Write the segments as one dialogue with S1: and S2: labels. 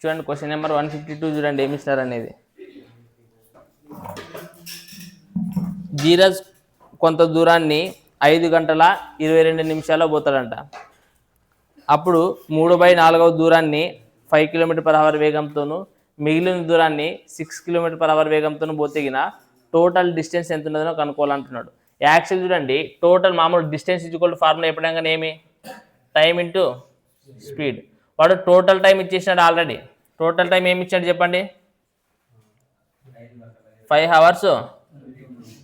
S1: చూడండి question number 152 చూడండి ఏమి ఇస్తారు అనేది. ధీరజ్ కొంత దూరాన్ని 5 గంటల 22 నిమిషాల్లో పోతాడంట. అప్పుడు 3/4 దూరాన్ని 5 km/h వేగంతోనూ మిగిలిన దూరాన్ని 6 km/h వేగంతో పోతేగిన టోటల్ డిస్టెన్స్ ఎంత ఉన్నదో కనుక్కోవాలంటున్నాడు. యాక్చువల్ చూడండి టోటల్ మామూలు డిస్టెన్స్ ఈక్వల్ ఫార్ములా చెప్పడంగా ఏమి టైం ఇంటూ స్పీడ్. వాడు టోటల్ టైం ఇచ్చేసినాడు ఆల్రెడీ. టోటల్ టైం ఏమి ఇచ్చాడు చెప్పండి, 5 hours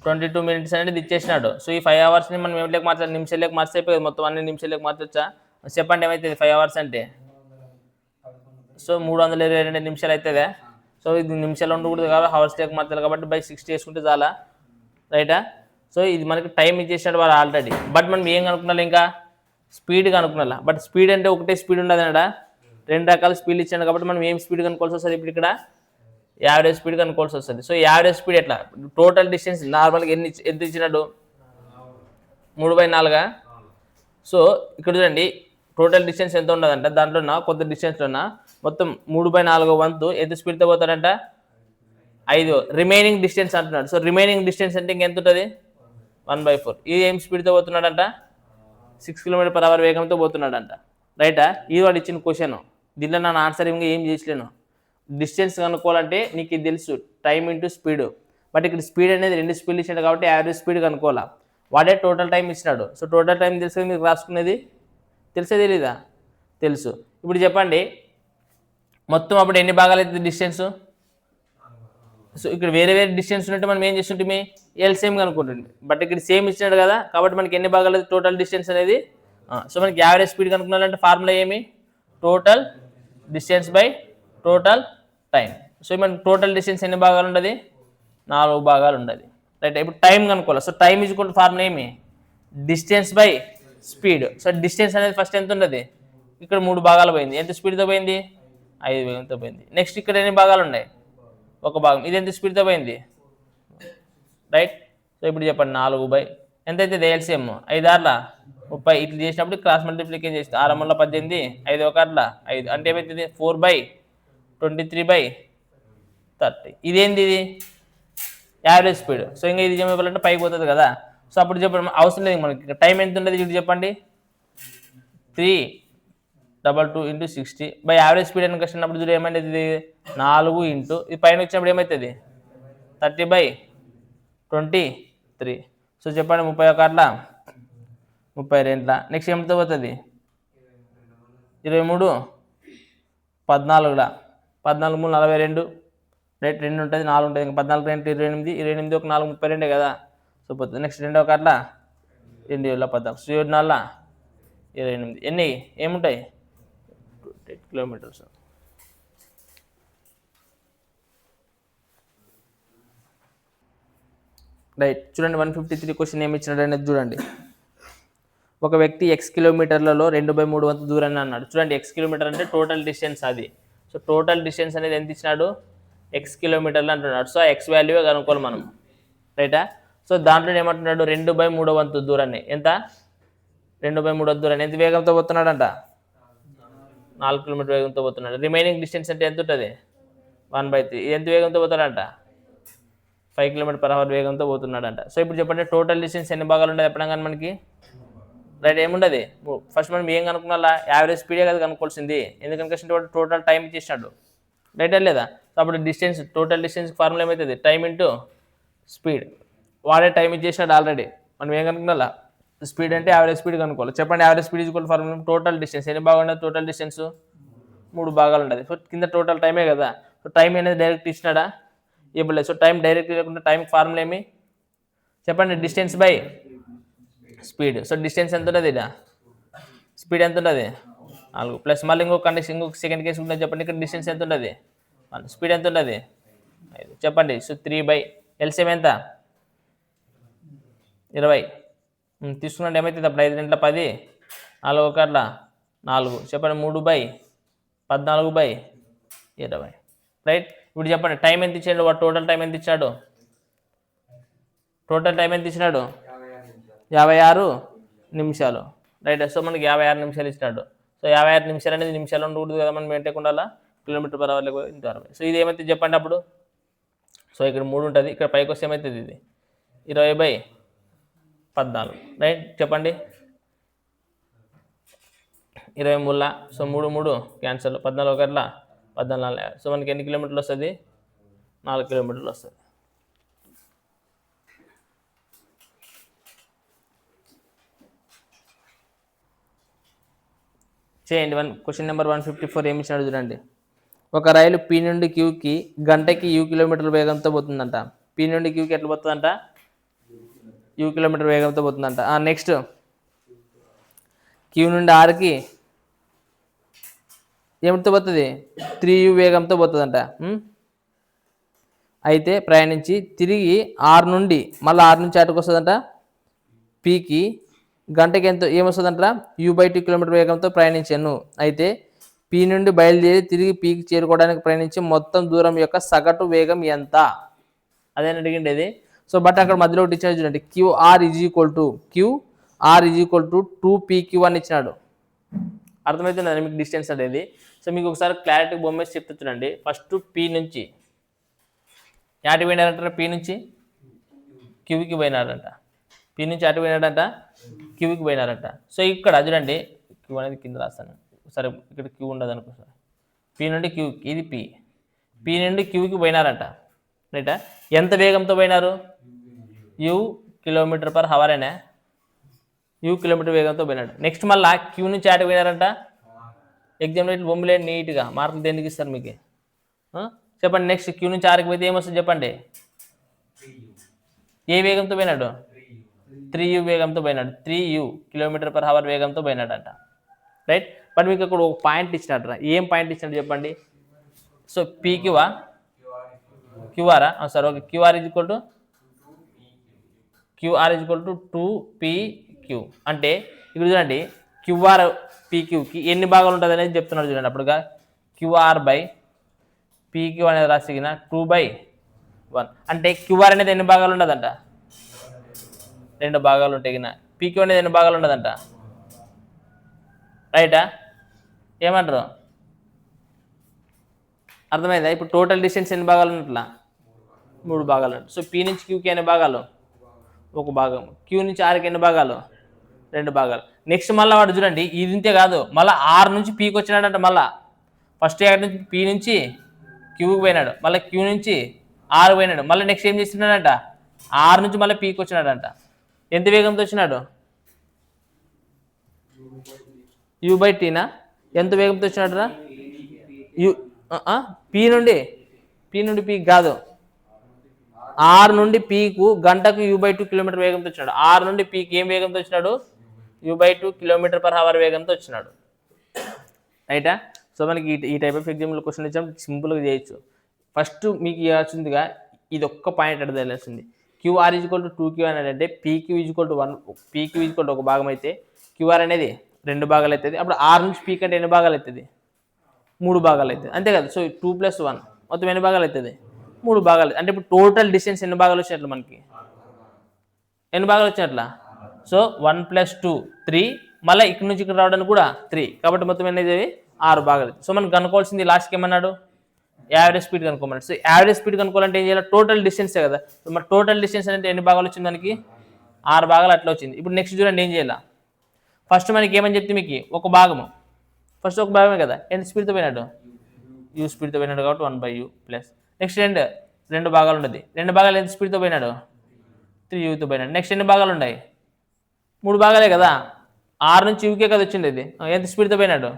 S1: 22 minutes అనేది ఇచ్చేసినాడు. సో ఈ 5 hours మనం ఏమిలోకి మార్చాలి, నిమిషాలకు మార్చి అయిపోయింది, మొత్తం అన్ని నిమిషాలకు మార్చొచ్చా చెప్పండి. ఏమవుతుంది 5 hours అంటే? సో 322 నిమిషాలు అవుతుందా? సో ఇది నిమిషాలు ఉండకూడదు కాబట్టి హవర్స్ లేక మార్చాలి కాబట్టి బై 60 చేసుకుంటే చాలా రైటా. సో ఇది మనకి టైం ఇచ్చేసాడు వాడు ఆల్రెడీ. బట్ మనం ఏం కనుక్కున్నాం, ఇంకా స్పీడ్ కనుక్కున్నా. బట్ స్పీడ్ అంటే ఒకటే స్పీడ్ ఉండదు అన్నాడా, 2 రకాల స్పీడ్లు ఇచ్చాడు కాబట్టి మనం ఏం స్పీడ్ కనుక్కోవాల్సి వస్తుంది ఇప్పుడు ఇక్కడ, యావరేజ్ స్పీడ్ కనుక్కోవాల్సి వస్తుంది. సో యావరేజ్ స్పీడ్ ఎట్లా, టోటల్ డిస్టెన్స్ నార్మల్గా ఎంత ఇచ్చినాడు 3/4. సో ఇక్కడ చూడండి టోటల్ డిస్టెన్స్ ఎంత ఉండదంట, దాంట్లో కొంత డిస్టెన్స్లో మొత్తం 3/4 వంతు ఎంత స్పీడ్తో పోతాడంట 5. రిమైనింగ్ డిస్టెన్స్ అంటున్నాడు. సో రిమైనింగ్ డిస్టెన్స్ అంటే ఇంకెంత ఉంటుంది 1/4. ఇది ఏం స్పీడ్తో పోతున్నాడంట 6 km/h వేగంతో పోతున్నాడంట రైటా. ఇది వాడు ఇచ్చిన క్వశ్చన్. దీనిలో నా ఆన్సర్ ఇంకా ఏం చేసలేను. డిస్టెన్స్ కనుక్కోవాలంటే నీకు ఇది తెలుసు టైం ఇంటూ స్పీడ్. బట్ ఇక్కడ స్పీడ్ అనేది 2 స్పీడ్లు ఇచ్చాడు కాబట్టి యావరేజ్ స్పీడ్ కనుక్కోవాలా. వాడే టోటల్ టైం ఇచ్చినాడు. సో టోటల్ టైం తెలుసు మీకు రాసుకునేది తెలుసా తెలీదా? తెలుసు. ఇప్పుడు చెప్పండి మొత్తం అప్పుడు ఎన్ని భాగాలు అవుతుంది డిస్టెన్స్. సో ఇక్కడ వేరే వేరే డిస్టెన్స్ ఉన్నట్టు మనం ఏం చేస్తుంటే ఎల్సిఎం కనుక్కుంటుంది. బట్ ఇక్కడ సేమ్ ఇచ్చినాడు కదా కాబట్టి మనకి ఎన్ని భాగాలు అవుతుంది టోటల్ డిస్టెన్స్ అనేది. సో మనకి యావరేజ్ స్పీడ్ కనుక్కున్నారంటే ఫార్ములా ఏమి total distance by total time. So మనకి టోటల్ డిస్టెన్స్ ఎన్ని భాగాలు ఉండదు 4 భాగాలు ఉండదు రైట్. ఇప్పుడు టైం కనుక్కోవాలి. So time is equal to formula ఏమి distance by speed. So distance అనేది ఫస్ట్ ఎంత ఉండదు, ఇక్కడ 3 భాగాలు పోయింది, ఎంత స్పీడ్తో పోయింది 5 వేగంతో పోయింది. నెక్స్ట్ ఇక్కడ ఎన్ని భాగాలు ఉన్నాయి 1 భాగం, ఇది ఎంత స్పీడ్తో పోయింది రైట్. సో ఇప్పుడు చెప్పండి 4 ఎంత అవుతుంది ఎల్సిఎం 5 6 30. ఇట్లా చేసినప్పుడు క్రాస్ మల్టిప్లికేషన్ చేస్తే 6 3 18 5 1 5 అంటే ఏమవుతుంది 4/23/30. ఇదేంది ఇది యావరేజ్ స్పీడ్. సో ఇంకా ఇది చెప్పాలంటే పైకి పోతుంది కదా. సో అప్పుడు చెప్పండి అవసరం లేదు మనకి. టైం ఎంత ఉంటుంది ఇప్పుడు చెప్పండి 3/22 × 60 బై యావరేజ్ స్పీడ్ అని కట్టినప్పుడు చూడు ఏమైతుంది 4 ఇంటూ ఇది పైన వచ్చినప్పుడు ఏమవుతుంది 30/23. సో చెప్పండి 31 32. నెక్స్ట్ ఏమితో పోతుంది 23 14 14 3 42 రైట్ 2 ఉంటుంది 4 ఉంటుంది ఇంకా 14 2 28 28 1 4 32 కదా. సో పోతుంది. Next 2 1 2 7 14 so 7 4 28. ఎన్ని ఏముంటాయి 8 కిలోమీటర్స్. రైట్. చూడండి 153 క్వశ్చన్ ఏమి ఇచ్చినాడు అనేది చూడండి. ఒక వ్యక్తి x కిలోమీటర్లలో 2/3 వంతు దూరాన్ని అన్నాడు. చూడండి x కిలోమీటర్ అంటే టోటల్ డిస్టెన్స్ అది. సో టోటల్ డిస్టెన్స్ అనేది ఎంత ఇచ్చినాడు x కిలోమీటర్లు అంటున్నాడు. సో x వాల్యూ కనుక్కోవాలి మనం రైటా. సో దాంట్లో ఏమంటున్నాడు 2/3 వంతు దూరాన్ని ఎంత 2/3 వంతు దూరాన్ని ఎంత వేగంతో పోతున్నాడంట 4 km వేగంతో పోతున్నాడు. రిమైనింగ్ డిస్టెన్స్ అంటే ఎంత ఉంటుంది 1/3. ఎంత వేగంతో పోతాడంట 5 km/h వేగంతో పోతున్నాడంట. సో ఇప్పుడు చెప్పండి టోటల్ డిస్టెన్స్ ఎన్ని భాగాలు ఉండదు ఎప్పుడైనా కానీ మనకి రైట్ ఏముండదు. ఫస్ట్ మనం ఏం కనుక్కున్నా యావరేజ్ స్పీడే కదా కనుక్కోవాల్సింది. ఎందుకంటే వాడు టోటల్ టైం ఇచ్చేసినాడు రైట్ లేదా. సో అప్పుడు డిస్టెన్స్ టోటల్ డిస్టెన్స్ ఫార్ములా ఏమవుతుంది టైం ఇంటూ స్పీడ్. వాడే టైం ఇచ్చేసినాడు ఆల్రెడీ. మనం ఏం కనుక్కున్నా స్పీడ్ అంటే యావరేజ్ స్పీడ్ కనుక్కోవాలి. చెప్పండి average speed equal formula total distance ఎన్ని భాగాలు ఉండదు టోటల్ డిస్టెన్స్ 3 భాగాలు ఉండదు. సో కింద టోటల్ టైమే కదా. సో టైం అనేది డైరెక్ట్ ఇచ్చినాడా ఇవ్వలేదు. సో టైం డైరెక్ట్ లేకుండా టైం ఫార్ములా ఏమి చెప్పండి distance by speed. So distance ఎంత ఉంటుంది ఇక స్పీడ్ ఎంత ఉంటుంది 4 ప్లస్ మళ్ళీ ఇంకొక కండిషన్ ఇంకొక సెకండ్ కేసు ఉంటుంది చెప్పండి. ఇక్కడ డిస్టెన్స్ ఎంత ఉంటుంది 1 స్పీడ్ ఎంత ఉంటుంది 5 చెప్పండి. సో 3 ఎల్సిఎం ఎంత 20 తీసుకున్నట్టు ఏమవుతుంది అప్పుడు 5 2 10 4 1 4 చెప్పండి 3/14/20 రైట్. ఇప్పుడు చెప్పండి టైం ఎంత ఇచ్చాడు వాడు టోటల్ టైం ఎంత ఇచ్చాడు టోటల్ టైం ఎంత ఇచ్చినాడు 56 నిమిషాలు రైట్. సో మనకి 56 నిమిషాలు ఇచ్చినాడు. సో 56 నిమిషాలు అనేది నిమిషాలు ఉండకూడదు కదా మనం మెయింటైన్ ఉండాలా. km/h into 60. సో ఇది ఏమైతే చెప్పండి అప్పుడు. సో ఇక్కడ 3 ఉంటుంది, ఇక్కడ పైకి వస్తే ఏమవుతుంది, ఇది 20/14, రైట్. చెప్పండి 23. So 3 3 cancel, 14 1 14. సో మనకి ఎన్ని కిలోమీటర్లు వస్తుంది, 4 కిలోమీటర్లు వస్తుంది. చేయండి. క్వశ్చన్ నెంబర్ 154 ఏమి ఇచ్చినాడు చూడండి. ఒక రైలు పి నుండి క్యూకి గంటకి యూ కిలోమీటర్ వేగంతో పోతుందంట. పి నుండి క్యూకి ఎట్లా పోతుందంట, యూ కిలోమీటర్ వేగంతో పోతుందంట. నెక్స్ట్ క్యూ నుండి ఆర్కి ఏమిటితో పోతుంది, 3u వేగంతో పోతుందంట. అయితే ప్రయాణించి తిరిగి ఆర్ నుండి మళ్ళీ ఆర్ నుంచి ఆటకు వస్తుందంట. పీకి గంటకి ఎంతో ఏమొస్తుందంట, u/2 కిలోమీటర్ వేగంతో ప్రయాణించాను. అయితే పి నుండి బయలుదేరి తిరిగి పీకి చేరుకోవడానికి ప్రయాణించి మొత్తం దూరం యొక్క సగటు వేగం ఎంత, అదే అడిగిండేది. సో బట్ అక్కడ మధ్యలో ఒకటి ఇచ్చాడు చూడండి, QR is equal to 2pq అని ఇచ్చినాడు. అర్థమవుతుంది మీకు డిస్టెన్స్ అనేది. సో మీకు ఒకసారి క్లారిటీ బొమ్మేసి చెప్తా చూడండి. ఫస్ట్ పి నుంచి యాటి పోయినారంట, పి నుంచి క్యూకి పోయినారంట. పి నుంచి అటు పోయినాడంట, క్యూకి పోయినారంట. సో ఇక్కడ చూడండి, క్యూ అనేది కింద రాస్తాను సరే, ఇక్కడ క్యూ ఉండదు అనుకో సార్. పి నుండి క్యూ, ఇది పి నుండి క్యూకి పోయినారంట, రైటా. ఎంత వేగంతో పోయినారు, యూ km/h అనే, యూ కిలోమీటర్ వేగంతో పోయినాడు. నెక్స్ట్ మళ్ళీ క్యూ నుంచి ఆటకు పోయినారంట. ఎగ్జామ్లో బొమ్మలే నీట్గా మార్కులు దేనికి ఇస్తారు మీకు, చెప్పండి. నెక్స్ట్ క్యూ నుంచి ఆర్కి పోతే ఏమొస్తుంది చెప్పండి, ఏ వేగంతో పోయినాడు, 3u వేగంతో పోయినాడు. 3u km/h వేగంతో పోయినాడంట, రైట్. బట్ మీకు అక్కడ ఒక పాయింట్ ఇచ్చినట్టు, ఏం పాయింట్ ఇచ్చినట్టు చెప్పండి. సో పీక్యూవా క్యూఆరా, sir okay. QR is equal to 2pq. అంటే ఇక్కడ చూడండి, క్యూఆర్ పీక్యూకి ఎన్ని భాగాలు ఉంటుంది అనేది చెప్తున్నాడు చూడండి. అప్పుడుగా QR/PQ అనేది రాసిగిన 2/1. అంటే క్యూఆర్ అనేది ఎన్ని భాగాలు ఉండదంట, 2 భాగాలు ఉంటాయి. పీక్యూ అనేది ఎన్ని భాగాలు ఉండదంట, రైటా. ఏమంటారు, అర్థమైందా. ఇప్పుడు టోటల్ డిస్టెన్స్ ఎన్ని భాగాలు ఉన్నట్లా, 3 భాగాలు. సో పీ నుంచి క్యూకి ఎన్ని భాగాలు, 1 భాగం. క్యూ నుంచి ఆర్కి ఎన్ని భాగాలు, 2 భాగాలు. నెక్స్ట్ మళ్ళీ వాడు చూడండి, ఇది ఇంతే కాదు, మళ్ళీ ఆర్ నుంచి పీకి వచ్చినాడంట. మళ్ళీ ఫస్ట్ ఎక్కడి నుంచి పీ నుంచి క్యూకి పోయినాడు, మళ్ళీ క్యూ నుంచి ఆర్ పోయినాడు. మళ్ళీ నెక్స్ట్ ఏం చేస్తున్నాడంట, ఆర్ నుంచి మళ్ళీ పీకి వచ్చినాడంట. ఎంత వేగంతో వచ్చినాడు, u/tనా, ఎంత వేగంతో వచ్చినాడు రా, పీ నుండి పీకి కాదు, ఆర్ నుండి పీకు గంటకు u/2 కిలోమీటర్ వేగంతో వచ్చినాడు. ఆర్ నుండి పీకి ఏం వేగంతో వచ్చినాడు, u/2 km/h వేగంతో వచ్చినాడు, రైటా. సో మనకి ఈ టైప్ ఆఫ్ ఎగ్జామ్లో క్వశ్చన్ ఇచ్చాము, సింపుల్గా చేయొచ్చు. ఫస్ట్ మీకు ఇవ్వాల్సిందిగా ఇది ఒక్క పాయింట్ అంటే తెలిసింది. QR is equal to 2q అనేది అంటే పీక్యూ ఈజ్ ఈక్వల్ టు 1 భాగం అయితే క్యూఆర్ అనేది 2 భాగాలు అవుతుంది. అప్పుడు ఆర్ నుంచి పీక్ అంటే ఎన్ని భాగాలు అవుతుంది, 3 భాగాలు అవుతుంది, అంతే కదా. సో 2 + 1 మొత్తం ఎన్ని భాగాలు అవుతుంది, 3 భాగాలు. అంటే ఇప్పుడు టోటల్ డిస్టెన్స్ ఎన్ని భాగాలు వచ్చినట్లు, మనకి ఎన్ని భాగాలు వచ్చినట్లా. సో 1 + 2 3, మళ్ళీ ఇక్కడ నుంచి ఇక్కడ రావడానికి కూడా 3, కాబట్టి మొత్తం ఎన్ని 6 భాగాలు. సో మనం కనుక్కోవాల్సింది లాస్ట్కి ఏమన్నాడు, యావరేజ్ స్పీడ్ కనుక్కోమన్నాడు. సో యావరేజ్ స్పీడ్ కనుక్కోవాలంటే ఏం చేయాలి, టోటల్ డిస్టెన్సే కదా. సో మరి టోటల్ డిస్టెన్స్ అంటే ఎన్ని భాగాలు వచ్చింది, మనకి 6 భాగాలు అట్లా వచ్చింది. ఇప్పుడు నెక్స్ట్ చూడండి ఏం చేయాలి. ఫస్ట్ మనకి ఏమని చెప్తే మీకు ఒక భాగము, ఫస్ట్ ఒక భాగమే కదా, ఎంత స్పీడ్తో పోయినాడు, యూ స్పీడ్తో పోయినాడు కాబట్టి 1/u ప్లస్. నెక్స్ట్ 2 భాగాలు ఉండదు, 2 భాగాలు ఎంత స్పీడ్తో పోయినాడు, 3uతో పోయినాడు. నెక్స్ట్ ఎన్ని భాగాలు ఉన్నాయి, 3 భాగాలే కదా. ఆర్ నుంచి యూకే కదా వచ్చింది, ఇది ఎంత స్పీడ్తో పోయినాడు,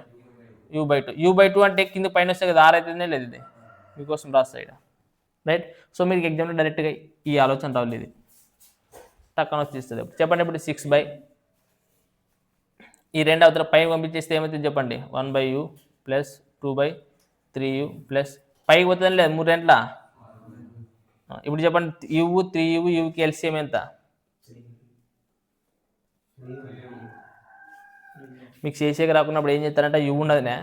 S1: u/2 అంటే కింద పైన వస్తే కదా, ఆర్ అయితేనే లేదు, ఇది మీకోసం రాస్తా ఇక్కడ, రైట్. సో మీకు ఎగ్జామ్లో డైరెక్ట్గా ఈ ఆలోచన రావాలి, ఇది టక్కన వచ్చేస్తుంది. చెప్పండి ఇప్పుడు 6/, ఈ 2 అవతల పైకి పంపించేస్తే ఏమవుతుంది చెప్పండి, 1/u ప్లస్ 2/3u ప్లస్ పైకి పోతుందని లేదు 3 రెంట్ల. ఇప్పుడు చెప్పండి, u 3u యూకి ఎల్సిఎం ఎంత, మీకు చేసేకి రాకున్నప్పుడు ఏం చేస్తారంటే యూ ఉన్నదినే,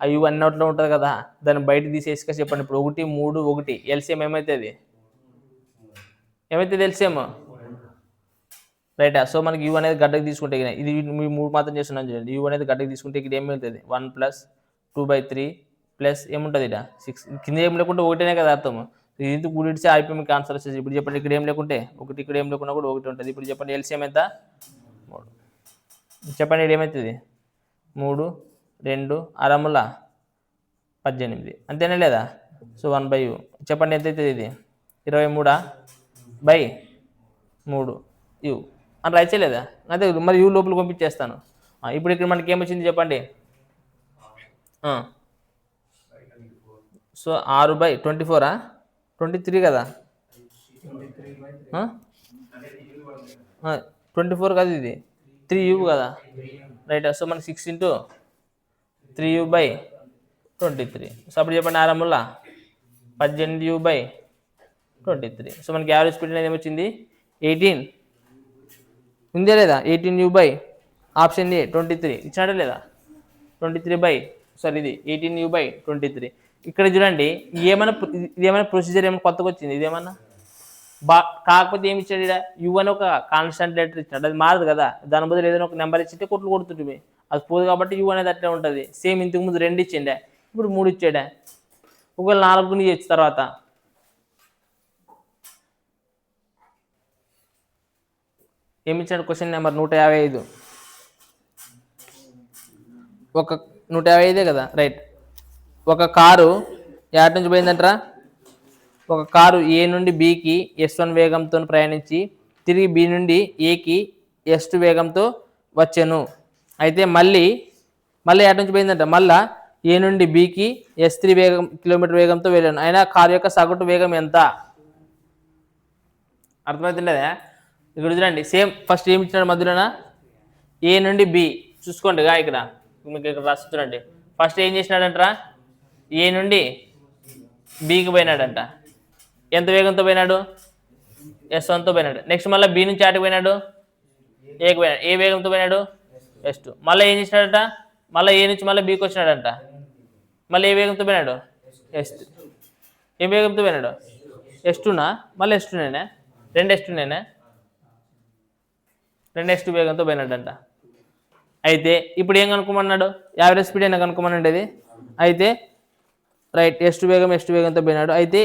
S1: ఆ యూ అన్నట్లో ఉంటుంది కదా, దాన్ని బయట తీసేసుక చెప్పండి. ఇప్పుడు 1 3 1 ఎల్సిఎం ఏమవుతుంది, ఎల్సిఎం, రైటా. సో మనకి యూ అనేది గడ్డకి తీసుకుంటే, ఇది మీ 3 మాత్రం చేస్తున్నాను చూడండి. యూ అనేది గడ్డకి తీసుకుంటే ఇక్కడ ఏమవుతుంది, 1 + 2/3 ప్లస్ ఏముంటుంది ఇక్కడ 6 కింద ఏం లేకుంటే ఒకటేనే కదా అర్థం. ఇది కూడిడిచి అయిపోయి మీకు ఆన్సర్ వచ్చేసి. ఇప్పుడు చెప్పండి ఇక్కడ ఏం లేకుంటే ఒకటి, ఇక్కడ ఏం లేకున్నా కూడా ఒకటి ఉంటుంది. ఇప్పుడు చెప్పండి ఎల్సిఎం ఎంత 3. చెప్పండి ఇది ఏమవుతుంది 3 2 6 18 అంతేనా లేదా? So 1/u. చెప్పండి ఎంత అవుతుంది ఇది 23/3 u అని రైట్ చేయలేదా? అదే మరి యూ లోపల పంపించేస్తాను. ఇప్పుడు ఇక్కడ మనకి ఏమొచ్చింది చెప్పండి. సో 6/24 23 కదా 24 కదా ఇది 3u కదా రైట్. సో మనకి 6 × 3u/23. సో అప్పుడు చెప్పండి 6 18u/23. సో మనకి యావరేజ్ స్పీడ్ అనేది ఏమొచ్చింది 18 ఉందే లేదా 18u/ ఆప్షన్ ఏ 23 ఇచ్చినట్టే లేదా 23 ఇది 18u/23. ఇక్కడ చూడండి ఇదేమైనా ప్రొసీజర్ ఏమైనా కొత్తగా వచ్చింది ఇదేమన్నా కాకపోతే ఏమి ఇచ్చాడు ఇక్కడ యు అని ఒక కాన్స్టెంట్ లెటర్ ఇచ్చాడు. అది మారదు కదా, దాని బదులు ఏదైనా ఒక నెంబర్ ఇచ్చింటే కొట్లు కొడుతుంటుంది. అది పోదు కాబట్టి యు అనేది అట్లే ఉంటుంది. సేమ్ ఇంతకు ముందు 2 ఇచ్చిండే, ఇప్పుడు 3 ఇచ్చాడా. ఒకవేళ 4 ఇచ్చి తర్వాత ఏమి ఇచ్చాడు క్వశ్చన్ నెంబర్ 155. ఒక 155 కదా రైట్. ఒక కారు ఎక్కడి నుంచి పోయిందంటరా, ఒక కారు ఏ నుండి బికి S1 వేగంతో ప్రయాణించి తిరిగి బి నుండి ఏకి S2 వేగంతో వచ్చాను. అయితే మళ్ళీ ఎక్కడి నుంచి పోయిందంట, మళ్ళా ఏ నుండి బికి S3 కిలోమీటర్ వేగంతో వెళ్ళాను. అయినా కారు యొక్క సగటు వేగం ఎంత? అర్థమవుతుండదా? ఇక్కడ చూడండి సేమ్ ఫస్ట్ ఏమి ఇచ్చినాడు మధ్యలోన ఏ నుండి బి చూసుకోండి ఇక్కడ మీకు ఇక్కడ రాస్తుండండి. ఫస్ట్ ఏం చేసినాడంటరా ఏ నుండి బికి పోయినాడంట. ఎంత వేగంతో పోయినాడు S1తో పోయినాడు. నెక్స్ట్ మళ్ళీ బి నుంచి ఆటికి పోయినాడు ఏకి పోయినాడు. ఏ వేగంతో పోయినాడు S2. మళ్ళీ ఏం చేసినాడంట, మళ్ళీ ఏ నుంచి మళ్ళీ బీకి వచ్చినాడంట. మళ్ళీ ఏ వేగంతో పోయినాడు S3. ఏ వేగంతో పోయినాడు S2నా మళ్ళీ S2నేనా 2 S2నేనా 2 S2 వేగంతో పోయినాడంట. అయితే ఇప్పుడు ఏం కనుక్కోమన్నాడు, యావరేజ్ స్పీడ్ అయినా కనుక్కోమన్నాడు ఇది. అయితే రైట్ S2 వేగంతో పోయినాడు. అయితే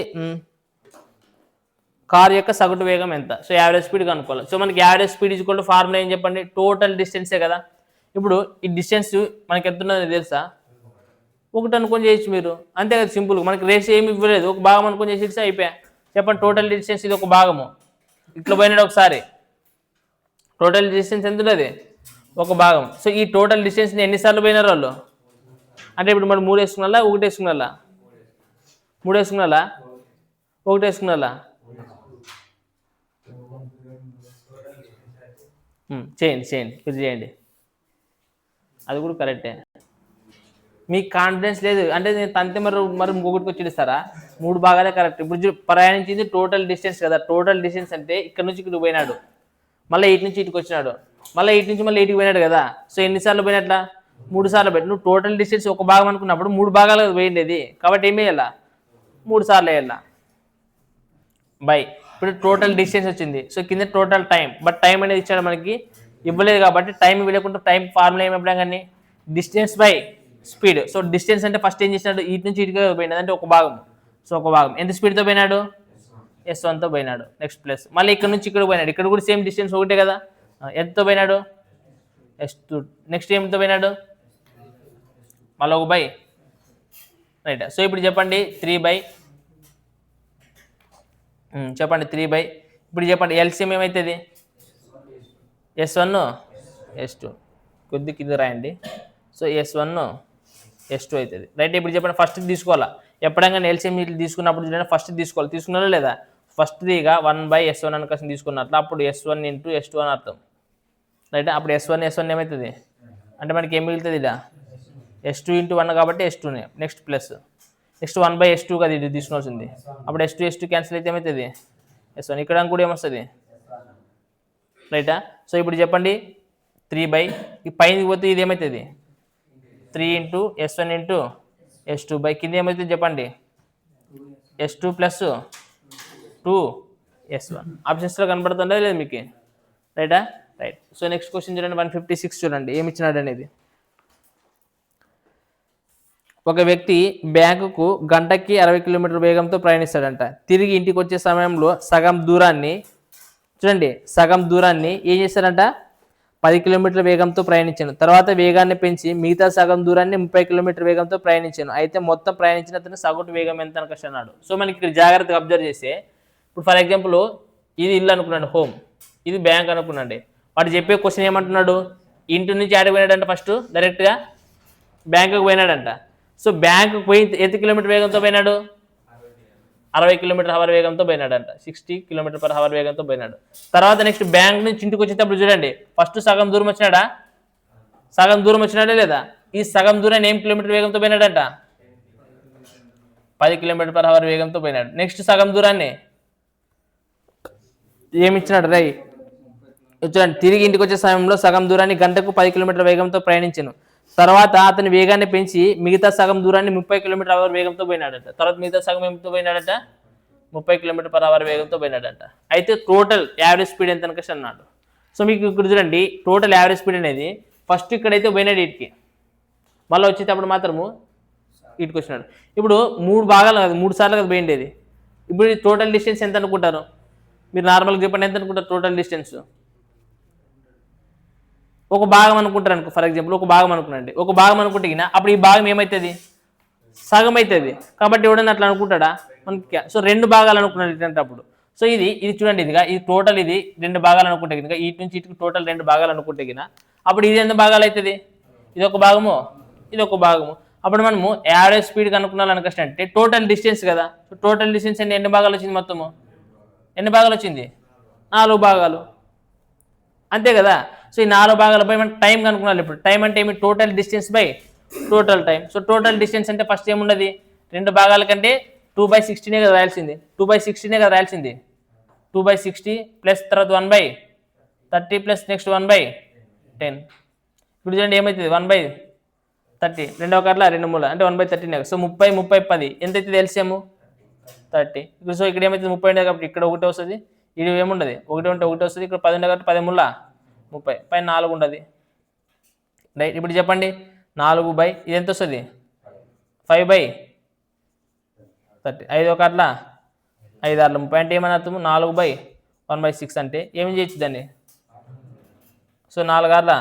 S1: కార్ యొక్క సగటు వేగం ఎంత? సో యావరేజ్ స్పీడ్ కనుక్కోవాలి. సో మనకి average speed equal to formula ఏం చెప్పండి, టోటల్ డిస్టెన్సే కదా. ఇప్పుడు ఈ డిస్టెన్స్ మనకి ఎంత ఉన్నదో తెలుసా, 1 అనుకొని చేయొచ్చు మీరు, అంతే కదా సింపుల్. మనకి రేస్ ఏమి ఇవ్వలేదు, ఒక భాగం అనుకొని చేసి అయిపోయా. చెప్పండి టోటల్ డిస్టెన్స్ ఇది ఒక భాగము. ఇట్లా పోయినాడు ఒకసారి, టోటల్ డిస్టెన్స్ ఎంత ఉంటుంది ఒక భాగం. సో ఈ టోటల్ డిస్టెన్స్ని ఎన్నిసార్లు పోయినారు వాళ్ళు అంటే ఇప్పుడు మనం 3 వేసుకున్నా 1 వేసుకున్నా 3 వేసుకున్నా 1 వేసుకున్నా చేయండి ఇది చేయండి, అది కూడా కరెక్టే. మీకు కాన్ఫిడెన్స్ లేదు అంటే నేను తంతే మరి ఇంకొకటికి వచ్చి ఇస్తారా, 3 భాగాలే కరెక్ట్. ఇప్పుడు ప్రయాణించింది టోటల్ డిస్టెన్స్ కదా. టోటల్ డిస్టెన్స్ అంటే ఇక్కడ నుంచి ఇక్కడికి పోయినాడు, మళ్ళీ 8 నుంచి ఇటుకు వచ్చినాడు, మళ్ళీ 8 నుంచి మళ్ళీ 8కి పోయినాడు కదా. సో ఎన్నిసార్లు పోయినట్లా 3 సార్లు పోయి. నువ్వు టోటల్ డిస్టెన్స్ ఒక భాగం అనుకున్నప్పుడు 3 భాగాలు పోయిండేది కాబట్టి ఏం వేయాలా 3 సార్లు వేయాలా బై. ఇప్పుడు టోటల్ డిస్టెన్స్ వచ్చింది. సో కింద టోటల్ టైం, బట్ టైం అనేది ఇచ్చాడు మనకి ఇవ్వలేదు కాబట్టి టైం ఇవ్వలేకుండా టైం ఫార్ములా ఏమైనా కానీ distance by speed. So distance అంటే ఫస్ట్ ఏం చేసినాడు ఇటు నుంచి ఇటుగా పోయినది అంటే ఒక భాగం. సో ఒక భాగం ఎంత స్పీడ్తో పోయినాడు S1తో పోయినాడు. నెక్స్ట్ ప్లస్ మళ్ళీ ఇక్కడ నుంచి ఇక్కడ పోయినాడు, ఇక్కడ కూడా సేమ్ డిస్టెన్స్ ఒకటే కదా. ఎంతతో పోయినాడు S2. నెక్స్ట్ ఏమితో పోయినాడు మళ్ళీ 1/, రైట్. సో ఇప్పుడు చెప్పండి 3/, చెప్పండి 3/. ఇప్పుడు చెప్పండి ఎల్సిఎం ఏమవుతుంది S1 S2 కొద్ది కింద రాయండి. సో S1 S2 అవుతుంది రైట్. ఇప్పుడు చెప్పండి ఫస్ట్ తీసుకోవాలా, ఎప్పుడైనా ఎల్సిఎం తీసుకున్నప్పుడు చూడండి ఫస్ట్ తీసుకోవాలి. తీసుకున్నారా లేదా, ఫస్ట్దిగా 1/S1 అని కోసం తీసుకున్నట్లు అప్పుడు S1 × S2 అని అర్థం రైట్. అప్పుడు S1 ఏమవుతుంది అంటే మనకి ఏం మిగులుతుంది ఇలా S2 × 1 కాబట్టి S2నే. నెక్స్ట్ ప్లస్ నెక్స్ట్ 1/S2 కదా ఇది తీసుకోవాల్సింది. అప్పుడు S2 క్యాన్సిల్ అయితే ఏమవుతుంది S1. ఇక్కడ కూడా ఏమొస్తుంది రైటా. సో ఇప్పుడు చెప్పండి 3/, ఈ పైనకి పోతే ఇది ఏమవుతుంది 3 × S1 × S2 కింద ఏమవుతుంది చెప్పండి S2 + 2S1. ఆప్షన్స్లో కనబడుతుందా లేదు మీకు రైటా రైట్. సో నెక్స్ట్ క్వశ్చన్ చూడండి 156 చూడండి ఏమి ఇచ్చినాడు అనేది. ఒక వ్యక్తి బ్యాంకుకు గంటకి 60 కిలోమీటర్ల వేగంతో ప్రయాణిస్తాడంట. తిరిగి ఇంటికి వచ్చే సమయంలో సగం దూరాన్ని ఏం చేస్తాడంట? 10 కిలోమీటర్ల వేగంతో ప్రయాణించాను. తర్వాత వేగాన్ని పెంచి మిగతా సగం దూరాన్ని 30 కిలోమీటర్ల వేగంతో ప్రయాణించాను. అయితే మొత్తం ప్రయాణించిన అతను సగటు వేగం ఎంత అని అన్నాడు. సో మనకి ఇక్కడ జాగ్రత్తగా అబ్జర్వ్ చేస్తే, ఇప్పుడు ఫర్ ఎగ్జాంపుల్ ఇది ఇల్లు అనుకున్నాడు, హోమ్, ఇది బ్యాంక్ అనుకున్నాండి. వాడు చెప్పే క్వశ్చన్ ఏమంటున్నాడు? ఇంటి నుంచి ఆడికి పోయినాడంట, ఫస్ట్ డైరెక్ట్గా బ్యాంకుకు పోయినాడంట. సో బ్యాంకుకు పోయి ఎంత కిలోమీటర్ వేగంతో పోయినాడు? 60 కిలోమీటర్/హవర్ వేగంతో పోయినాడంట. 60 కిలోమీటర్/హవర్ వేగంతో పోయినాడు. తర్వాత నెక్స్ట్ బ్యాంక్ నుంచి ఇంటికి వచ్చేటప్పుడు చూడండి, ఫస్ట్ సగం దూరం వచ్చినాడా? సగం దూరం వచ్చినాడా లేదా? ఈ సగం దూరాన్ని ఏం కిలోమీటర్ వేగంతో పోయినాడంట? 10 కిలోమీటర్/హవర్ వేగంతో పోయినాడు. నెక్స్ట్ సగం దూరాన్ని ఏమి ఇచ్చినాడు? చూడండి, తిరిగి ఇంటికి వచ్చే సమయంలో సగం దూరాన్ని గంటకు 10 కిలోమీటర్ల వేగంతో ప్రయాణించాను. తర్వాత అతని వేగాన్ని పెంచి మిగతా సగం దూరాన్ని 30 కిలోమీటర్/హవర్ వేగంతో పోయినాడంట. తర్వాత మిగతా సగం ఏమితో పోయినాడంట? 30 కిలోమీటర్/హవర్ వేగంతో పోయినాడంట. అయితే టోటల్ యావరేజ్ స్పీడ్ ఎంత అన్నాడు. సో మీకు ఇక్కడ చూడండి, టోటల్ యావరేజ్ స్పీడ్ అనేది ఫస్ట్ ఇక్కడైతే పోయినాడు ఇటుకి, మళ్ళీ వచ్చేటప్పుడు మాత్రము ఇటుకు వచ్చినాడు. ఇప్పుడు 3 భాగాలు కాదు, 3 సార్లు కదా పోయిండేది. ఇప్పుడు టోటల్ డిస్టెన్స్ ఎంత అనుకుంటారు మీరు? నార్మల్గా చెప్పండి, ఎంత అనుకుంటారు టోటల్ డిస్టెన్స్? ఒక భాగం అనుకుంటారు అనుకో, ఫర్ ఎగ్జాంపుల్ ఒక భాగం అనుకున్నాండి. ఒక భాగం అనుకుంటే అప్పుడు ఈ భాగం ఏమవుతుంది? సగం అవుతుంది. కాబట్టి ఎవడన్నా అట్లా అనుకుంటాడా మనకి? సో 2 భాగాలు అనుకున్నాడు ఇట్లాంటప్పుడు. సో ఇది చూడండి, ఇది టోటల్, ఇది 2 భాగాలు అనుకుంటే కనుక, ఇటు నుంచి ఇటుకు టోటల్ 2 భాగాలు అనుకుంటే కనుక, అప్పుడు ఇది ఎంత భాగాలు అవుతుంది? ఇది ఒక భాగము, ఇది ఒక భాగము. అప్పుడు మనము యావరేజ్ స్పీడ్ కనుక్కున్నాను అంటే టోటల్ డిస్టెన్స్ కదా. సో టోటల్ డిస్టెన్స్ అంటే ఎన్ని భాగాలు వచ్చింది? మొత్తము ఎన్ని భాగాలు వచ్చింది? 4 భాగాలు, అంతే కదా. సో ఈ 4 భాగాలపై మనం టైం కనుక్కున్నాను. ఇప్పుడు టైం అంటే ఏమి? Total distance by total time. So total distance అంటే ఫస్ట్ ఏమున్నది? 2 భాగాల కంటే 2/60 కదా రాయాల్సింది. 2/60 కదా రాయాల్సింది. 2/60 ప్లస్ తర్వాత 1/30 ప్లస్ నెక్స్ట్ 1/10. ఇప్పుడు చూడండి ఏమవుతుంది? 1/30, 2 ఒకట్లా 2 మూల అంటే 1/30. సో 30, 30, 10 ఎంత అవుతుంది? ఎల్సిఎం 30. ఇప్పుడు సో ఇక్కడ ఏమవుతుంది? 30 ఉండదు కాబట్టి ఇక్కడ 1 వస్తుంది. ఇది ఏముండదు, 1 ఉంటే 1 వస్తుంది. ఇక్కడ 10 ఉండదు కాబట్టి 10 ముళ్ళ 30, పైన 4 ఉండదు. రైట్, ఇప్పుడు చెప్పండి 4 ఇది ఎంత వస్తుంది? 5/30. 5 ఒకట్లా 5 6 30 అంటే ఏమని అర్థము? 4/1/6 అంటే ఏమి చేయొచ్చు దాన్ని? సో 4 6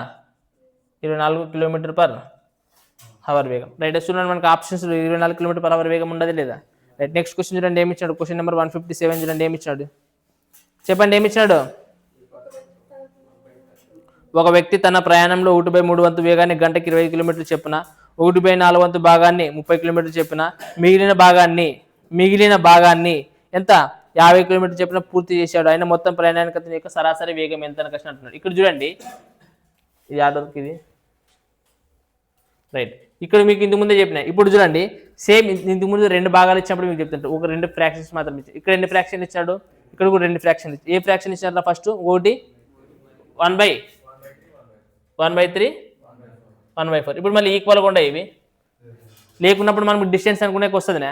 S1: 24 కిలోమీటర్/హవర్ వేగం. రైట్, చూడండి మనకి ఆప్షన్స్ 24 కిలోమీటర్/హవర్ వేగం ఉండదు లేదా? రైట్, నెక్స్ట్ క్వశ్చన్ చూడండి ఏమి ఇచ్చాడు? క్వశ్చన్ నెంబర్ 157 చూడండి ఏమి ఇచ్చాడు? చెప్పండి ఏమి ఇచ్చినాడు? ఒక వ్యక్తి తన ప్రయాణంలో 1/3 వంతు వేగాన్ని గంటకి 20 కిలోమీటర్లు చెప్పున 1/4 వంతు భాగాన్ని 30 కిలోమీటర్లు చెప్పున మిగిలిన భాగాన్ని ఎంత 50 కిలోమీటర్లు చెప్పున పూర్తి చేశాడు. ఆయన మొత్తం ప్రయాణానికి అతని యొక్క సరాసరి వేగం ఎంత అని అంటున్నాడు. ఇక్కడ చూడండి, ఇది ఆర్డర్కి ఇది. రైట్, ఇక్కడ మీకు ఇంతకు ముందే చెప్పిన. ఇప్పుడు చూడండి, సేమ్ ఇంతకు ముందు 2 భాగాలు ఇచ్చినప్పుడు మీకు చెప్తుంటారు, ఒక 2 ఫ్రాక్షన్స్ మాత్రం ఇచ్చాడు. ఇక్కడ 2 ఫ్రాక్షన్ ఇచ్చాడు, ఇక్కడ కూడా 2 ఫ్రాక్షన్ ఇచ్చాడు. ఏ ఫ్రాక్షన్ ఇచ్చారు? ఫస్ట్ ఒకటి 1/3, 1/4. ఇప్పుడు మళ్ళీ ఈక్వల్గా ఉంటాయి ఇవి. లేకున్నప్పుడు మనకు డిస్టెన్స్ అనుకునే వస్తుందినా?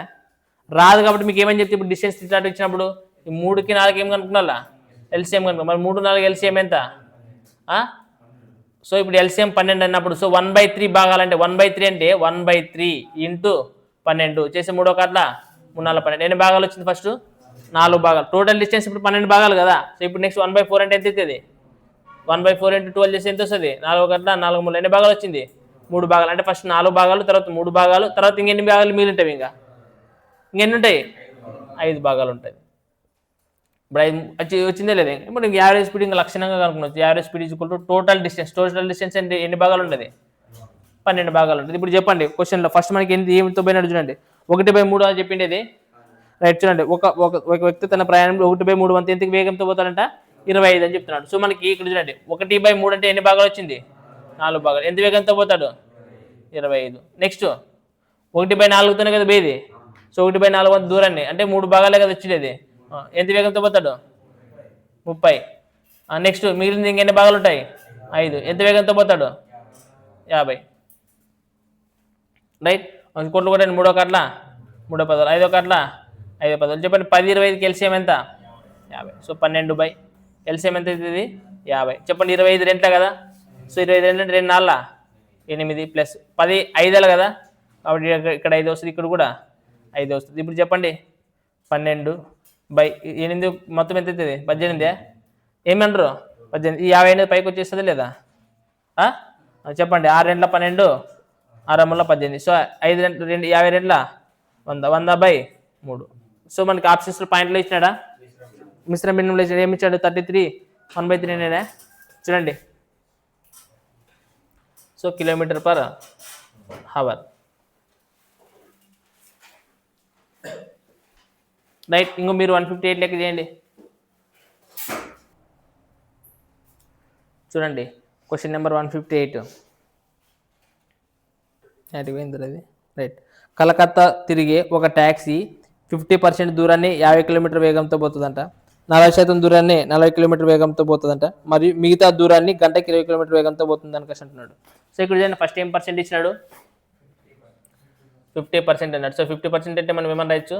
S1: రాదు. కాబట్టి మీకు ఏమని చెప్తే ఇప్పుడు డిస్టెన్స్ ఇట్లాంటి ఇచ్చినప్పుడు ఈ 3కి 4కి ఏం కనుక్కున్నా? ఎల్సిఎం కనుక్కో. మరి 3, 4 ఎల్సిఎం ఎంత? సో ఇప్పుడు ఎల్సిఎం 12 అన్నప్పుడు సో 1/3 భాగాలంటే 1/3 అంటే 1/3 ఇంటూ 12 చేసి 3 ఒకట్లా 3 4 12. ఎన్ని భాగాలు వచ్చింది? ఫస్ట్ 4 భాగాలు. టోటల్ డిస్టెన్స్ ఇప్పుడు 12 భాగాలు కదా. సో ఇప్పుడు నెక్స్ట్ 1/4 అంటే ఎంత అవుతుంది? 1/4 into 12 చేసి ఎంత వస్తుంది? 4 ఒకట్లా 4 మూల. ఎన్ని భాగాలు వచ్చింది? 3 భాగాలు. అంటే ఫస్ట్ 4 భాగాలు, తర్వాత 3 భాగాలు, తర్వాత ఇంకెన్ని భాగాలు మిగిలి ఉంటాయి? ఇంకెన్ని ఉంటాయి? 5 భాగాలు ఉంటాయి. ఇప్పుడు 5 వచ్చిందే లేదా? ఇప్పుడు యావరేజ్ స్పీడ్ ఇంకా లక్షణంగా కనుక్కున్నచ్చు. Average speed is equal to total distance. Total distance అంటే ఎన్ని భాగాలు ఉంటుంది? 12 భాగాలు ఉంటుంది. ఇప్పుడు చెప్పండి క్వశ్చన్లో ఫస్ట్ మనకి ఏమితో పోయినాడు చూడండి. 1/3 అని చెప్పిండేది. రైట్, చూడండి ఒక వ్యక్తి తన ప్రయాణంలో 1/3 వంతు ఎంత వేగంతో పోతాడంట? 25 అని చెప్తున్నాడు. సో మనకి ఇక్కడ చూడండి 1/3 అంటే ఎన్ని భాగాలు వచ్చింది? 4 భాగాలు. ఎంత వేగంతో పోతాడు? 25. నెక్స్ట్ 1/4తోనే కదా పోయేది. సో 1/4 వంతు దూరాన్ని అంటే 3 భాగాలే కదా వచ్చేది. ఎంత వేగంతో పోతాడు? 30. నెక్స్ట్ మిగిలింది ఇంకెన్ని భాగాలు ఉంటాయి? 5. ఎంత వేగంతో పోతాడు? 50. రైట్, కొట్లు కొట్టండి. 3 ఒకట్లా 3 10, 5 ఒకట్లా 5 10. చెప్పండి 10 25కి ఎల్సిఎం ఎంత? 50. సో 12 ఎల్సిఎం ఎంత అవుతుంది? 50. చెప్పండి 25 రెంట్ల కదా. సో 25 అంటే 2 4 8 ప్లస్ 10 5 కదా. కాబట్టి ఇక్కడ 5 వస్తుంది, ఇక్కడ కూడా 5 వస్తుంది. ఇప్పుడు చెప్పండి 12/8 మొత్తం ఎంత అవుతుంది? 18. ఏమన్నారు? 18. ఈ 50 అనేది పైకి వచ్చేస్తుంది లేదా? చెప్పండి. 6 2 12, 6 3 18. సో 5 2 50 2 100, 100/3. సో మనకి ఆప్షన్స్లో పాయింట్లో ఇచ్చినాడా? మిశ్రమ భిన్నంలో ఇచ్చాడు. ఏమి ఇచ్చాడు? 33 1/3 నేనే చూడండి. So km/h. రైట్. ఇంకో మీరు 158 లెక్క చేయండి. చూడండి క్వశ్చన్ నెంబర్ 158. అది రైట్. కలకత్తా తిరిగే ఒక ట్యాక్సీ 50% దూరాన్ని 50 కిలోమీటర్ వేగంతో పోతుందంట, 40% దూరాన్ని 40 కిలోమీటర్ వేగంతో పోతుందంట, మరియు మిగతా దూరాన్ని గంటకి 20 కిలోమీటర్ వేగంతో పోతుంది అని అంటున్నాడు. సో ఇక్కడ చూడండి, ఫస్ట్ ఏం పర్సెంట్ ఇచ్చినాడు? 50% అన్నాడు. సో 50% అంటే మనం ఏమని రాయొచ్చు?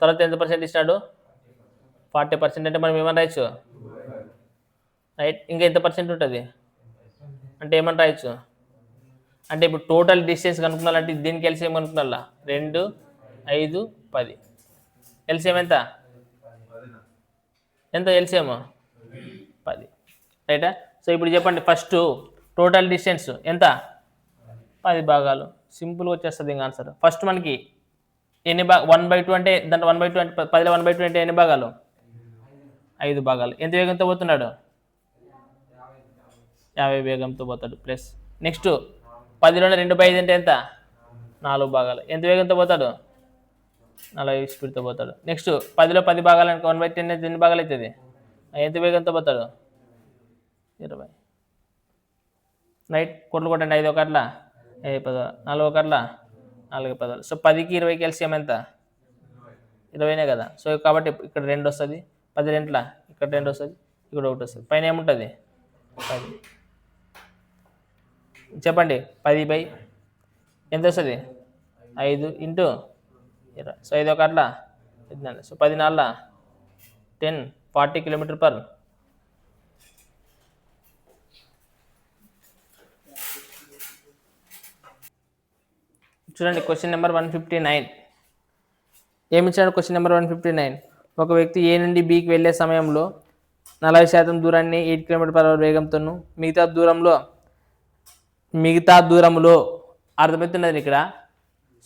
S1: తర్వాత ఎంత పర్సెంట్ ఇచ్చినాడు? 40% అంటే మనం ఏమని రాయొచ్చు? రైట్. ఇంకా ఎంత పర్సెంట్ ఉంటుంది అంటే ఏమని రాయొచ్చు? అంటే ఇప్పుడు టోటల్ డిస్టెన్స్ కనుక్కున్నాలంటే దీనికి ఎల్సిఎం కనుక్కున్నా 2 5 10. ఎల్సిఎం ఎంత? ఎల్సిఎం 10. రైటా? సో ఇప్పుడు చెప్పండి, ఫస్ట్ టోటల్ డిస్టెన్స్ ఎంత? 10 భాగాలు. సింపుల్గా వచ్చేస్తుంది ఇంకా ఆన్సర్. ఫస్ట్ మనకి ఎన్ని 1/2 అంటే దాంట్లో 1/2 అంటే 10లో 1/2 అంటే ఎన్ని భాగాలు? 5 భాగాలు. ఎంత వేగంతో పోతున్నాడు? 50 వేగంతో పోతాడు. ప్లస్ నెక్స్ట్ 10లోనే 2/5 అంటే ఎంత? 4 భాగాలు. ఎంత వేగంతో పోతాడు? 40 స్పీడ్తో పోతాడు. నెక్స్ట్ 10లో 10 భాగాలు అనుకో 1/10 అంటే ఎన్ని భాగాలు అవుతుంది? ఎంత వేగంతో పోతాడు? 20. రైట్. కొట్లు కొట్టండి. 5 ఒకట్ల 5 10, 4 ఒకట్ల 4 10. సో 10కి 20కి ఎల్సిఎం ఎంత? 20నే కదా. సో కాబట్టి ఇక్కడ 2 వస్తుంది, 10 2 ఇక్కడ 2 వస్తుంది, ఇక్కడ 1 వస్తుంది. పైన ఏముంటుంది? 10. చెప్పండి 10/, ఎంత వస్తుంది? 5 × 20. సో 5 ఒకట్ల 14. So 10 4 10, 40 km/h. చూడండి క్వశ్చన్ నెంబర్ 159. ఏమి ఇచ్చాడు? Question number 159. ఒక వ్యక్తి ఏ నుండి బికి వెళ్ళే సమయంలో 40% దూరాన్ని 8 km/h వేగంతోను, మిగతా దూరంలో అర్థమవుతున్నది ఇక్కడ.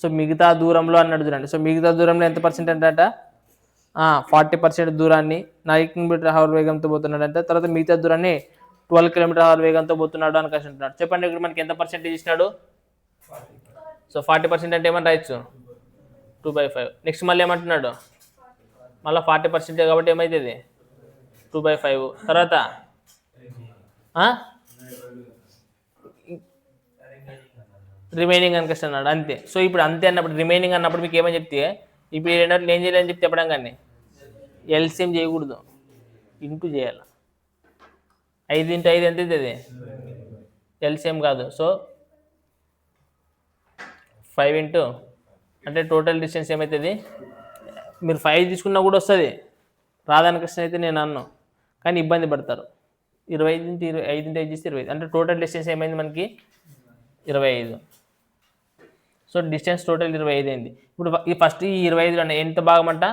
S1: సో మిగతా దూరంలో అన్నాడు చూడండి. సో మిగతా దూరంలో ఎంత పర్సెంట్ అంట? 40% దూరాన్ని 9 km/h వేగంతో పోతున్నాడంట. తర్వాత మిగతా దూరాన్ని 12 km/h వేగంతో పోతున్నాడు అని అంటున్నాడు. చెప్పండి ఇక్కడ మనకి ఎంత పర్సెంటేజ్ ఇచ్చినాడు? సో 40% అంటే ఏమని రాయొచ్చు? 2/5. నెక్స్ట్ మళ్ళీ ఏమంటున్నాడు? మళ్ళీ 40% కాబట్టి ఏమవుతుంది? 2/5. తర్వాత రిమైనింగ్ అని అన్నాడు. అంతే. సో ఇప్పుడు అంతే అన్నప్పుడు రిమైనింగ్ అన్నప్పుడు మీకు ఏమని చెప్తే ఇప్పుడు ఏం చేయాలని చెప్తే చెప్పడం కానీ ఎల్సిఎం చేయకూడదు, ఇంటూ చేయాలి. 5 × 5 ఎంత అవుతుంది? ఎల్సిఎం కాదు. సో 5 అంటే టోటల్ డిస్టెన్స్ ఏమవుతుంది? మీరు 5 తీసుకున్నా కూడా వస్తుంది, రాధాకృష్ణ అయితే నేను అన్నాను, కానీ ఇబ్బంది పడతారు. 25 × 5 × 5 చేస్తే 25. అంటే టోటల్ డిస్టెన్స్ ఏమైంది మనకి? 25. సో డిస్టెన్స్ టోటల్ 25 అయింది. ఇప్పుడు ఈ ఫస్ట్ ఈ 25లో ఎంత భాగం అంట?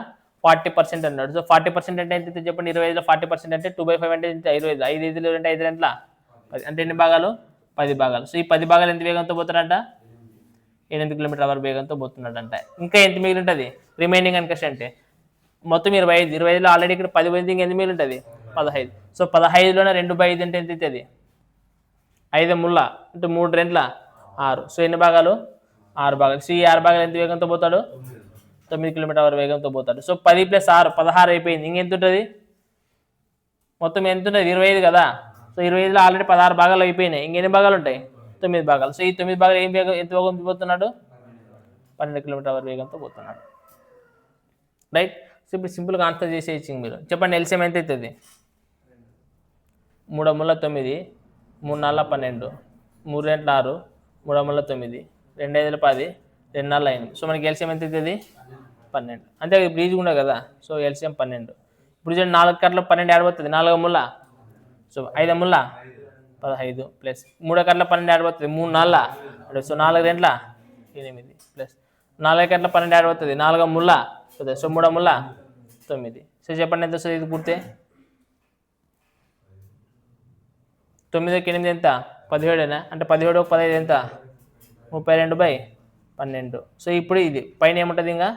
S1: 40% అన్నాడు. సో 40% అంటే ఎంత చెప్పండి? 25లో 40% అంటే 2/5 అంటే 25. 5 5 అంటే 5 2 10. అంటే ఎన్ని భాగాలు? 10 భాగాలు. సో ఈ 10 భాగాలు ఎంత వేగంతో పోతాడంట? 8 km/h వేగంతో పోతున్నాడంట. ఇంకా ఎంత మిగిలి ఉంటుంది రిమైనింగ్ అనుకస్ట్ అంటే? మొత్తం 25. 25లో ఆల్రెడీ ఇక్కడ 10 పోయింది, ఇంకా ఎంత మిగిలి ఉంటుంది? 15. సో 15లోనే 2/5 అంటే ఎంత అవుతుంది? 5 ముళ్ళ అంటే 3 2 6. సో ఎన్ని భాగాలు? 6 భాగాలు. సో ఈ 6 భాగాలు ఎంత వేగంతో పోతాడు? 9 km/h వేగంతో పోతాడు. సో 10 + 6 16 అయిపోయింది. ఇంకెంత ఉంటుంది? మొత్తం ఎంత ఉంటుంది? 25 కదా. సో 25లో ఆల్రెడీ 16 భాగాలు అయిపోయినాయి. ఇంకెన్ని భాగాలు ఉంటాయి? 9 భాగాలు. సో ఈ 9 భాగాలు ఎంత వేగంతో పోతున్నాడు? 12 km/h వేగంతో పోతున్నాడు. రైట్. సో ఇప్పుడు సింపుల్గా ఆన్సర్ చేసేయచ్చు మీరు. చెప్పండి ఎల్సిఎం ఎంత అవుతుంది? 3 × 9, 3 4 12, 3 2 6, 3 9, 2 5 10, 2 4 8. సో మనకి ఎల్సిఎం ఎంత అవుతుంది? 12. అంతే ఇప్పుడు ఈజీగా ఉండదు కదా. So LCM 12. ఇప్పుడు చూడండి 4 కట్ల 12 ఆడిపోతుంది. 4 ముళ్ళ. సో 5 ముళ్ళ 15 ప్లస్ 3 కట్ల 12 ఆడిపోతుంది. 3 4. సో 4 2 8 ప్లస్ 4 గంటల 12 యాడ్ అవుతుంది 4 ముళ్ళ సో 3 ముళ్ళ 9. సో చెప్పండి ఎంత వస్తుంది ఇది పూర్తి 9కి 8 ఎంత 17 అంటే 17 15 ఎంత 32/12. సో ఇప్పుడు ఇది పైన ఏముంటుంది ఇంకా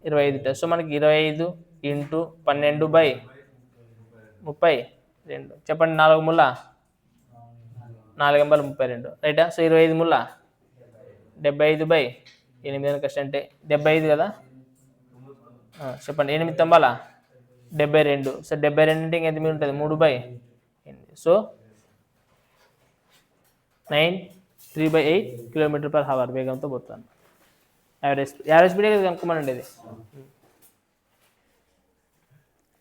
S1: 25. సో మనకి 25 ఇంటూ 12/32 చెప్పండి 4 ముళ్ళ 4 ఎంబల్ 32 రైటా. సో 25 ముళ్ళ 75/8 కష్టం అంటే 75 కదా చెప్పండి 8 తొంభాల 72. సో 72 అంటే ఇంకెంత మీద ఉంటుంది 3/8. సో 3/8 km/h వేగంతో పోతాను. యావరేజ్ స్పీడే కదా కనుక్కోమనండి ఇది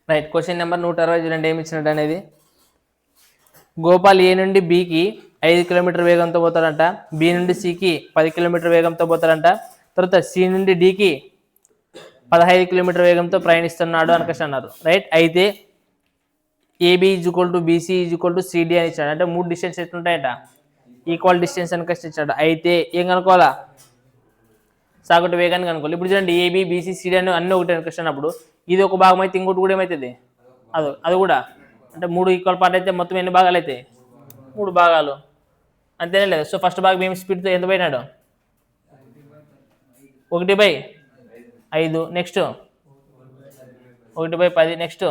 S1: రైట్. క్వశ్చన్ నెంబర్ 160 చూడండి ఏమి ఇచ్చినట్టు అనేది. గోపాల్ ఏ నుండి బికి 5 కిలోమీటర్ వేగంతో పోతాడంట, బి నుండి సికి 10 కిలోమీటర్ వేగంతో పోతాడంట, తర్వాత సి నుండి డికి 15 కిలోమీటర్ వేగంతో ప్రయాణిస్తున్నాడు అని అన్నారు రైట్. అయితే ఏబి = బీసీ = సిడి అని ఇచ్చాడు. అంటే 3 డిస్టెన్స్ ఎట్లుంటాయంట ఈక్వల్ డిస్టెన్స్ అని ఇచ్చాడు. అయితే ఏం కనుక్కోవాలా సగటు వేగాన్ని కనుక్కోవాలి. ఇప్పుడు చూడండి ఏబి బీసీ సిడి అని అన్నీ ఒకటి అన్నప్పుడు ఇది ఒక భాగం అయితే ఇంకోటి కూడా ఏమవుతుంది అది కూడా అంటే 3 ఈక్వల్ పార్ట్ అయితే మొత్తం ఎన్ని భాగాలు అయితే 3 భాగాలు అంతేనే లేదు. సో ఫస్ట్ భాగం ఏం స్పీడ్తో ఎంత పోయినాడు 1/5 నెక్స్ట్ 1/10 నెక్స్ట్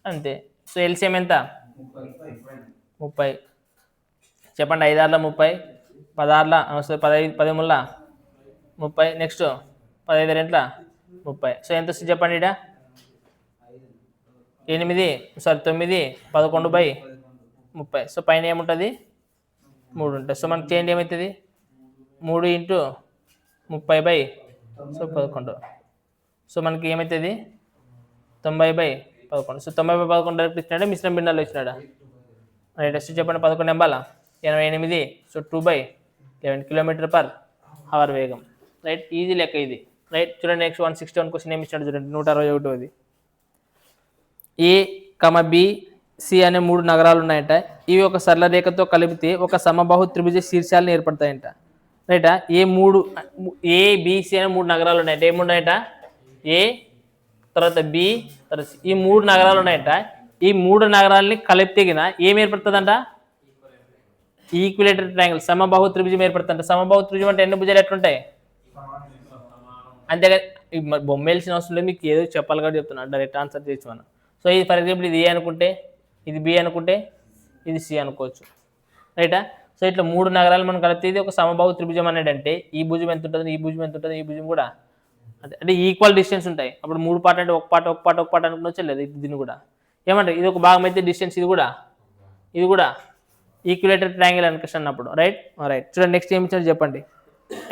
S1: అంతే. సో ఎల్సిఎం ఎంత 30 చెప్పండి 5 6 30 16 10 ముళ్ళ 30 నెక్స్ట్ 15 2 30. సో ఎంత వస్తుంది చెప్పండి ఇక్కడ 9 11/30. సో పైన ఏముంటుంది 3 ఉంటుంది. సో మనకి చేంజ్ ఏమవుతుంది 3 × 30/11. సో మనకి ఏమవుతుంది 90/11. సో 90/11 డైరెక్ట్ ఇచ్చినాడా మిశ్రమ భిన్నాలు ఇచ్చినాడా రైట్. నెక్స్ట్ చెప్పండి 11 ఎంబాల 88. సో 2/11 km/h వేగం రైట్. ఈజీ లెక్క ఇది రైట్. చూడండి నెక్స్ట్ 161 క్వశ్చన్ ఏమి ఇచ్చాడు చూడండి 161. ఏ బి సి అనే 3 నగరాలు ఉన్నాయంట. ఇవి ఒక సరళ రేఖతో కలిపితే ఒక సమబాహు త్రిభుజ శీర్షాలను ఏర్పడతాయంట రైటా. ఏబిసి అనే 3 నగరాలు ఉన్నాయంట. ఏమున్నాయంట ఏ తర్వాత బి తర్వాత ఈ 3 నగరాలు ఉన్నాయంట. ఈ 3 నగరాలని కలిపితేగిన ఏం ఏర్పడుతుందంట ఈక్విలేటరల్ ట్రయాంగిల్ సమబాహు త్రిభుజం ఏర్పడుతుందంట. సమబాహు త్రిభుజం అంటే ఎన్ని భుజాలు ఎట్లుంటాయి అంతేగా బొమ్మ వేయాల్సిన అవసరం లేదు, మీకు ఏదో చెప్పాలి కాబట్టి చెప్తున్నాను డైరెక్ట్ ఆన్సర్ చేయొచ్చు మనం. సో ఇది ఫర్ ఎగ్జాంపుల్ ఇది ఏ అనుకుంటే ఇది బి అనుకుంటే ఇది సి అనుకోవచ్చు రైటా. సో ఇట్లా 3 నగరాలు మనం కలిపితే ఇది ఒక సమబాహు త్రిభుజం అనేది అంటే ఈ భుజం ఎంత ఉంటుంది ఈ భుజం ఎంత ఉంటుంది ఈ భుజం కూడా అంటే ఈక్వల్ డిస్టెన్స్ ఉంటాయి. అప్పుడు 3 పార్ట్ అంటే ఒక పార్ట్ అనుకుని లేదు. దీన్ని కూడా ఏమంటారు ఇది ఒక భాగం అయితే డిస్టెన్స్ ఇది కూడా ఈక్విలేటర్ ట్రయాంగిల్ అన్నప్పుడు రైట్. చూడండి నెక్స్ట్ ఏమి ఇచ్చారు చెప్పండి.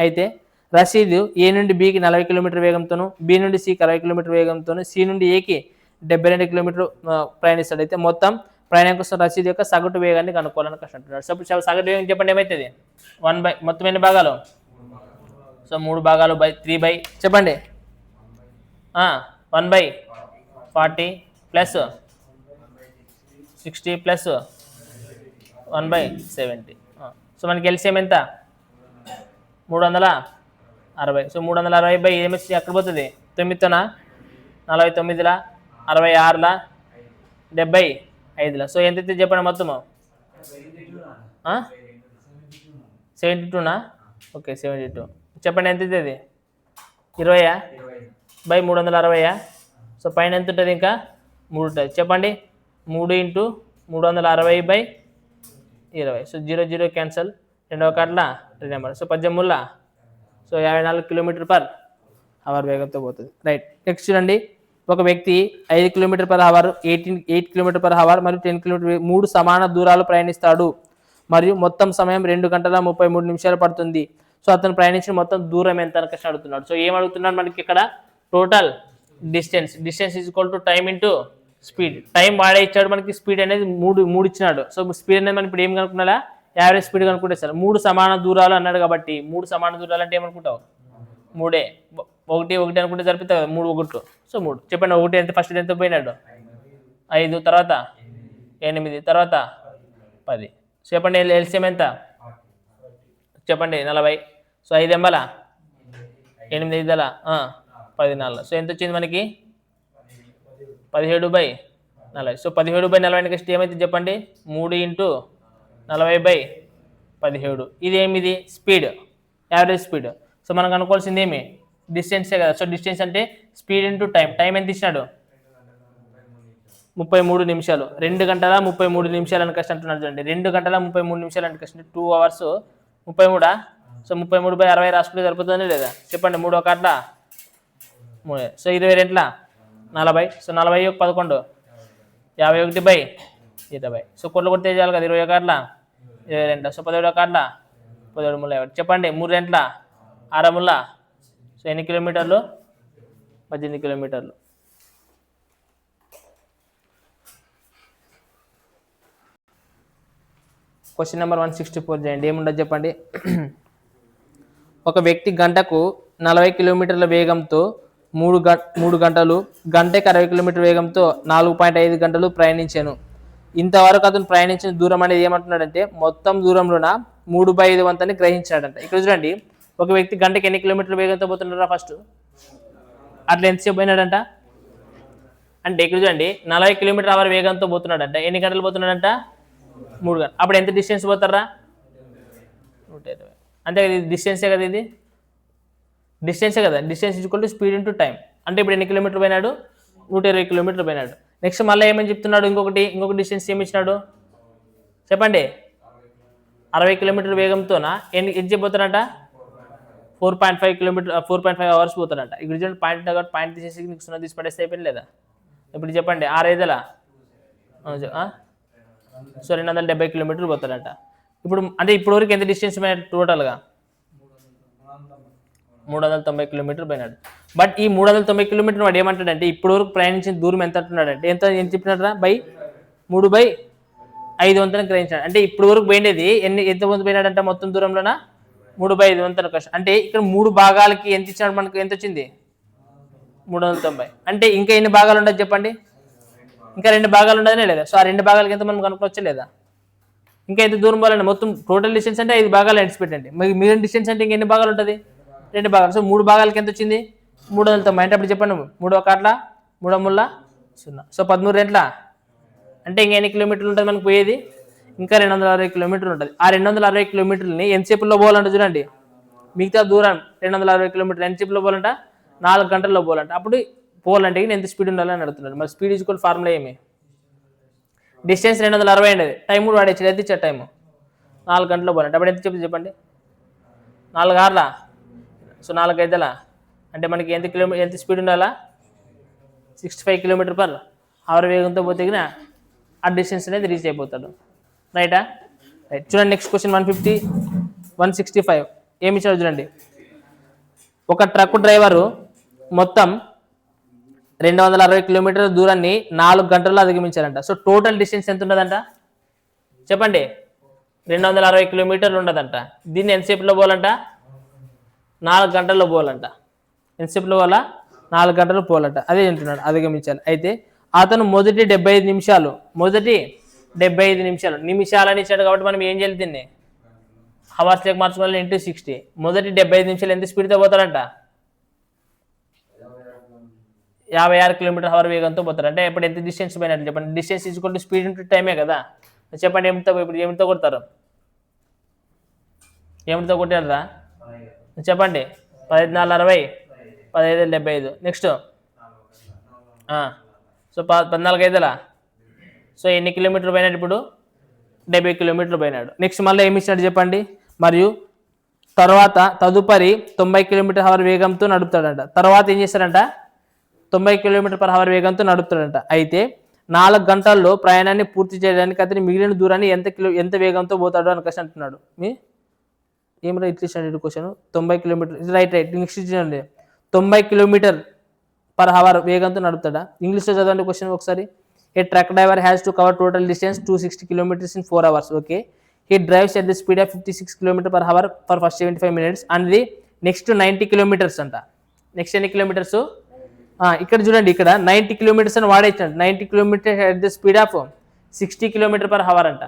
S1: అయితే రషీద్ ఏ నుండి బికి 40 కిలోమీటర్ వేగంతోను, బి నుండి సికి 60 కిలోమీటర్ వేగంతోను, సి నుండి ఏకి 72 కిలోమీటర్ ప్రయాణిస్తాడు. అయితే మొత్తం ప్రయాణం కోసం రషీద్ యొక్క సగటు వేగాన్ని కనుక్కోవాలని అంటున్నాడు. సో సగటు వేగం చెప్పండి ఏమవుతుంది 1/, మొత్తం ఎన్ని భాగాలు సో 3 భాగాలు బై 3/, చెప్పండి 1/40 ప్లస్ 60 ప్లస్ 1/70. సో మనకి ఎల్సిఎం ఎంత 360. సో 360 ఏమొచ్చి ఎక్కడ పోతుంది 9తోన 49ల 66ల 75ల. సో ఎంత చెప్పండి మొత్తము 72నా ఓకే 72 చెప్పండి ఎంత అవుతుంది 20/360. సో పైన ఎంత ఉంటుంది ఇంకా 3 ఉంటుంది చెప్పండి 3 × 360/20. సో 0 క్యాన్సల్ 2వ కార్డుల 2 నెంబర్. సో 18 సో 54 km/h వేగంతో పోతుంది రైట్. నెక్స్ట్ చూడండి ఒక వ్యక్తి 5 km/h 8 km/h మరియు 10 km 3 సమాన దూరాలు ప్రయాణిస్తాడు మరియు మొత్తం సమయం 2 గంటల 33 నిమిషాలు పడుతుంది. సో అతను ప్రయాణించిన మొత్తం దూరం ఎంత అని అడుగుతున్నాడు. సో ఏం అడుగుతున్నాడు మనకి ఇక్కడ total distance = time into speed. Time వాడే ఇచ్చాడు మనకి, స్పీడ్ అనేది 3 ఇచ్చినాడు. సో స్పీడ్ అనేది మనం ఇప్పుడు ఏం కనుక్కున్నా యావరేజ్ స్పీడ్ కనుక్కుంటే సార్ 3 సమాన దూరాలు అన్నాడు కాబట్టి 3 సమాన దూరాలు అంటే ఏమనుకుంటావు 3 1 అనుకుంటే సరిపోతుంది కదా 3 1 సో 3 చెప్పండి 1 ఎంత ఫస్ట్ ఎంత పోయినాడు 5 తర్వాత 8 తర్వాత 10. చెప్పండి ఎల్సిఎం ఎంత చెప్పండి 40. సో 5 ఎంబల 8 ఐదుల 14. సో ఎంత వచ్చింది మనకి 17/40. సో 17/40 నెక్స్ట్ ఏమైతే చెప్పండి 3 × 40/17. ఇదేమిది స్పీడ్, యావరేజ్ స్పీడ్. సో మనకు అనుకోవాల్సింది ఏమి డిస్టెన్సే కదా. సో డిస్టెన్స్ అంటే స్పీడ్ ఇంటూ టైం. టైం ఎంత ఇచ్చినాడు 33 నిమిషాలు. 2 గంటల 33 నిమిషాలు అని కష్టం అంటున్నాడు చూడండి. 2 గంటల 33 నిమిషాలు అంటే కష్టం. 2 hours 33. సో 33/60 రాసుకుంటే సరిపోతుందని లేదా చెప్పండి. 3 ఒక అట్లా 3. సో 22 40. సో 40 ఒక 11 51/20. సో కొట్లు కొడితే చేయాలి కదా. 21 అట్లా 22. సో 17 ఒక అట్లా 17 ముళ్ళ 50. చెప్పండి 3 రెంట్ల 6 ముళ్ళ. సో ఎన్ని కిలోమీటర్లు 18 కిలోమీటర్లు. క్వశ్చన్ నెంబర్ 164 చేయండి. ఏముండదు చెప్పండి. ఒక వ్యక్తి గంటకు 40 కిలోమీటర్ల వేగంతో 3 గంటలు, గంటకి 60 కిలోమీటర్ల వేగంతో 4.5 గంటలు ప్రయాణించాను. ఇంతవరకు అతను ప్రయాణించిన దూరం అనేది ఏమంటున్నాడంటే మొత్తం దూరంలోన 3/5 వంతని గ్రహించాడంట. ఇక్కడ చూడండి ఒక వ్యక్తి గంటకి ఎన్ని కిలోమీటర్ల వేగంతో పోతున్నారా ఫస్ట్, అట్లా ఎంతసేపు పోయినాడంట అంటే ఇక్కడ చూడండి 40 km/h వేగంతో పోతున్నాడంట. ఎన్ని గంటలు పోతున్నాడంట 3 గంటలు. అప్పుడు ఎంత డిస్టెన్స్ పోతారా 120. అంతే కదా, ఇది డిస్టెన్సే కదా, ఇది డిస్టెన్సే కదా. Distance equal to speed into time. అంటే ఇప్పుడు ఎన్ని కిలోమీటర్లు పోయినాడు 120 కిలోమీటర్లు పోయినాడు. నెక్స్ట్ మళ్ళీ ఏమని చెప్తున్నాడు, ఇంకొక డిస్టెన్స్ ఏమి ఇచ్చినాడు చెప్పండి. 60 కిలోమీటర్ల వేగంతోనా ఎంత చెప్పిపోతాడంట 4.5 hours పోతాడంట. ఇక్కడ చూడండి పాయింట్ కాబట్టి పాయింట్ తీసేసి నీకు 0 తీసి పడేస్తే అయిపోయింది లేదా. ఇప్పుడు చెప్పండి 6/5 సో 270 కిలోమీటర్లు పోతాడంట. ఇప్పుడు అంటే ఇప్పుడు వరకు ఎంత డిస్టెన్స్ పోయినాడు టోటల్గా 390 కిలోమీటర్లు పోయినాడు. బట్ ఈ 390 కిలోమీటర్లు వాడు ఏమంటాడంటే ఇప్పుడు వరకు ప్రయాణించిన దూరం ఎంత అంటున్నాడంటే ఎంత చెప్పినారా 3/5 వంతున గ్రహించాడు. అంటే ఇప్పుడు వరకు పోయినది ఎంత వంతు పోయినాడంట మొత్తం దూరంలోన 3/5 వంతున కష్టం. అంటే ఇక్కడ 3 భాగాలకి ఎంత ఇచ్చినాడు మనకు, ఎంత వచ్చింది 390. అంటే ఇంకా ఎన్ని భాగాలు ఉండదు చెప్పండి, ఇంకా 2 భాగాలు ఉండదనే లేదా. సో ఆ 2 భాగాలకి ఎంత మనం కనుక్కోవచ్చా లేదా. ఇంకా ఎంత దూరం పోవాలండి, మొత్తం టోటల్ డిస్టెన్స్ అంటే 5 భాగాలు ఎండ్స్ పెట్టండి. మిగిలిన డిస్టెన్స్ అంటే ఇంకెన్ని భాగాలు ఉంటుంది 2 భాగాలు. సో 3 భాగాలకి ఎంత వచ్చింది 390. అంటే అప్పుడు చెప్పండి 3 ఒక అట్లా 3 ముళ్ళ 0. సో 13 రెంట్ల అంటే ఇంకా ఎన్ని కిలోమీటర్లు ఉంటుంది మనకు పోయేది, ఇంకా 260 కిలోమీటర్లు ఉంటుంది. ఆ 260 కిలోమీటర్లని ఎంతసేపులో పోవాలంటే చూడండి, మిగతా దూరం 260 కిలోమీటర్లు ఎంతసేపులో పోవాలంట 4 గంటల్లో పోవాలంట. అప్పుడు పోవాలంటే ఎంత స్పీడ్ ఉండాలని అడుగుతున్నాడు. మరి స్పీడ్ ఈక్వల్ ఫార్ములా ఏమి, డిస్టెన్స్ 260 అండి, టైం కూడా వాడేచ్చు, ఎంత ఇచ్చాడు టైము 4 గంటల్లో పోవాలంటే. అప్పుడు ఎంత చెప్పండి 4 hours. సో 4 5 అంటే మనకి ఎంత స్పీడ్ ఉండాలా 65 km/h వేగంతో పోతే ఆ డిస్టెన్స్ అనేది రీచ్ అయిపోతాడు. రైటా రైట్. చూడండి నెక్స్ట్ క్వశ్చన్ 165 ఏమి ఇచ్చాడు చూడండి. ఒక ట్రక్ డ్రైవరు మొత్తం 260 కిలోమీటర్ల దూరాన్ని 4 గంటల్లో అధిగమించారంట. సో టోటల్ డిస్టెన్స్ ఎంత ఉండదంట చెప్పండి 260 కిలోమీటర్లు ఉండదంట. దీన్ని ఎంతసేపులో పోవాలంట 4 గంటల్లో పోవాలంట. ఎంతసేపులో పోవాలా 4 గంటలు పోవాలంట. అదే అంటున్నాడు అధిగమించాలి. అయితే అతను మొదటి 75 నిమిషాలు నిమిషాలని ఇచ్చాడు కాబట్టి మనం ఏం చేయాలి, దీన్ని హవర్స్లోకి మార్చుకోవాలి ఇంటూ 60. మొదటి 75 నిమిషాలు ఎంత స్పీడ్తో పోతాడంట 56 km/h వేగంతో పోతారు. అంటే ఇప్పుడు ఎంత డిస్టెన్స్ పోయినట్టు చెప్పండి. Distance equal to speed into టైమే కదా. చెప్పండి ఇప్పుడు ఏమితో కొడతారు, ఏమిటితో కొట్టారా చెప్పండి 15 4 60 15 75. నెక్స్ట్ సో 14 5 సో ఎన్ని కిలోమీటర్లు పోయినాడు ఇప్పుడు 70 కిలోమీటర్లు పోయినాడు. నెక్స్ట్ మళ్ళీ ఏమి ఇచ్చినాడు చెప్పండి. మరియు తదుపరి 90 km/h వేగంతో నడుపుతాడంట. తర్వాత ఏం చేస్తాడంట 90 km/h వేగంతో నడుపుతాడంట. అయితే 4 గంటల్లో ప్రయాణాన్ని పూర్తి చేయడానికి అతని మిగిలిన దూరాన్ని ఎంత వేగంతో పోతాడు అని క్వశ్చన్ అంటున్నాడు. ఏమిరా ఇట్లా ఇచ్చాడు క్వశ్చన్ 90 కిలోమీటర్ రైట్. నెక్స్ట్ ఇచ్చిందండి 90 km/h వేగంతో నడుపుతాడా. ఇంగ్లీష్లో చదవండి క్వశ్చన్ ఒకసారి. A truck driver has to cover total distance 260 km in 4 hours. Okay, he drives at the speed of 56 km/h for first 75 minutes and the next 90 kilometers అంట. Next ఎన్ని kilometres ఇక్కడ చూడండి, ఇక్కడ 90 kilometers అని వాడేసాడు. 90 kilometers at the speed of 60 km/h అంట.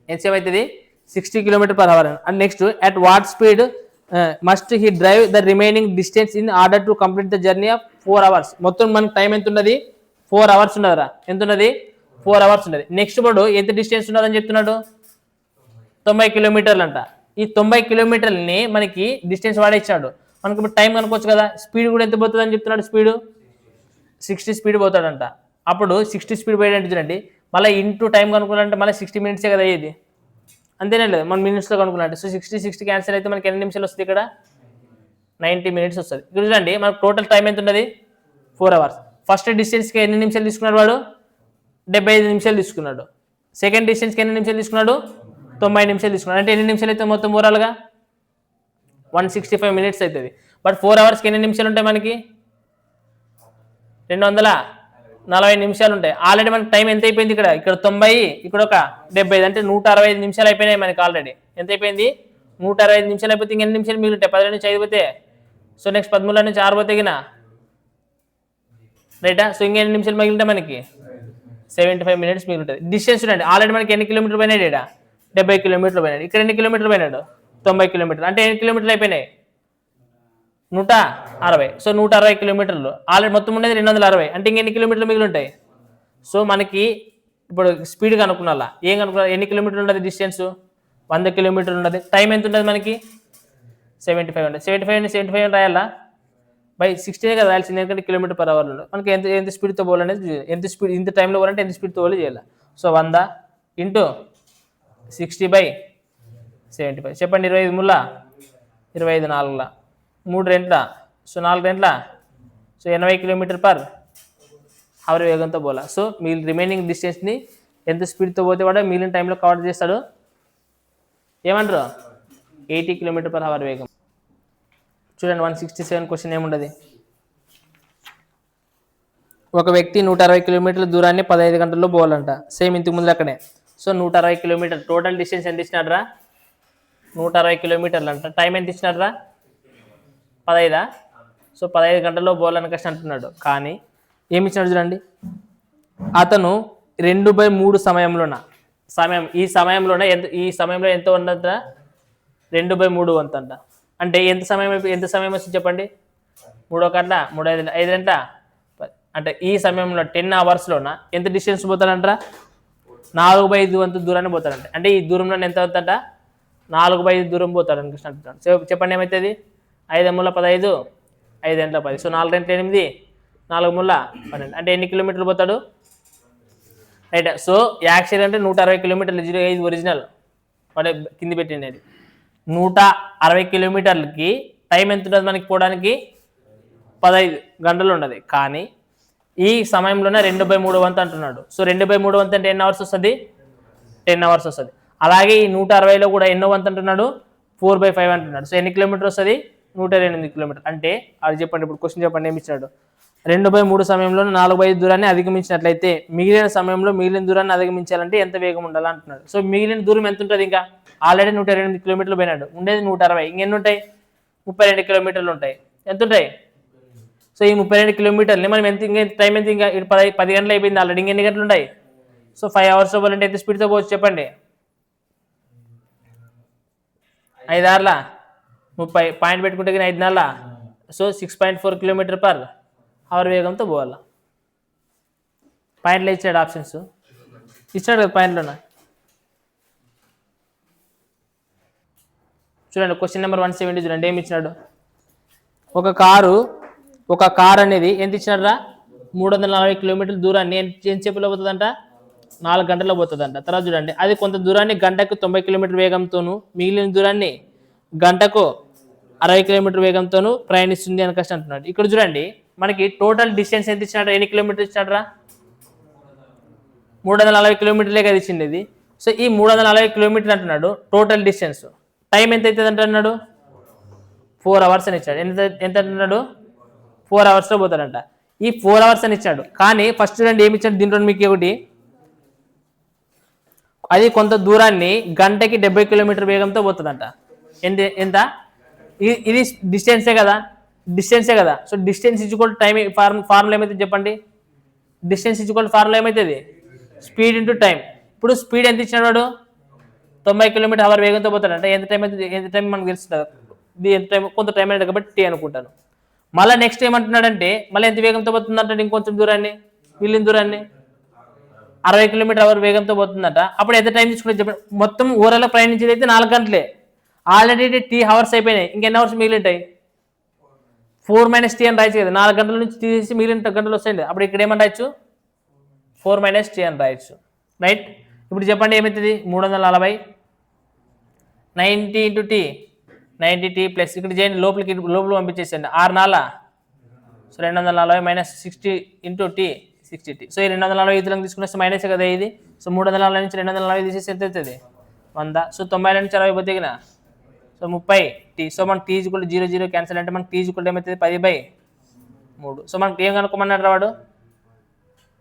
S1: ఎంతసేపు అవుతుంది 60 km/h. And next, at what speed must he drive the remaining distance in order to complete the journey of 4 hours? మొత్తం మనకి టైం ఎంత ఉన్నది? 4 hours ఉన్నదిరా. ఎంత ఉన్నది? 4 hours ఉన్నది. నెక్స్ట్ వాడు ఎంత డిస్టెన్స్ ఉన్నదని చెప్తున్నాడు? 90 కిలోమీటర్లు అంట. ఈ 90 కిలోమీటర్లని మనకి డిస్టెన్స్ వాడే ఇచ్చాడు. మనకి ఇప్పుడు టైం కనుకోవచ్చు కదా. స్పీడ్ కూడా ఎంత పోతుంది అని చెప్తున్నాడు? స్పీడ్ 60 స్పీడ్ పోతాడంట. అప్పుడు 60 స్పీడ్ పోయేటంటే చూడండి, మళ్ళీ ఇంటూ టైం కనుక్కోవాలంటే మళ్ళీ 60 minutes కదా అయ్యేది. అంతేనే లేదు, మన మినిట్స్లో కనుక్కున్నట్టు. సో 60 క్యాన్సిల్ అయితే మనకి ఎన్ని నిమిషాలు వస్తుంది? ఇక్కడ 90 minutes వస్తుంది. ఇక్కడ చూడండి, మనకు టోటల్ టైం ఎంత ఉన్నది? 4 hours. ఫస్ట్ డిస్టెన్స్కి ఎన్ని నిమిషాలు తీసుకున్నాడు వాడు? 75 నిమిషాలు తీసుకున్నాడు. సెకండ్ డిస్టెన్స్కి ఎన్ని నిమిషాలు తీసుకున్నాడు? 90 నిమిషాలు తీసుకున్నాడు. అంటే ఎన్ని నిమిషాలు అయితే మొత్తం ఓవరాల్గా 165 minutes అవుతుంది. బట్ 4 hours ఎన్ని నిమిషాలు ఉంటాయి మనకి? 240 నిమిషాలు ఉంటాయి. ఆల్రెడీ మనకి టైం ఎంత అయిపోయింది? ఇక్కడ 90, ఇక్కడ ఒక 75, అంటే 165 నిమిషాలు అయిపోయినాయి మనకి ఆల్రెడీ. ఎంత అయిపోయింది? 165 నిమిషాలు అయిపోతే ఇంకెన్ని నిమిషాలు మిగులుంటాయి? 12 నుంచి 5 పోతే, సో నెక్స్ట్ 13 నుంచి 6 పోతే గిన రైటా. సో ఇంకెన్ని నిమిషాలు మిగిలింటే మనకి 75 minutes మిగులుంటుంది. డిస్టెన్స్ చూడండి, ఆల్రెడీ మనకి ఎన్ని కిలోమీటర్లు పోయినాడు? ఇక్కడ 70 కిలోమీటర్లు పోయినాడు. ఇక్కడ ఎన్ని కిలోమీటర్లు పోయినాడు? 90 కిలోమీటర్లు. అంటే ఎన్ని కిలోమీటర్లు అయిపోయినాయి? 160. సో 160 కిలోమీటర్లు. ఆల్రెడీ మొత్తం ఉండేది 260. అంటే ఇంకెన్ని కిలోమీటర్లు మిగిలి ఉంటాయి? సో మనకి ఇప్పుడు స్పీడ్ కనుక్కున్నా, ఏం కనుక్కున్నా? ఎన్ని కిలోమీటర్లు ఉంటుంది డిస్టెన్స్? 100 కిలోమీటర్లు ఉంటుంది. టైం ఎంత ఉంటుంది మనకి? 75 ఉంటుంది. 75 రాయాలా? బై 60 కదా రాయాల్సింది, ఎందుకంటే km/h ఉంటుంది. మనకి ఎంత స్పీడ్తో పోవాలనేది, ఎంత స్పీడ్ ఇంత టైంలో పోవాలంటే ఎంత స్పీడ్తో పోవాలి చేయాలి. So 100 into 60/75. చెప్పండి, 25 ముళ్ళ 25 4ల 3 రెంట్ల, సో 4 రెంట్ల, సో 80 km/h వేగంతో పోలా. సో మీ రిమైనింగ్ డిస్టెన్స్ని ఎంత స్పీడ్తో పోతే వాడు మిగిలిన టైంలో కవర్ చేస్తాడు. ఏమంటారు? 80 km/h వేగం. చూడండి, 167 క్వశ్చన్ ఏముండదు. ఒక వ్యక్తి 160 కిలోమీటర్ల దూరాన్ని 15 గంటల్లో పోవాలంట. సేమ్ ఇంతకు ముందు అక్కడే. సో 160 కిలోమీటర్ టోటల్ డిస్టెన్స్ ఎంత ఇచ్చినాడ్రా? 160 కిలోమీటర్లు అంట. టైం ఎంత ఇచ్చినాడ్రా? 15. సో 15 గంటల్లో పోవాలని కష్టం అంటున్నాడు. కానీ ఏమి ఇచ్చినాడు చూడండి, అతను 2/3 ఈ సమయంలో ఎంత ఉండదంట? 2/3 వంతు అంట. అంటే ఎంత సమయం వస్తుంది చెప్పండి? 3 గంటల 5 గంటల, అంటే ఈ సమయంలో 10 అవర్స్లోన ఎంత డిస్టెన్స్ పోతాడంటారా? 4/5 వంతు దూరాన్ని పోతాడంట. అంటే ఈ దూరంలో ఎంత అవుతుందంట? 4/5 దూరం పోతాడు కృష్ణ అంటున్నాడు. సో చెప్పండి ఏమవుతుంది? 5 మూల 15, 5 గంటల 10. సో 4 గంటల 8, 4 మూల 12. అంటే ఎన్ని కిలోమీటర్లు పోతాడు? రైట్. సో యాక్చువల్ అంటే 160 కిలోమీటర్లు, 05 ఒరిజినల్ వాడే కింది పెట్టినది. 160 కిలోమీటర్లకి టైం ఎంత ఉంటుంది మనకి పోవడానికి? 15 గంటలు ఉండదు. కానీ ఈ సమయంలోనే 2/3 వంతు అంటున్నాడు. సో 2/3 వంతు అంటే ఎన్ని అవర్స్ వస్తుంది? 10 అవర్స్ వస్తుంది. అలాగే ఈ 160లో కూడా ఎన్నో వంతు అంటున్నాడు? 4/5 అంటున్నాడు. సో ఎన్ని కిలోమీటర్ వస్తుంది? 108 కిలోమీటర్. అంటే అది చెప్పండి, ఇప్పుడు క్వశ్చన్ చెప్పండి ఏమి ఇచ్చాడు? 2/3 సమయంలో 4/5 దూరాన్ని అధిగమించినట్లయితే మిగిలిన సమయంలో మిగిలిన దూరాన్ని అధిగమించాలంటే ఎంత వేగం ఉండాలి అంటున్నాడు. సో మిగిలిన దూరం ఎంత ఉంటుంది? ఇంకా ఆల్రెడీ 108 కిలోమీటర్లు పోయినాడు, ఉండేది 160. ఇంకెన్ని ఉంటాయి? 32 కిలోమీటర్లు ఉంటాయి. ఎంత ఉంటాయి? సో ఈ 32 కిలోమీటర్ని మనం టైం ఎంత? ఇంకా 10 గంటలు అయిపోయింది ఆల్రెడీ. ఇంకెన్ని గంటలు ఉంటాయి? సో 5 అవర్స్ పోవాలంటే ఎంత స్పీడ్తో పోవచ్చు చెప్పండి? 5 6ల 30 పాయింట్ పెట్టుకుంటే 5 4ల, సో 6.4 km/h వేగంతో పోవాలా. పాయింట్లో ఇచ్చాడు, ఆప్షన్స్ ఇచ్చాడు కదా పాయింట్లోన. చూడండి, క్వశ్చన్ నెంబర్ 170 చూడండి ఏమి ఇచ్చినాడు? ఒక కారు అనేది ఎంత ఇచ్చినారా? 340 కిలోమీటర్ల దూరాన్ని ఎంతసేపులో పోతుందంట? 4 గంటల్లో పోతుందంట. తర్వాత చూడండి, అది కొంత దూరాన్ని గంటకు 90 కిలోమీటర్ వేగంతోనూ మిగిలిన దూరాన్ని గంటకు 60 కిలోమీటర్ వేగంతోనూ ప్రయాణిస్తుంది అని కష్టం అంటున్నాడు. ఇక్కడ చూడండి, మనకి టోటల్ డిస్టెన్స్ ఎంత ఇచ్చినాడు? ఎన్ని కిలోమీటర్ ఇచ్చినాడ్రా? 340 కిలోమీటర్లే కదా ఇచ్చింది ఇది. సో ఈ 340 కిలోమీటర్లు అంటున్నాడు టోటల్ డిస్టెన్స్. టైం ఎంత అవుతుంది అంటున్నాడు? 4 అవర్స్ అని ఇచ్చాడు. ఎంత అంటున్నాడు? 4 అవర్స్లో పోతాడంట. ఈ 4 అవర్స్ అని ఇచ్చాడు. కానీ ఫస్ట్ చూడండి ఏమి ఇచ్చాడు దీంట్లో మీకు ఒకటి, అది కొంత దూరాన్ని గంటకి 70 కిలోమీటర్ వేగంతో పోతుందంట. ఎంత? ఇది డిస్టెన్సే కదా. సో డిస్టెన్స్ ఇచ్చుకోవడం టైం ఫార్ములా ఏమైతుంది చెప్పండి? డిస్టెన్స్ ఇచ్చుకోవడం ఫార్ములా ఏమవుతుంది? Speed into time. ఇప్పుడు స్పీడ్ ఎంత ఇచ్చినాడు వాడు? 90 km/h వేగంతో పోతాడంటే ఎంత టైం మనకు తెలుస్తుంది, ఇది ఎంత టైం, కొంత టైం అనేది కాబట్టి టీ అనుకుంటాను. మళ్ళీ నెక్స్ట్ ఏమంటున్నాడంటే మళ్ళీ ఎంత వేగంతో పోతుందంటే ఇంకొంచెం దూరాన్ని, మిగిలిన దూరాన్ని 60 km/h వేగంతో పోతుందట. అప్పుడు ఎంత టైం తీసుకుంటే చెప్పండి. మొత్తం ఓవరాల్ ప్రయాణించేది అయితే 4 గంటలే. ఆల్రెడీ టీ అవర్స్ అయిపోయినాయి, ఇంకెన్ని అవర్స్ మిగిలింటాయి? 4 - t అని రాయచ్చు కదా. 4 గంటల నుంచి తీసి మిగిలిన గంటలు వస్తాయండి. అప్పుడు ఇక్కడ ఏమని రాయచ్చు? 4 - t అని రాయచ్చు. రైట్. ఇప్పుడు చెప్పండి ఏమవుతుంది? 340 90 × t 90t ప్లస్ ఇక్కడ చేయండి, లోపల పంపించేసేయండి. 6 4 సో 240 - 60 × t 60t. సో ఈ 240 ఇతరులకు తీసుకునేస్తే మైనస్ కదా ఇది. సో 340 నుంచి 240 తీసేసి ఎంత అవుతుంది? 100. సో 90 నుంచి 60 పోతే సో 30t. సో మనకి t = 0 0 క్యాన్సిల్ అంటే మనకి t = ఏమవుతుంది? 10/3. సో మనకి ఏం కనుక్కోమన్నాడు వాడు?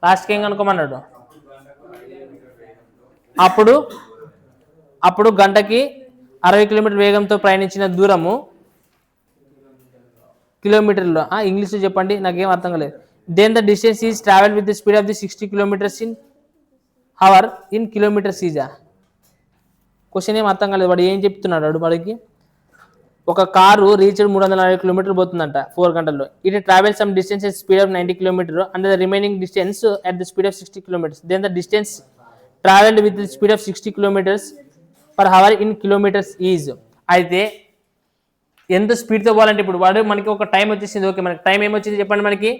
S1: లాస్ట్కి ఏం కనుక్కోమన్నాడు? అప్పుడు గంటకి 60 km వేగంతో ప్రయాణించిన దూరము కిలోమీటర్లో. ఇంగ్లీష్లో చెప్పండి, నాకేం అర్థం కాలేదు. Then the distance is travel with the speed of the 60 km/h in kilometers ఈజా. క్వశ్చన్ ఏం అర్థం కాలేదు. వాడు ఏం చెప్తున్నాడు? వాడికి ఒక కారు రీచ్డ్ 340 km పోతుందంట 4 గంటల్లో. It travel some distance at speed of 90 km and the remaining distance at the speed of 60 km. Then the distance travelled with the speed of 60 km/h in kilometres is. అయితే ఎంత స్పీడ్తో పోవాలంటే ఇప్పుడు వాడు మనకి ఒక టైం వచ్చేసింది. ఓకే, మనకి టైం ఏమొచ్చింది చెప్పండి? మనకి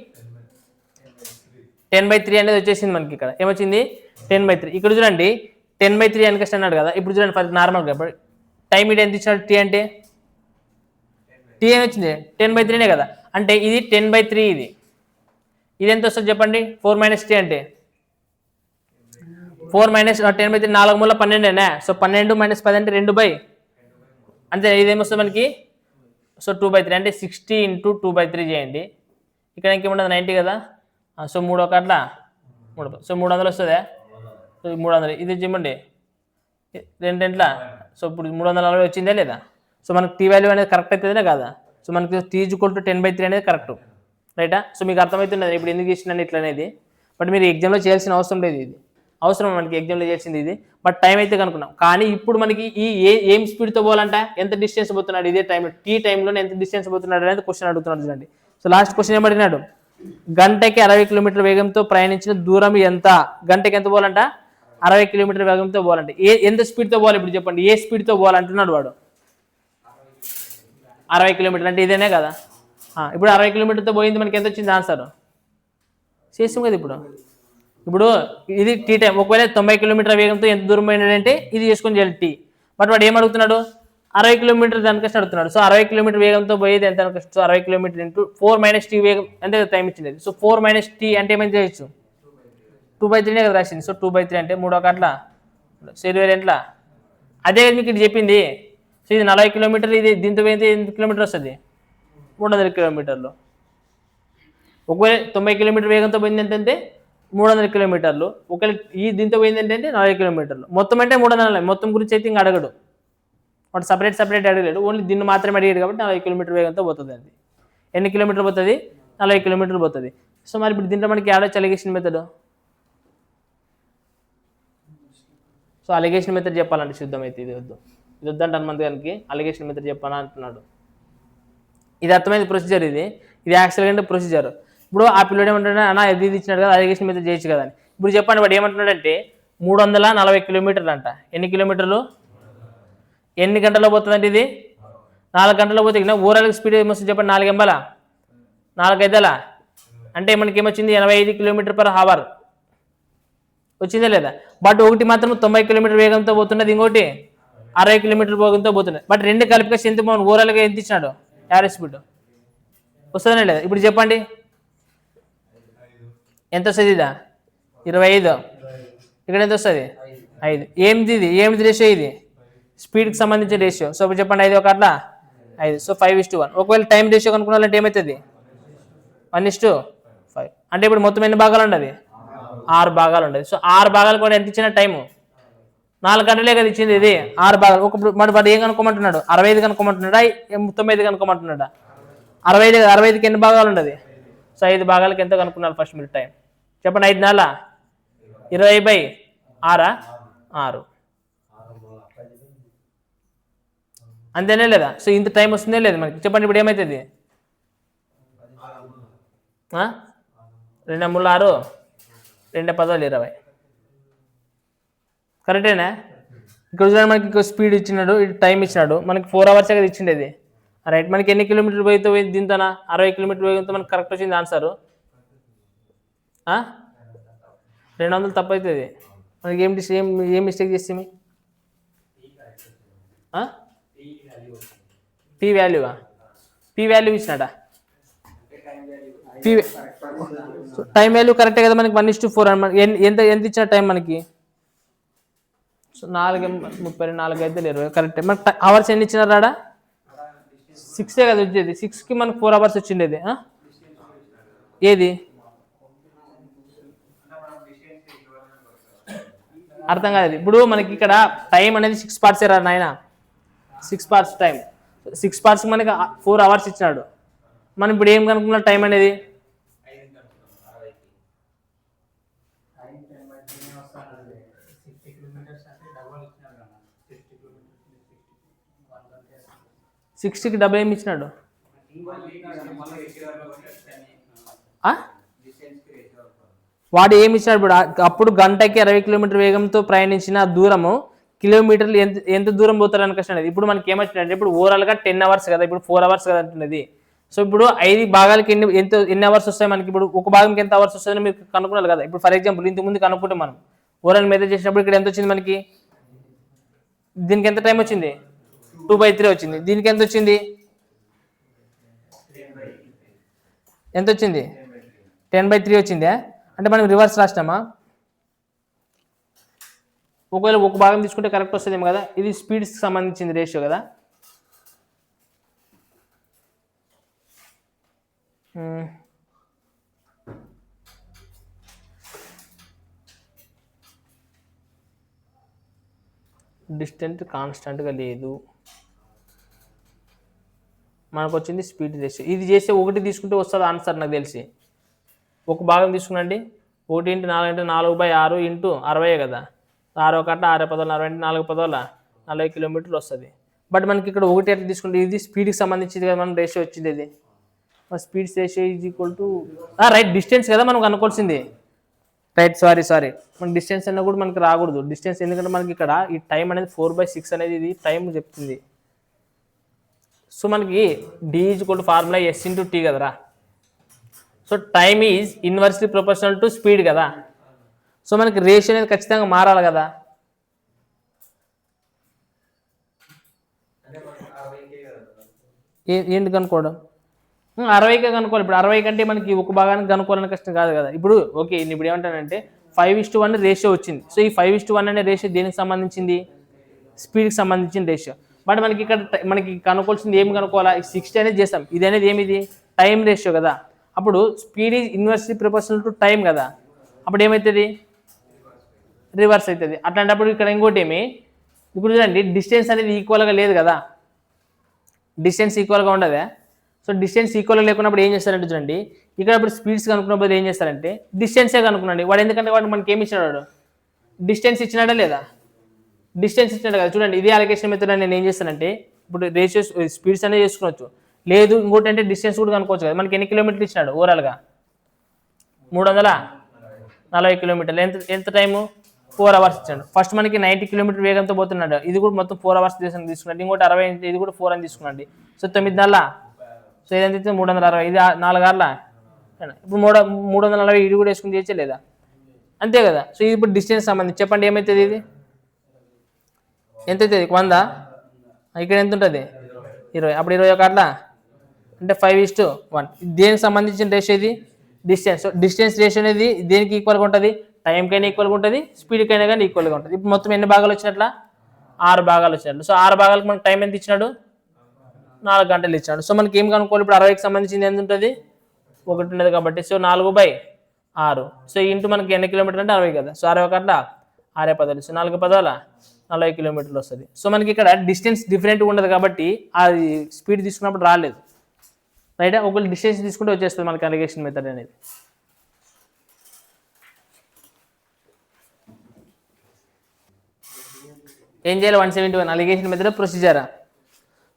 S1: 10/3 అనేది వచ్చేసింది. మనకి ఇక్కడ ఏమొచ్చింది? 10/3. ఇక్కడ చూడండి 10/3 అని కష్టం అన్నాడు కదా. ఇప్పుడు చూడండి ఫర్ నార్మల్గా టైం ఇది ఎంత ఇచ్చినాడు? టీ అంటే టీ ఏమి వచ్చింది? 10/3 కదా. అంటే ఇది 10/3. ఇది ఎంత వస్తుంది చెప్పండి? 4 - t అంటే 4 - 10/3 4 మూల 12. సో 12 - 10 అంటే 2 అంటే ఇదేమొస్తుంది మనకి? సో 2/3 అంటే 60 × 2/3 చేయండి. ఇక్కడ ఇంకేముండదు 90 కదా. సో 3 1 అట్లా 3. సో 300 వస్తుందా? సో 300 ఇది చెప్పండి 2 ఎంట్లా. సో ఇప్పుడు 340 వచ్చిందా లేదా? సో మనకి టీ వాల్యూ అనేది కరెక్ట్ అవుతుందా కాదా? సో మనకి t = 10/3 అనేది కరెక్ట్. రైటా? సో మీకు అర్థమవుతున్నది ఇప్పుడు ఎందుకు ఇచ్చినాను ఇట్లా అనేది. బట్ మీరు ఎగ్జామ్లో చేయాల్సిన అవసరం లేదు. ఇది అవసరం మనకి ఎగ్జామ్లో చేయాల్సింది ఇది. బట్ టైం అయితే కనుక్కున్నాం. కానీ ఇప్పుడు మనకి ఏం స్పీడ్తో పోవాలంట, ఎంత డిస్టెన్స్ పోతున్నాడు ఇదే టైంలో, టీ టైంలో ఎంత డిస్టెన్స్ పోతున్నాడు అనేది క్వశ్చన్ అడుగుతున్నాడు. చూడండి. సో లాస్ట్ క్వశ్చన్ ఏమడినాడు? గంటకి 60 km వేగంతో ప్రయాణించిన దూరం ఎంత? గంటకి ఎంత పోవాలంట? 60 km వేగంతో పోవాలంటే ఎంత స్పీడ్తో పోవాలి ఇప్పుడు చెప్పండి? ఏ స్పీడ్తో పోవాలంటున్నాడు వాడు? 60 km అంటే ఇదేనే కదా. ఇప్పుడు 60 km పోయింది, మనకి ఎంత వచ్చింది ఆన్సర్? చేసాం కదా. ఇప్పుడు ఇది టీ టైం. ఒకవేళ 90 km వేగంతో ఎంత దూరం పోయినాడంటే ఇది చేసుకొని చేయాలి టీ. బట్ వాడు ఏం అడుగుతున్నాడు? 60 km దానికష్టం అడుగుతున్నాడు. సో 60 km వేగంతో పోయేది ఎంత? సో 60 km × 4 - t వేగం అంటే టైం ఇచ్చింది. సో 4 - t అంటే ఏమైనా చేయొచ్చు? 2/3 కదా రాసింది. సో 2/3 అంటే 3 1 అట్లా. సో 20 ఎంట్లా. అదే మీకు ఇది చెప్పింది. సో ఇది 40 km, ఇది దీంతో పోయితే ఎంత కిలోమీటర్ వస్తుంది? 300 km. ఒకవేళ 90 km వేగంతో పోయింది ఏంటంటే 300 km. ఒకవేళ దీంతో పోయింది ఏంటంటే 40 km. మొత్తం అంటే 300. మొత్తం గురించి అయితే ఇంకా అడగడు వాడు. సపరేట్ అడగలేడు. ఓన్లీ దీన్ని మాత్రమే అడిగాడు కాబట్టి 40 km వేగంతో పోతుంది. అది ఎన్ని కిలోమీటర్లు పోతుంది? 40 km పోతుంది. సో మరి ఇప్పుడు దీంట్లో మనకి ఆడొచ్చు alligation method. So alligation method చెప్పాలంటే శుద్ధం అయితే ఇది వద్దంటే హనుమంత్ గారికి అలిగేషన్ మెథడ్ చెప్పాలా అంటున్నాడు. ఇది అర్థమైంది ప్రొసీజర్. ఇది యాక్చువల్గా ప్రొసీజర్. ఇప్పుడు ఆ పిల్లడు ఏమంటాడు? అన్న ఇది ఇచ్చినాడు కదా, అలిగేషన్ మెథడ్ చేయొచ్చు కదా అని. ఇప్పుడు చెప్పండి వాడు ఏమంటున్నాడంటే 340 km అంట. ఎన్ని కిలోమీటర్లు? ఎన్ని గంటల్లో పోతుందంటే ఇది 4 గంటల్లో పోతే ఓవరాల్ స్పీడ్ ఏమొస్తుంది చెప్పండి? 4 ఎంబల 4 ఐదలా అంటే మనకి ఏమొచ్చింది? 85 km/h వచ్చిందా లేదా? బట్ ఒకటి మాత్రం 90 km వేగంతో పోతున్నది, ఇంకోటి 60 km వేగంతో పోతున్నది. బట్ రెండు కలిపి ఎంత ఓవరాల్గా ఎంత ఇచ్చినాడు? యావరేజ్ స్పీడ్ వస్తుందనే లేదా? ఇప్పుడు చెప్పండి ఎంత వస్తుంది? ఇదా 25. ఇక్కడ ఎంత వస్తుంది? 5. ఏమిది రేషియో? ఇది స్పీడ్కి సంబంధించిన రేషియో. సో ఇప్పుడు చెప్పండి 5 1 అట్లా 5. సో 5:1. ఒకవేళ టైం రేషియో కనుక్కున్నాలంటే ఏమవుతుంది? 1:5. అంటే ఇప్పుడు మొత్తం ఎన్ని భాగాలు ఉండదు? 6 భాగాలు ఉండదు. సో 6 భాగాలు కూడా ఎంత ఇచ్చిన టైము? 4 గంటలే కదా ఇచ్చింది. ఇది 6 భాగాలు. మరి వాడు ఏం కనుక్కోమంటున్నాడు? 65 కనుక్కోమంటున్నాడా? 95 కనుక్కోమంటున్నాడా? 65కి ఎన్ని భాగాలు ఉండదు? సో 5 భాగాలకి ఎంత కనుక్కున్నారు ఫస్ట్ మీరు టైం చెప్పండి? 5 4 20/6 6. అంతేనే లేదా? సో ఇంత టైం వస్తుందే లేదు మనకి. చెప్పండి ఇప్పుడు ఏమవుతుంది? 2 3 6 2 10 20 కరెక్టేనా? ఇక్కడ చూడండి మనకి స్పీడ్ ఇచ్చినాడు, ఇటు టైం ఇచ్చినాడు, మనకి 4 hours కదా ఇచ్చిండేది. రైట్, మనకి ఎన్ని కిలోమీటర్ పోయితే పోయింది దీంతో? 60 కిలోమీటర్ వేగంతో మనకి కరెక్ట్ వచ్చింది ఆన్సర్. 200 తప్పు అవుతుంది. మనకి ఏం మిస్టేక్ చేస్తే పీ వాల్యూవా? పీ వాల్యూ ఇచ్చినాడా? పీ టైం వాల్యూ కరెక్టే కదా మనకి 1:4 అనమాట. ఎంత ఇచ్చిన టైం మనకి? సో 4 అయితే 20 కరెక్టే. మనకి అవర్స్ ఎన్ని ఇచ్చినారు రాడా? 6 కదా వచ్చేది. 6కి మనకు 4 hours వచ్చిండేది. ఏది అర్థం కాదు. ఇప్పుడు మనకి ఇక్కడ టైం అనేది 6 parts రా నాయన, 6 parts టైం. 6 parts మనకి 4 hours ఇచ్చినాడు. మనం ఇప్పుడు ఏం కనుక్కున్నాం టైం అనేది? సిక్స్టీకి డబుల్ ఏమి ఇచ్చినాడు? వాడు ఏమి ఇచ్చినాడు? ఇప్పుడు అప్పుడు గంటకి 60 కిలోమీటర్ వేగంతో ప్రయాణించిన దూరము కిలోమీటర్లు ఎంత దూరం పోతారు అని కష్టం. ఇప్పుడు మనకి ఏమొచ్చినట్టు, ఇప్పుడు ఓవరాల్గా 10 hours కదా, ఇప్పుడు 4 hours కదా అంటున్నది. సో ఇప్పుడు 5 భాగాలకి ఎన్ని అవర్స్ వస్తాయి మనకి? ఇప్పుడు ఒక భాగంకి ఎంత అవర్స్ వస్తుందని మీరు కనుక్కున్నారు కదా. ఇప్పుడు ఫర్ ఎగ్జాంపుల్ ఇంతకుముందు కనుక్కుంటే మనం ఓవరాల్ మెథడ్ చేసినప్పుడు ఇక్కడ ఎంత వచ్చింది మనకి? దీనికి ఎంత టైం వచ్చింది? 2/3 వచ్చింది. దీనికి ఎంత వచ్చింది? ఎంత వచ్చింది? 10/3 వచ్చిందా? అంటే మనం రివర్స్ రాసినామా? ఒకవేళ ఒక భాగం తీసుకుంటే కరెక్ట్ వస్తుందేమో కదా. ఇది స్పీడ్స్కి సంబంధించింది రేషియో కదా. డిస్టెన్స్ కాన్స్టెంట్గా లేదు, మనకు వచ్చింది స్పీడ్ రేషియో. ఇది చేస్తే 1 తీసుకుంటే వస్తుంది ఆన్సర్ నాకు తెలిసి. ఒక భాగం తీసుకున్నాండి, 1 × 4 × 4/6 × 60 కదా. 6 1 6 10 40 4 10 40 కిలోమీటర్లు వస్తుంది. బట్ మనకి ఇక్కడ 1 ఎట్లా తీసుకుంటే ఇది స్పీడ్కి సంబంధించింది కదా మనం రేషియో వచ్చింది. ఇది speeds ratio is equal to right distance కదా మనం అనుకోవాల్సింది. రైట్, సారీ మన డిస్టెన్స్ అన్నా కూడా మనకి రాకూడదు డిస్టెన్స్, ఎందుకంటే మనకి ఇక్కడ ఈ టైం అనేది 4/6 అనేది ఇది టైం చెప్తుంది. సో మనకి D is equal to formula S × T కదరా. So time is inversely proportional to speed కదా. సో మనకి రేషియో అనేది ఖచ్చితంగా మారాలి కదా. ఏంటి కనుక్కోవడం? 60కే కనుక్కోవాలి. ఇప్పుడు 60 కంటే మనకి ఒక భాగానికి కనుక్కోవాలని కష్టం కాదు కదా. ఇప్పుడు ఓకే, ఇప్పుడు ఏమంటానంటే 5:1 రేషియో వచ్చింది. సో ఈ 5:1 అనే రేషియో దేనికి సంబంధించింది? స్పీడ్కి సంబంధించిన రేషియో. బట్ మనకి ఇక్కడ మనకి కనుక్కోవాల్సింది ఏమి కనుక్కోవాలా? 60 అనేది చేస్తాం. ఇది అనేది ఏమిది? టైం రేషియో కదా. అప్పుడు speed is inversely proportional to time కదా. అప్పుడు ఏమవుతుంది? రివర్స్ అవుతుంది. అట్లాంటప్పుడు ఇక్కడ ఇంకోటి ఏమి, ఇప్పుడు చూడండి డిస్టెన్స్ అనేది ఈక్వల్గా లేదు కదా. డిస్టెన్స్ ఈక్వల్గా ఉండదా? సో డిస్టెన్స్ ఈక్వల్గా లేకున్నప్పుడు ఏం చేస్తారంటే చూడండి, ఇక్కడ ఇప్పుడు స్పీడ్స్ కనుక్కున్నప్పుడు ఏం చేస్తారంటే డిస్టెన్సే కనుక్కున్నాండి. వాడు ఎందుకంటే వాడు మనకి ఏమి ఇచ్చినాడు? డిస్టెన్స్ ఇచ్చినాడా లేదా? డిస్టెన్స్ ఇచ్చినాడు కదా. చూడండి ఇదే అలొకేషన్ మెథడ్ నేను ఏం చేస్తానంటే ఇప్పుడు రేషియోస్ స్పీడ్స్ అనేది చేసుకోవచ్చు. లేదు ఇంకోటి అంటే డిస్టెన్స్ కూడా కనుక్కోవచ్చు కదా. మనకి ఎన్ని కిలోమీటర్లు ఇచ్చినాడు? ఓవరాల్గా 340 కిలోమీటర్లు. ఎంత టైము? 4 hours ఇచ్చాడు. ఫస్ట్ మనకి 90 కిలోమీటర్ వేగంతో పోతున్నాడు. ఇది కూడా మొత్తం 4 hours తీసుకున్నాడు. ఇంకోటి 60, ఇది కూడా 4 అని తీసుకున్నాండి. సో 9 నెలల. సో ఇదంతా 360, ఇది 4 hours. ఇప్పుడు 340 ఇది కూడా వేసుకుని చేయొచ్చే లేదా? అంతే కదా. సో ఇది ఇప్పుడు డిస్టెన్స్ సంబంధించి చెప్పండి ఏమవుతుంది? ఇది ఎంత అవుతుంది? 100. ఇక్కడ ఎంత ఉంటుంది? 20. అప్పుడు 21 అట్లా అంటే 5:1. దేనికి సంబంధించిన రేషియో ఇది? డిస్టెన్స్. సో డిస్టెన్స్ రేషియో అనేది దేనికి ఈక్వల్గా ఉంటుంది? టైంకైనా ఈక్వల్గా ఉంటుంది, స్పీడ్కైనా కానీ ఈక్వల్గా ఉంటుంది. ఇప్పుడు మొత్తం ఎన్ని భాగాలు వచ్చినట్లా? 6 భాగాలు వచ్చినట్లు. సో 6 భాగాలకు మనకు టైం ఎంత ఇచ్చినాడు? 4 గంటలు ఇచ్చినాడు. సో మనకి ఏం కనుక్కోవాలి? ఇప్పుడు 60కి సంబంధించింది ఎంత ఉంటుంది? 1 ఉన్నది కాబట్టి సో 4/6. సో ఇంటూ మనకి ఎన్ని కిలోమీటర్లు అంటే 60 కదా. సో 60 అట్లా 6 10 సో 4 10 40 కిలోమీటర్లు వస్తుంది. సో మనకి ఇక్కడ డిస్టెన్స్ డిఫరెంట్గా ఉండదు కాబట్టి అది స్పీడ్ తీసుకున్నప్పుడు రాలేదు. రైట్, ఒకవేళ డిస్టెన్స్ తీసుకుంటే వచ్చేస్తుంది మనకి అలిగేషన్ మెథడ్ అనేది. ఏం చేయాలి? 171 అలిగేషన్ మెథడ్ ప్రొసీజరా.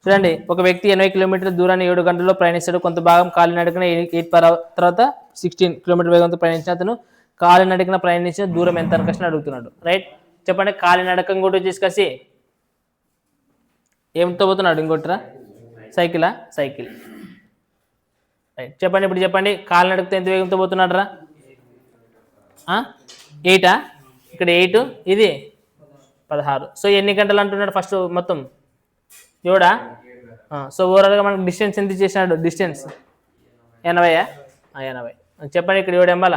S1: చూడండి, ఒక వ్యక్తి 80 కిలోమీటర్ల దూరాన్ని 7 గంటల్లో ప్రయాణిస్తాడు. కొంత భాగం కాలినడకన 8 పర్ అవర్, తర్వాత 16 కిలోమీటర్ వేగంతో ప్రయాణించిన అతను కాలినడకన ప్రయాణించిన దూరం ఎంత అని క్వశ్చన్ అడుగుతున్నాడు. రైట్, చెప్పండి. కాలినడకం కూడా వచ్చేసి ఏమితో పోతున్నాడు? ఇంకోటిరా, సైకిలా? సైకిల్. రైట్, చెప్పండి. ఇప్పుడు చెప్పండి, కాలినడకతో ఎంత వేగంతో పోతున్నాడు రా? 8 ఇక్కడ 8, ఇది 16. సో ఎన్ని గంటలు అంటున్నాడు ఫస్ట్ మొత్తం? 7. సో ఓవరాల్గా మనకు డిస్టెన్స్ ఎంత చేసినాడు? డిస్టెన్స్ 80. 80. చెప్పండి, ఇక్కడ 7 ఎంబాల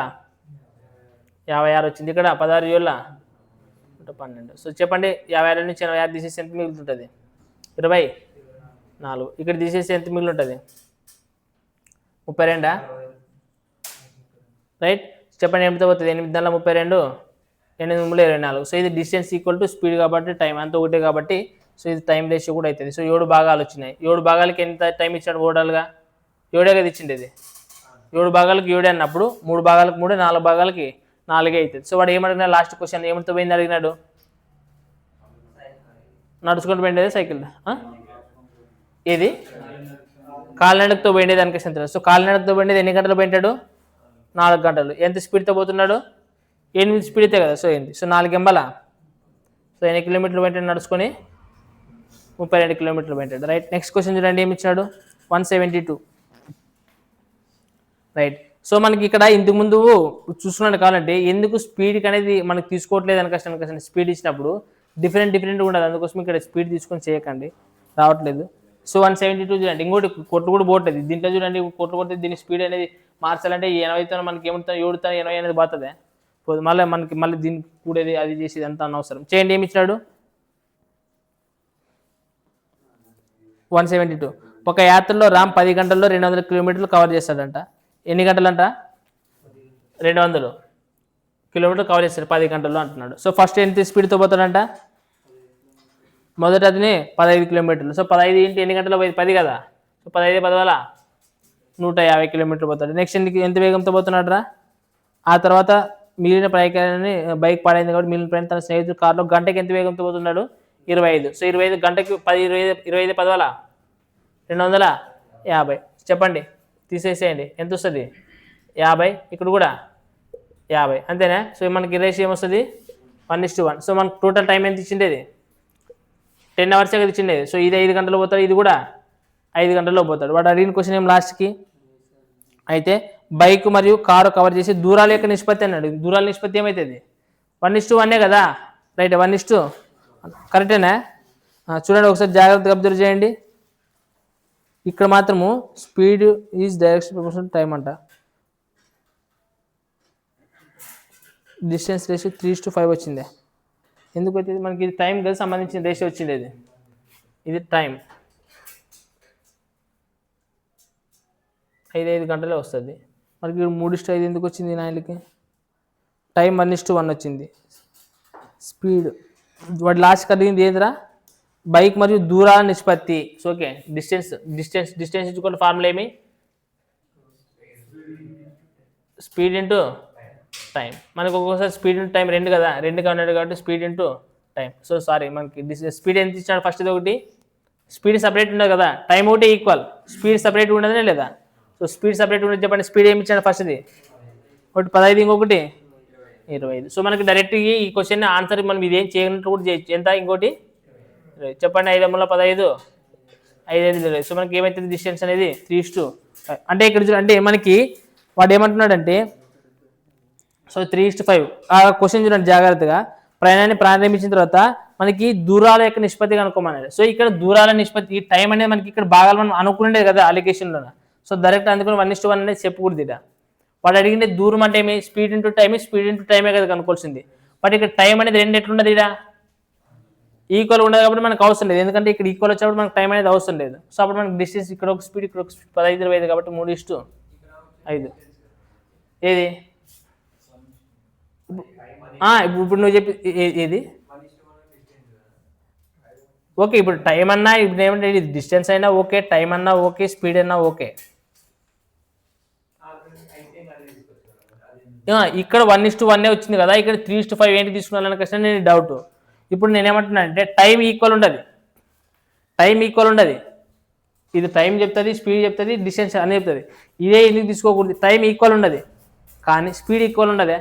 S1: 56 వచ్చింది. ఇక్కడ 16 ఏళ్ళ 12. సో చెప్పండి, 56 నుంచి 86 తీసేసి ఎంత మిగులుతుంటుంది? 24. ఇక్కడ తీసేసి ఎంత మిగిలి ఉంటుంది? 32. రైట్, చెప్పండి ఎంత పోతుంది? 8 దానిలో 32, 8 24. సో ఇది డిస్టెన్స్ ఈక్వల్ టు స్పీడ్ కాబట్టి టైం అంతా ఒకటే కాబట్టి సో ఇది టైం రేషియో కూడా అవుతుంది. సో 7 భాగాలు వచ్చినాయి. 7 భాగాలకి ఎంత టైం ఇచ్చాడు ఓవరాల్గా? 7 కదా ఇచ్చింది. ఇది 7 భాగాలకు 7 అన్నప్పుడు 3 భాగాలకు 3, 4 భాగాలకి 4 అవుతుంది. సో వాడు ఏమడిగినా లాస్ట్ క్వశ్చన్ ఏమిటితో పోయింది అడిగినాడు? నడుచుకుంటూ పోయిండేది సైకిల్. ఇది కాలినడకతో పోయిండేది దానికి ఎంత? సో కాలినడకతో పోయిండేది ఎన్ని గంటలు పోయింటాడు? 4 గంటలు. ఎంత స్పీడ్తో పోతున్నాడు? 8 స్పీడ్తే కదా. సో ఏంటి? సో 4 ఎంబల సో ఎన్ని కిలోమీటర్లు పోయింటాడు నడుచుకొని? 32 కిలోమీటర్లు పోయింటాడు. రైట్, నెక్స్ట్ క్వశ్చన్ చూడండి, ఏమి ఇచ్చాడు? 172. రైట్, సో మనకి ఇక్కడ ఇంతకుముందు చూసుకున్నాడు కావాలంటే ఎందుకు స్పీడ్కి అనేది మనకు తీసుకోవట్లేదు అని కష్టం. స్పీడ్ ఇచ్చినప్పుడు డిఫరెంట్ ఉండదు, అందుకోసం ఇక్కడ స్పీడ్ తీసుకొని చేయకండి, రావట్లేదు. సో 172 చూడండి. ఇంకోటి కొట్టు కూడా పోతుంది దీంట్లో చూడండి. కొట్టు కొడితే దీని స్పీడ్ అనేది మార్చాలంటే 80తో మనకి ఏముంటుంది? 7తో 80 అనేది పోతుంది. మళ్ళీ దీనికి కూడేది అది చేసేది అంతా అనవసరం. చేయండి, ఏమి ఇచ్చినాడు? 172. ఒక యాత్రలో రామ్ 10 గంటల్లో 200 కిలోమీటర్లు కవర్ చేస్తాడంట. ఎన్ని గంటలంట? 200 కిలోమీటర్లు కవర్ చేస్తాడు 10 గంటల్లో అంటున్నాడు. సో ఫస్ట్ ఎంత స్పీడ్తో పోతాడంట? మొదట అతని 15 కిలోమీటర్లు. సో 15 ఇంటి ఎన్ని గంటలు పోయింది? 10 కదా. సో 15 10 వల్ల 150 కిలోమీటర్లు పోతాడు. నెక్స్ట్ ఎంత వేగంతో పోతున్నాడు రా? ఆ తర్వాత మిగిలిన ప్రయాణాన్ని బైక్ పాడైంది కాబట్టి మిగిలిన ప్రయాణం తన స్నేహితుడు కారులో గంటకి ఎంత వేగంతో పోతున్నాడు? 25. సో 25 గంటకి 10 25 10 వల్ల 250. చెప్పండి, తీసేసేయండి, ఎంత వస్తుంది? 50. ఇక్కడ కూడా 50, అంతేనా? సో మనకి రేషియో ఏమొస్తుంది? 1:1. సో మనకు టోటల్ టైం ఎంత ఇచ్చిండేది? 10 అవర్స్ కదా ఇచ్చిండేది. సో ఇది 5 గంటలు పోతాడు, ఇది కూడా 5 గంటల్లో పోతాడు. వాడు అడిగిన క్వశ్చన్ ఏం లాస్ట్కి? అయితే బైక్ మరియు కారు కవర్ చేసి దూరాల యొక్క నిష్పత్తి అన్నాడు. దూరాల నిష్పత్తి ఏమవుతుంది? 1:1 కదా. రైట్, 1:, కరెక్టేనా? చూడండి ఒకసారి జాగ్రత్తగా అబ్జర్వ్ చేయండి. ఇక్కడ మాత్రము speed is direction proportional time అంట. డిస్టెన్స్ రేషియో 3:5 వచ్చింది. ఎందుకు వచ్చింది? మనకి ఇది టైం కదా సంబంధించిన రేషియో వచ్చింది. ఇది టైం 5 గంటలే వస్తుంది. మనకి 3:5 ఎందుకు వచ్చింది? నాయలకి టైం 1:1 వచ్చింది. స్పీడ్ వాడు లాస్ట్కి అడిగింది ఏదిరా? బైక్ మరియు దూరాల నిష్పత్తి. సో ఓకే, డిస్టెన్స్ ఇచ్చుకోండి. ఫార్ములా ఏమి? Speed into time. మనకు ఒక్కొక్కసారి స్పీడ్ ఇంటూ టైం 2 కదా, 2గా ఉన్నాడు కాబట్టి speed into time. So sorry, మనకి స్పీడ్ ఎంత ఇచ్చినాడు? ఫస్ట్ ఇది ఒకటి, స్పీడ్ సపరేట్ ఉండదు కదా, టైం ఒకటి ఈక్వల్, స్పీడ్ సపరేట్ ఉండదనే లేదా? సో స్పీడ్ సపరేట్ ఉండదు. చెప్పండి, స్పీడ్ ఏమి ఇచ్చాడు? ఫస్ట్ ఇది ఒకటి 15, ఇంకొకటి 25. సో మనకి డైరెక్ట్గా ఈ క్వశ్చన్ ఆన్సర్ మనం ఇదేం చేయనట్టు కూడా చేయొచ్చు. ఎంత? ఇంకోటి చెప్పండి, 5 × 15 5 5 20. సో మనకి ఏమవుతుంది డిస్టెన్స్ అనేది? 3:5. అంటే ఇక్కడ అంటే మనకి వాడు ఏమంటున్నాడంటే సో 3:5. ఆ క్వశ్చన్ చూడండి జాగ్రత్తగా. ప్రయాణాన్ని ప్రారంభించిన తర్వాత మనకి దూరాల యొక్క నిష్పత్తి కనుక్కోమన్నాడు. సో ఇక్కడ దూరాల నిష్పత్తి, ఈ టైం అనేది మనకి ఇక్కడ భాగాలు మనం అనుకునేది కదా అలికేషన్లో. సో డైరెక్ట్ అందుకని 1:1 అనేది చెప్పకూడదు ఇట. వాడు అడిగిండే దూరం అంటే ఏమి? Speed into time, speed into టైమే కదా కనుక్కోవాల్సింది. బట్ ఇక్కడ టైం అనేది 2 ఎట్లున్నది? ఇడా ఈక్వల్ ఉండదు కాబట్టి మనకు అవసరం లేదు, ఎందుకంటే ఇక్కడ ఈక్వల్ వచ్చినప్పుడు మనకు టైం అనేది అవసరం లేదు. సో అప్పుడు మనకి డిస్టెన్స్ ఇక్కడ ఒక స్పీడ్, ఇక్కడ ఒక 15 25 కాబట్టి 3:5. ఏది ఇప్పుడు నువ్వు చెప్పి ఏది? ఓకే, ఇప్పుడు టైం అన్నా ఇప్పుడు ఏమంటే ఇది డిస్టెన్స్ అయినా ఓకే, టైం అన్నా ఓకే, స్పీడ్ అన్నా ఓకే. ఇక్కడ 1:1 వచ్చింది కదా, ఇక్కడ 3:5 ఏంటి తీసుకున్నాను కష్టం నేను డౌట్. ఇప్పుడు నేనేమంటున్నా అంటే టైం ఈక్వల్ ఉండదు, టైం ఈక్వల్ ఉండదు. ఇది టైం చెప్తుంది, స్పీడ్ చెప్తుంది, డిస్టెన్స్ అని చెప్తుంది. ఇదే ఎందుకు తీసుకోకూడదు? టైం ఈక్వల్ ఉండదు కానీ స్పీడ్ ఈక్వల్ ఉండదే.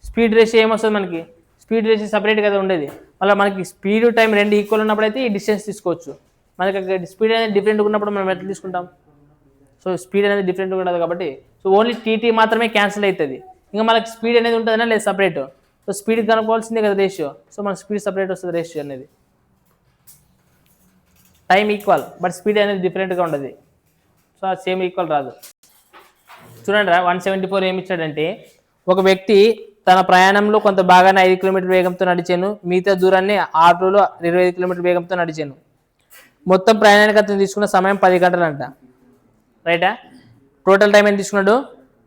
S1: స్పీడ్ రేషియో ఏమొస్తుంది మనకి? స్పీడ్ రేషియో సపరేట్ కదా ఉండేది. మళ్ళీ మనకి స్పీడ్ టైం రెండు ఈక్వల్ ఉన్నప్పుడు అయితే ఈ డిస్టెన్స్ తీసుకోవచ్చు. మనకి స్పీడ్ అనేది డిఫరెంట్గా ఉన్నప్పుడు మనం ఎట్లా తీసుకుంటాం? సో స్పీడ్ అనేది డిఫరెంట్గా ఉండదు కాబట్టి సో ఓన్లీ టీటీ మాత్రమే క్యాన్సిల్ అవుతుంది. ఇంకా మనకి స్పీడ్ అనేది ఉంటుందన్నా లేదు సపరేట్. సో స్పీడ్ కనుక్కోవాల్సిందే కదా రేషియో. సో మన స్పీడ్ సపరేట్ వస్తుంది రేషియో అనేది. టైం ఈక్వల్ బట్ స్పీడ్ అనేది డిఫరెంట్గా ఉండదు. సో అది సేమ్ ఈక్వల్ రాదు. చూడండి 174 ఏమి ఇచ్చాడంటే, ఒక వ్యక్తి తన ప్రయాణంలో కొంత భాగాన్ని 5 కిలోమీటర్ వేగంతో నడిచాను, మిగతా దూరాన్ని ఆటోలో 25 కిలోమీటర్ వేగంతో నడిచాను. మొత్తం ప్రయాణానికి అతను తీసుకున్న సమయం 10 గంటలంట. రైటా? టోటల్ టైం ఎంత తీసుకున్నాడు?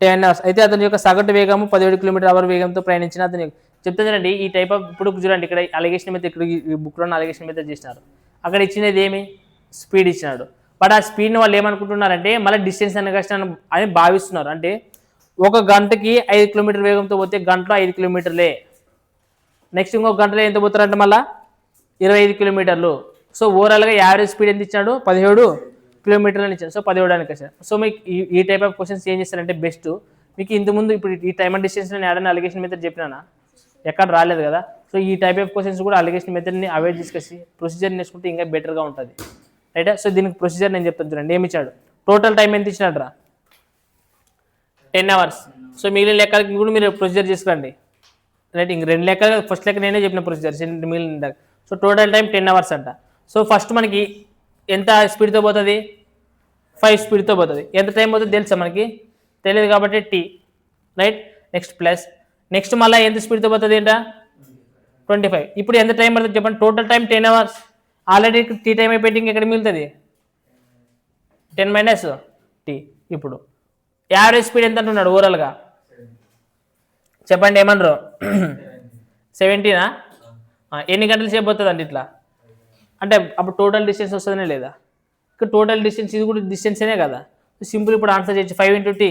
S1: 10 hours. అయితే అతని యొక్క సగటు వేగము 17 కిలోమీటర్ వేగంతో ప్రయాణించిన అతని చెప్తుందండి. ఈ టైప్ ఆఫ్ ఇప్పుడు చూడండి, ఇక్కడ అలిగేషన్ మీద ఇక్కడ ఈ బుక్లో అలిగేషన్ మీద చేసినారు. అక్కడ ఇచ్చినది ఏమి? స్పీడ్ ఇచ్చినాడు. బట్ ఆ స్పీడ్ని వాళ్ళు ఏమనుకుంటున్నారంటే మళ్ళీ డిస్టెన్స్ అనే కష్టం అని భావిస్తున్నారు. అంటే ఒక గంటకి 5 కిలోమీటర్ వేగంతో పోతే గంటలో 5 కిలోమీటర్లే. నెక్స్ట్ ఇంకొక గంటలో ఎంత పోతారంటే మళ్ళీ 25 కిలోమీటర్లు. సో ఓవరాల్గా యావరేజ్ స్పీడ్ ఎంత ఇచ్చాడు? 17 కిలోమీటర్లు ఇచ్చాడు. సో 17 అని వచ్చాడు. సో మీకు ఈ టైప్ ఆఫ్ క్వశ్చన్స్ ఏం చేస్తారంటే బెస్ట్, మీకు ఇంతకుముందు ఇప్పుడు ఈ టైమ్ అండ్ డిస్టెన్స్ నేను ఏడైనా అలిగేషన్ మెథడ్ చెప్పినా ఎక్కడ రాలేదు కదా. సో ఈ టైప్ ఆఫ్ క్వశ్చన్స్ కూడా అలిగేషన్ మెథడ్ని అవాయిడ్ చేసుకొచ్చి ప్రొసీజర్ నేర్చుకుంటే ఇంకా బెటర్గా ఉంటుంది. రైట్? సో దీనికి ప్రొసీజర్ నేను చెప్తాను చూడండి. ఏమి ఇచ్చాడు? టోటల్ టైం ఎంత ఇచ్చినాడు రా? 10 hours. సో మిగిలిన లెక్కలకి కూడా మీరు ప్రొసీజర్ చేసుకోండి. రైట్? ఇంక రెండు లెక్కలు ఫస్ట్ లెక్క నేనే చెప్పిన ప్రొసీజర్ మిగిలిన. సో టోటల్ టైం 10 hours అంట. సో ఫస్ట్ మనకి ఎంత స్పీడ్తో పోతుంది? 5 స్పీడ్తో పోతుంది. ఎంత టైం పోతుంది తెలుసా మనకి? తెలియదు కాబట్టి T. Right? Next plus next మళ్ళీ ఎంత స్పీడ్తో పోతుంది ఏంటా? 25. ఇప్పుడు ఎంత టైం పడుతుంది చెప్పండి? Total time 10 hours. Already T time అయిపోయి ఎక్కడ మిగులుతుంది? 10 minus టీ. ఇప్పుడు యావరేజ్ స్పీడ్ ఎంత అంటున్నాడు ఓవరాల్గా? చెప్పండి ఏమన్నారు? 17నా? ఎన్ని గంటలు సేపు పోతుంది అండి ఇట్లా? అంటే అప్పుడు టోటల్ డిస్టెన్స్ వస్తుందనే లేదా? ఇక్కడ టోటల్ డిస్టెన్స్ ఇది కూడా డిస్టెన్సేనే కదా. సింపుల్ ఇప్పుడు ఆన్సర్ చేయొచ్చు. 5 into t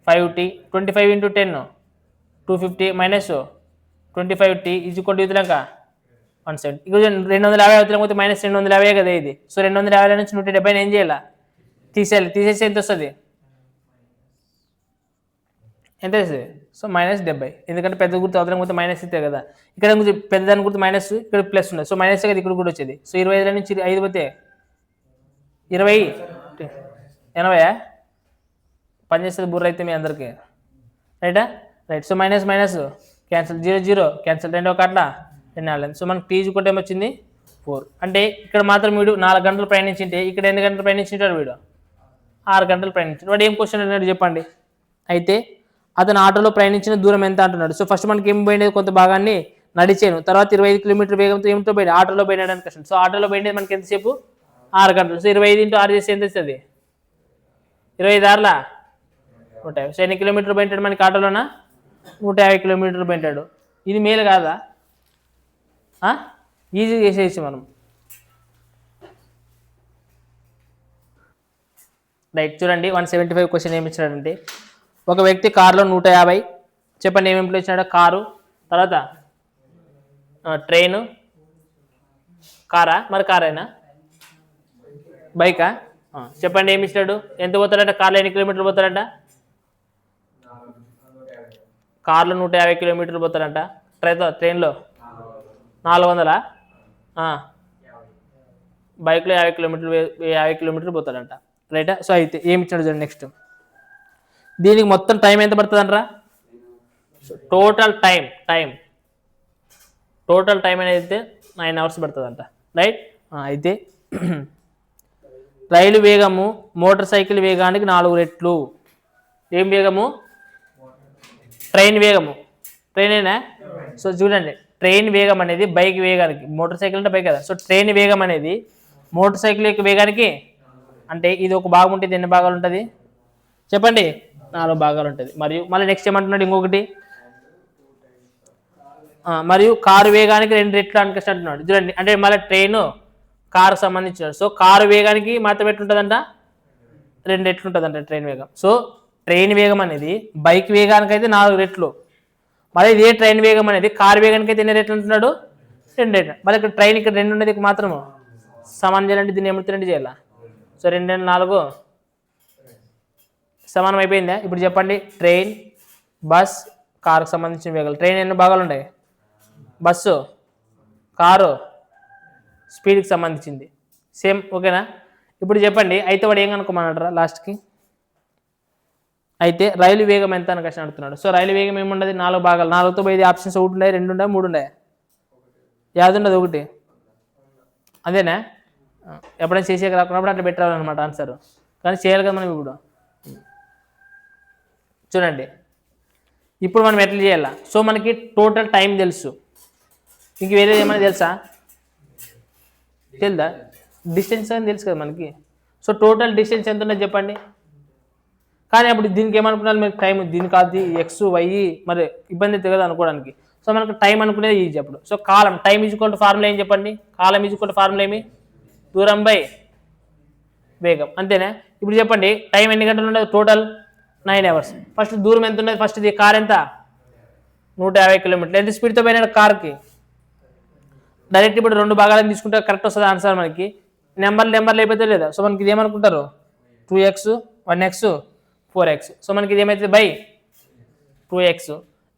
S1: 5t, 25 into 10 250 minus 25t is equal to ఇదిలాక 170. ఇక్కడ 250 అవుతులే పోతే మైనస్ 250 కదా ఇది. సో 250 నుంచి 170 ఏం చేయాలి? తీసేయాలి. తీసేసి ఎంత వస్తుంది? ఎంత వస్తుంది? సో -70. ఎందుకంటే పెద్ద గుర్తు అవతల పోతే మైనస్ ఇస్తే కదా. ఇక్కడ పెద్దదాని గుర్తు మైనస్, ఇక్కడ ప్లస్ ఉన్నది. సో మైనస్ కదా ఇక్కడ కూడా వచ్చేది. సో 25 నుంచి 5 పోతే 20 80 పనిచేస్తుంది బుర్ర అయితే మీ అందరికీ. రైటా? Right. So minus minus cancel, 0 0 cancel, 2 అట్లా 2 సో మనకి టీజీ కొట్టే ఏమొచ్చింది? 4. అంటే ఇక్కడ మాత్రం వీడు 4 గంటలు ప్రయాణించింటే ఇక్కడ ఎన్ని గంటలు ప్రయాణించాడు వీడు? 6 గంటలు ప్రయాణించాడు. వాడు ఏం క్వశ్చన్ అన్నాడు చెప్పండి? అయితే అతను ఆటోలో ప్రయాణించిన దూరం ఎంత అంటున్నాడు. సో ఫస్ట్ మనకి ఏం పోయినది? కొంత భాగాన్ని నడిచాను, తర్వాత 25 కిలోమీటర్ వేగంతో ఏమిటో పోయినా? ఆటోలో పోయినాడని కష్టం. సో ఆటోలో పోయినది మనకి ఎంతసేపు? 6 గంటలు. సో 25 into 6 చేస్తే ఎంత వస్తుంది? 25 6 150. సో ఎన్ని కిలోమీటర్లు పోయింటాడు మనకి ఆటోలోనా? 150 కిలోమీటర్లు పోయింటాడు. ఇది మేలు కాదా? ఈజీగా చేసేసి మనం. రైట్. చూడండి 175 క్వశ్చన్ ఏమి ఇచ్చాడంటే, ఒక వ్యక్తి కారులో 150 చెప్పండి ఏమేమి ఇచ్చినాడు? కారు, తర్వాత ట్రైను, కారా? మరి కారైనా బైకా? చెప్పండి ఏమి ఇచ్చినాడు? ఎంత పోతాడంట కార్లో? ఎన్ని కిలోమీటర్లు పోతాడంట? కార్లో 150 కిలోమీటర్లు పోతాడంట. ట్రైన్లో 400, బైక్లో 50 కిలోమీటర్లు పోతాడంట. రైటా? సో అయితే ఏమి ఇచ్చాడు చూడండి. నెక్స్ట్ దీనికి మొత్తం టైం ఎంత పడుతుంది అంటారా? టోటల్ టైం అనేది 9 hours పడుతుందంట. రైట్? అయితే రైలు వేగము మోటార్ సైకిల్ వేగానికి 4 రెట్లు. ఏం వేగము? ట్రైన్ వేగము. ట్రైనేనా? సో చూడండి, ట్రైన్ వేగం అనేది బైక్ వేగానికి, మోటార్ సైకిల్ అంటే బైక్ కదా. సో ట్రైన్ వేగం అనేది మోటార్ సైకిల్ యొక్క వేగానికి, అంటే ఇది ఒక భాగం ఉంటుంది. ఎన్ని భాగాలు ఉంటుంది చెప్పండి? 4 భాగాలు ఉంటుంది. మరియు మళ్ళీ నెక్స్ట్ ఏమంటున్నాడు ఇంకొకటి, మరియు కారు వేగానికి 2 రెట్లు అనిపిస్తుంది అంటున్నాడు. చూడండి, అంటే మళ్ళీ ట్రైన్ కారు సంబంధించినాడు. సో కారు వేగానికి మాత్రం ఎట్లుంటుందంట? 2 రెట్లు ఉంటుందంట ట్రైన్ వేగం. సో ట్రైన్ వేగం అనేది బైక్ వేగానికి అయితే 4 రెట్లు. మళ్ళీ ఇదే ట్రైన్ వేగం అనేది కారు వేగానికి అయితే ఎన్ని రెట్లు ఉంటున్నాడు? 2 రెట్లు. మళ్ళీ ఇక్కడ ట్రైన్ ఇక్కడ 2 ఉండేది మాత్రము సమానం చేయాలంటే దీన్ని ఏమవుతుంది? 2 చేయాలా? సో 2 2 4 సమానం అయిపోయిందా? ఇప్పుడు చెప్పండి, ట్రైన్, బస్, కారుకు సంబంధించిన వేగాలు. ట్రైన్ ఎన్ని భాగాలు ఉన్నాయి? బస్సు, కారు, స్పీడ్కి సంబంధించింది సేమ్. ఓకేనా? ఇప్పుడు చెప్పండి, అయితే వాడు ఏం కనుక్కోమన్నాడు లాస్ట్కి? అయితే రైలు వేగం ఎంత అని క్వశ్చన్ అడుగుతున్నాడు. సో రైలు వేగం ఏముండదు? 4 భాగాలు. 4తో 5 ఆప్షన్స్, 1 ఉన్నాయి, 2 ఉన్నాయి, 3 ఉన్నాయి. యాది ఉండదు? 1. అదేనా? ఎప్పుడైనా చేసేకి రాకున్నప్పుడు అట్లా పెట్టాలన్నమాట ఆన్సర్. కానీ చేయాలి కదా మనం ఇప్పుడు. చూడండి, ఇప్పుడు మనం ఎట్లా చేయాలా? సో మనకి టోటల్ టైం తెలుసు. ఇంక వేరేది ఏమైనా తెలుసా? తెలుదా? డిస్టెన్స్ అని తెలుసు కదా మనకి. సో టోటల్ డిస్టెన్స్ ఎంత ఉన్నది చెప్పండి. కానీ అప్పుడు దీనికి ఏమనుకున్నారు మీరు? టైం దీనికి కాదు, ఎక్స్ వై, మరి ఇబ్బంది అవుతుంది కదా అనుకోవడానికి. సో మనకు టైం అనుకునేది ఈజీ అప్పుడు. So column, time equal to formula ఏం చెప్పండి? కాలం ఈజ్వల్ టు ఫార్ములా ఏమి? దూరం బై వేగం. అంతేనా? ఇప్పుడు చెప్పండి, టైం ఎన్ని గంటలు ఉండదు? Total 9 hours. ఫస్ట్ దూరం ఎంత ఉన్నది? ఫస్ట్ ఇది కార్ ఎంత? 150 కిలోమీటర్లు. ఎంత స్పీడ్తో పోయినాడు కార్కి? డైరెక్ట్ ఇప్పుడు 2 భాగాలను తీసుకుంటే కరెక్ట్ వస్తుంది ఆన్సర్ మనకి. నెంబర్లు అయిపోతే లేదా? సో మనకి ఇది ఏమనుకుంటారు? 2x, 1x, 4x. సో మనకి ఇది ఏమవుతుంది? By 2x.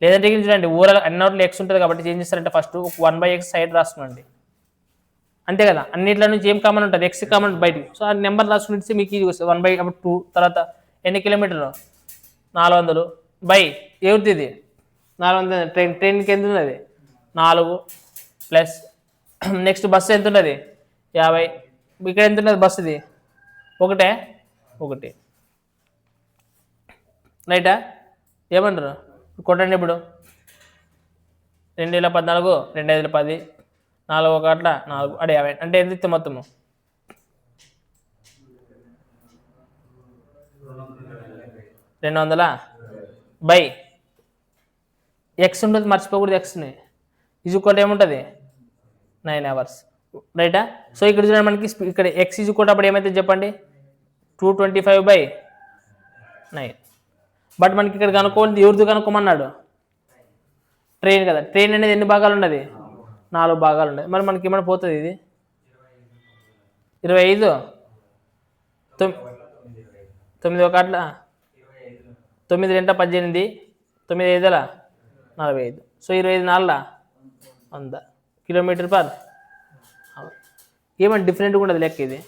S1: లేదంటే చూడండి, ఓవరాల్ అన్నోట్లో x ఉంటుంది కాబట్టి ఏం చేస్తారంటే ఫస్ట్ 1/x సైడ్ రాసుకోండి. అంతే కదా? అన్నింటిలో నుంచి ఏం కామన్ ఉంటుంది? x కామన్ బయటికి. సో ఆ నెంబర్ రాసుకుంటే మీకు ఇది వస్తుంది 1/2. తర్వాత ఎన్ని కిలోమీటర్లు? 400 బై ఎవరిది ఇది? 400. ట్రైన్కి ఎంత ఉన్నది? 4 ప్లస్ నెక్స్ట్ బస్సు ఎంత ఉన్నది? 50. ఇక్కడ ఎంత ఉన్నది బస్సుది? 1 రైటా? ఏమంటారు? కొట్టండి ఇప్పుడు. 2014, 2010, 4 1 4 అడే 50. అంటే ఎంత ఇస్తే మొత్తము? 200 బై ఎక్స్ ఉంటుంది, మర్చిపోకూడదు ఎక్స్ని. ఈజ్వల్ ఏముంటుంది? 9 hours. రైటా? సో ఇక్కడ చూడండి, మనకి ఇక్కడ ఎక్స్ ఈజ్వల్ అప్పుడు ఏమైతే చెప్పండి? 225/9. బట్ మనకి ఇక్కడ కనుక్కోండి, ఎవరిది కనుక్కోమన్నాడు? ట్రైన్ కదా. ట్రైన్ అనేది ఎన్ని భాగాలు ఉన్నది? 4 భాగాలు ఉన్నది. మరి మనకి ఏమైనా పోతుంది ఇది? 25, 9 1 9 2 18, 9 5 45. So 25 4 100 kilometre per hour. ఏమంటే డిఫరెంట్గా ఉండదు లెక్క ఇది.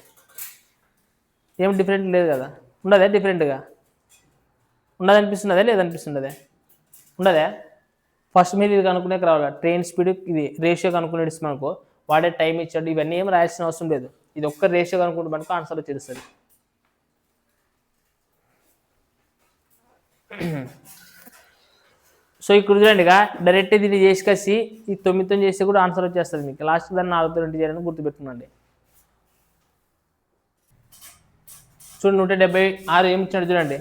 S1: ఏం డిఫరెంట్ లేదు కదా? ఉండదే డిఫరెంట్గా? ఉండదనిపిస్తున్నదే లేదనిపిస్తున్నదే? ఉండదే? ఫస్ట్ మీరు ఇది కనుక్కునేకి రావాలి. ట్రైన్ స్పీడ్ ఇది రేషియో కనుక్కునేది మనకు వాడే టైం ఇచ్చాడు, ఇవన్నీ ఏం రాయాల్సిన అవసరం లేదు. ఇది ఒక్క రేషియో కనుక్కుంటే మనకు ఆన్సర్ వచ్చేస్తుంది. సో ఇక్కడ చూడండి, డైరెక్ట్ దీన్ని చేసుకొచ్చి ఈ 9తో చేస్తే కూడా ఆన్సర్ వచ్చేస్తుంది మీకు. లాస్ట్ దాన్ని 4తో 2 చేయాలని గుర్తుపెట్టుకోండి. చూడండి, 176 ఏమి ఇచ్చాడు చూడండి.